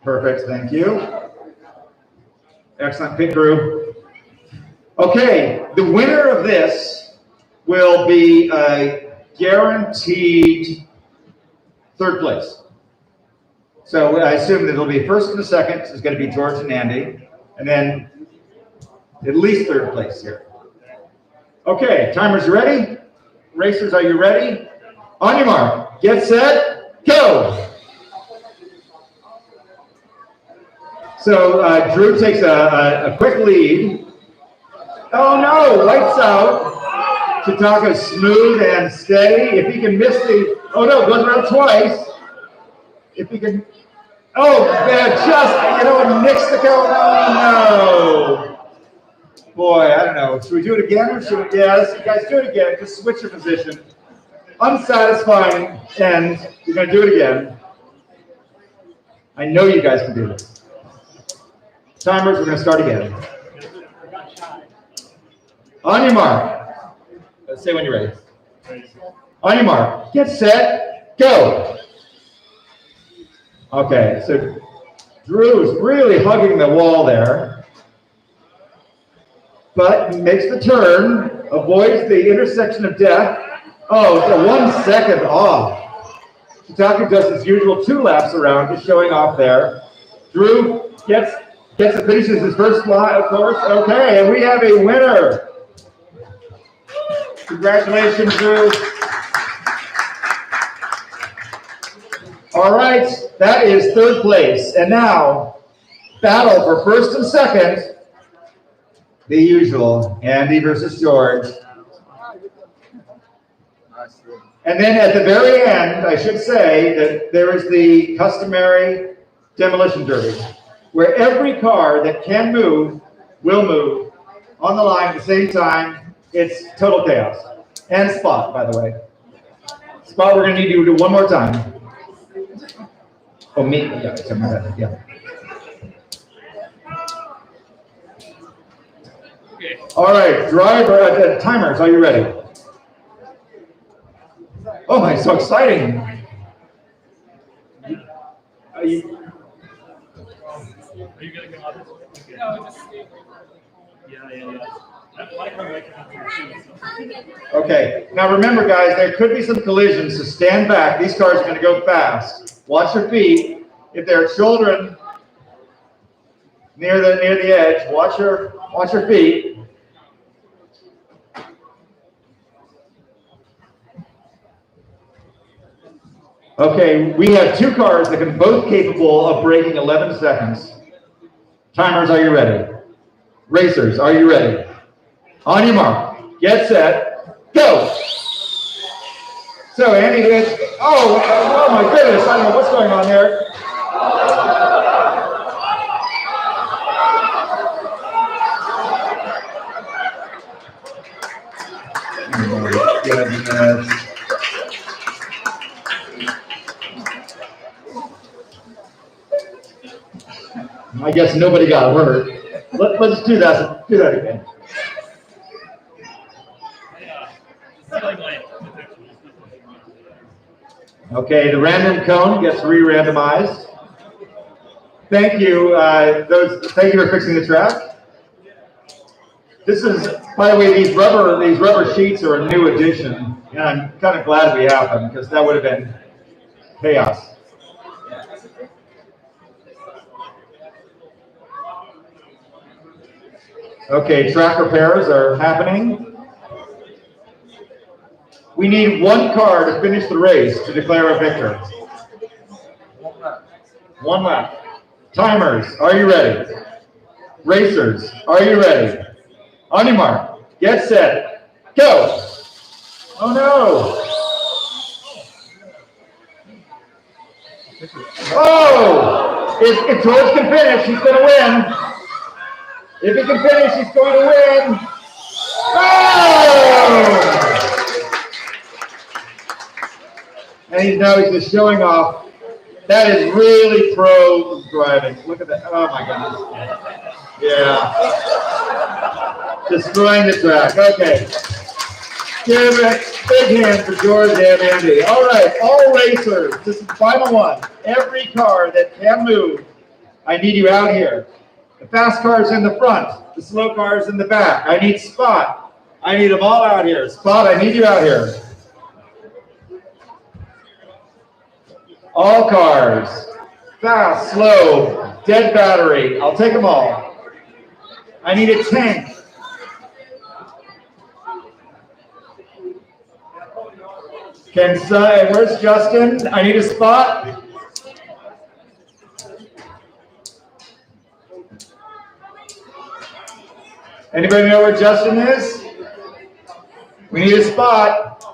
Perfect, thank you. Excellent pit crew. Okay, the winner of this will be a guaranteed third place. So I assume that it'll be first and the second is going to be George and Andy, and then at least third place here. Okay, timers, you ready? Racers, are you ready? On your mark, get set, go! So Drew takes a quick lead. Oh no, lights out. Chitaka's smooth and steady. If he can miss oh no, goes around twice. If he can, nix the cone. Oh no. Boy, I don't know. Should we do it again or should we, yeah, you guys do it again. Just switch your position. Unsatisfying, and you're going to do it again. I know you guys can do this. Timers, we're going to start again. On your mark. Let's say when you're ready. On your mark. Get set. Go. Okay, so Drew's really hugging the wall there. But he makes the turn, avoids the intersection of death. Oh, it's 1 second off. Chitaka does his usual 2 laps around, just showing off there. Drew gets it, finishes his first lap, of course. Okay, and we have a winner. Congratulations, Drew. All right, that is third place. And now, battle for first and second. The usual, Andy versus George. And then at the very end, I should say that there is the customary demolition derby, where every car that can move will move on the line at the same time. It's total chaos. And Spot, by the way. Spot, we're gonna need you to do one more time. Oh, me, yeah, yeah. All right, driver, timers, are you ready? Oh my, so exciting. Are you gonna come out? No, just yeah. Okay, now remember guys, there could be some collisions, so stand back. These cars are gonna go fast. Watch your feet. If there are children near the edge, watch your feet. Okay, we have two cars that can both capable of braking 11 seconds. Timers, are you ready? Racers, are you ready? On your mark, get set, go! So Andy, oh my goodness, I don't know what's going on there. Oh my goodness. I guess nobody got hurt. Let's do that again. Okay, the random cone gets re-randomized. Thank you. Thank you for fixing the track. This is, by the way, these rubber sheets are a new addition, and I'm kind of glad we have them because that would have been chaos. Okay, track repairs are happening. We need one car to finish the race to declare a victor. One lap. Timers, are you ready? Racers, are you ready? On your mark, get set, go! Oh no! Oh! If George can finish, he's going to win. If he can finish, he's going to win. Oh! And he's just showing off. That is really pro driving. Look at that. Oh my goodness. Yeah. Destroying the track. Okay. Give it big hand for George and Andy. All right, all racers. This is the final one. Every car that can move, I need you out here. The fast cars in the front, the slow cars in the back. I need Spot. I need them all out here. Spot, I need you out here. All cars, fast, slow, dead battery. I'll take them all. I need a tank. Where's Justin? I need a spot. Anybody know where Justin is? We need a spot.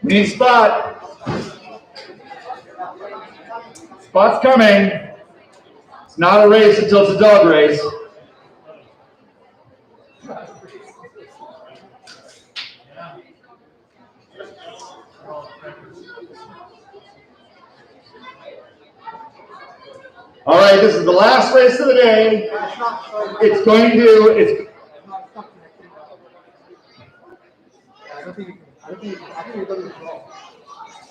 We need a spot. Spot's coming. It's not a race until it's a dog race. All right, this is the last race of the day. It's going to,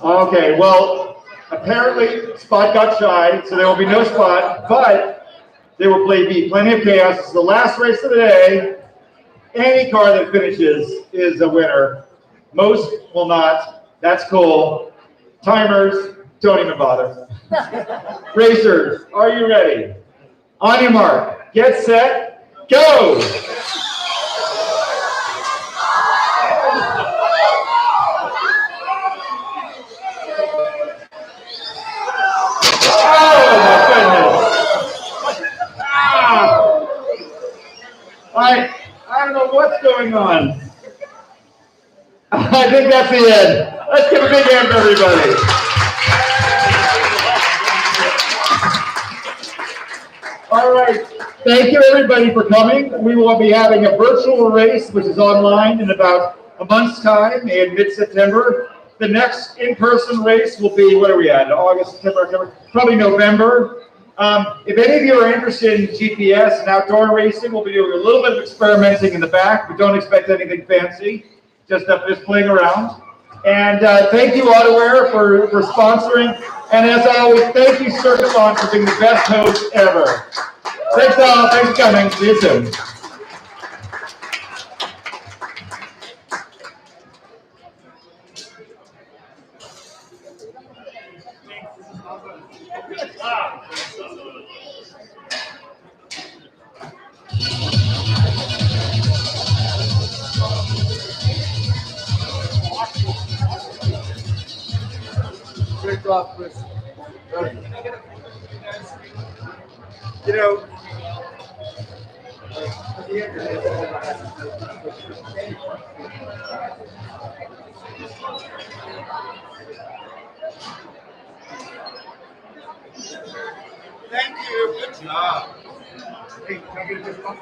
okay, well, apparently Spot got shy, so there will be no Spot, but there will be plenty of chaos. This is the last race of the day. Any car that finishes is a winner. Most will not. That's cool. Timers, don't even bother. Racers, are you ready? On your mark, get set, go! Oh my goodness! right, I don't know what's going on. I think that's the end. Let's give a big hand for everybody. All right, thank you everybody for coming. We will be having a virtual race, which is online in about a month's time in mid-September. The next in-person race will be, what are we at, August, September, October, probably November. If any of you are interested in GPS and outdoor racing, we'll be doing a little bit of experimenting in the back. We don't expect anything fancy, just playing around. And thank you, AutoWare, for sponsoring. And as always, thank you, CircuitLaunch, for being the best host ever. Thanks all. Thanks for coming. See you soon. Great job, Chris. You know, thank you. Good job. Hey, can I get this one?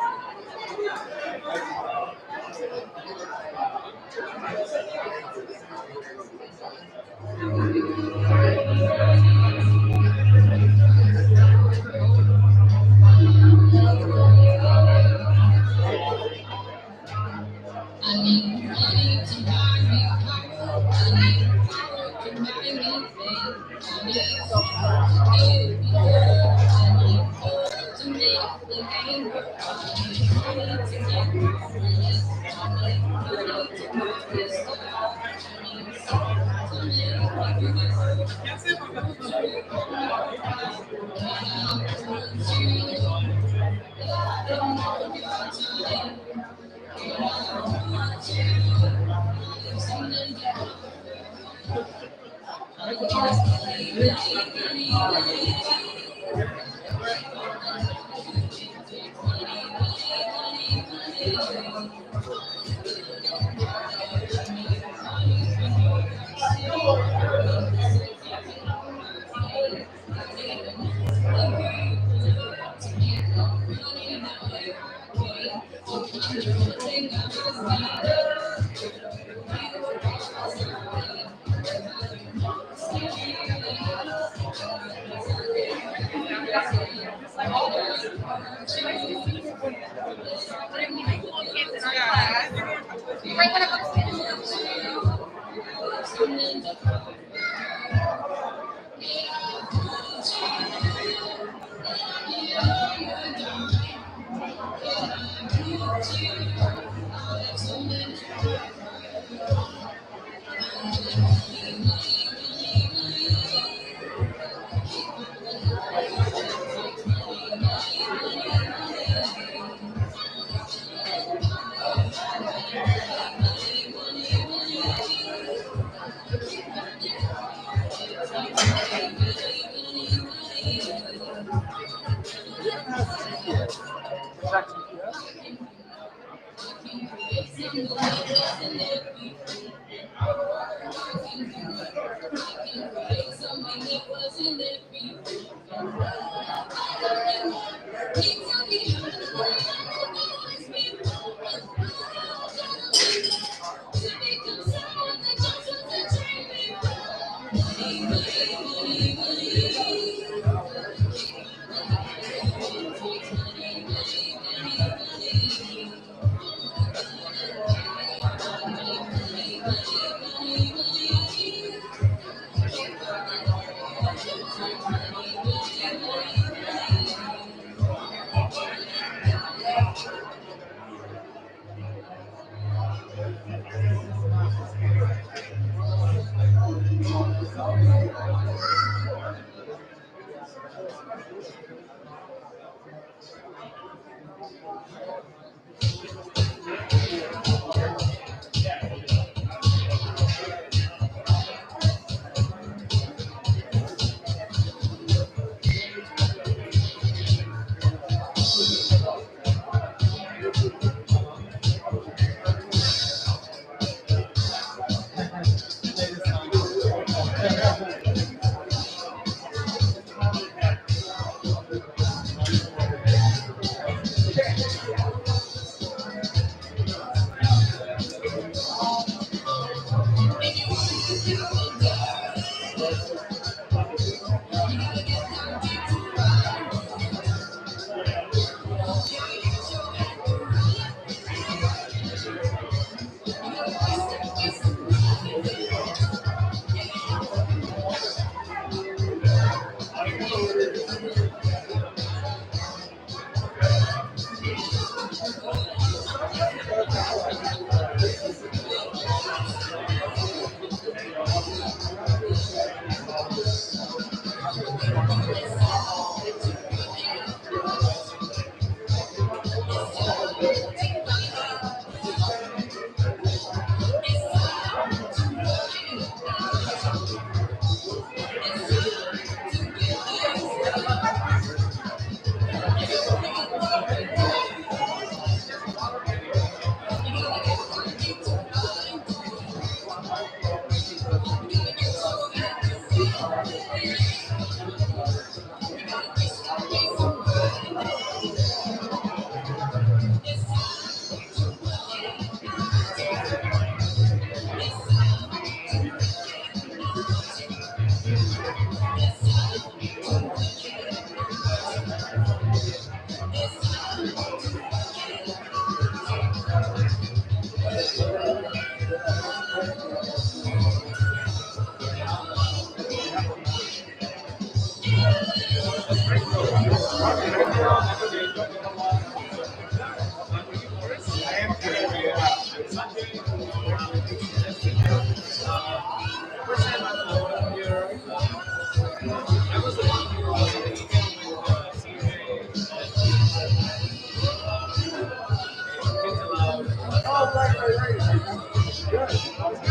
Oh, right. Good.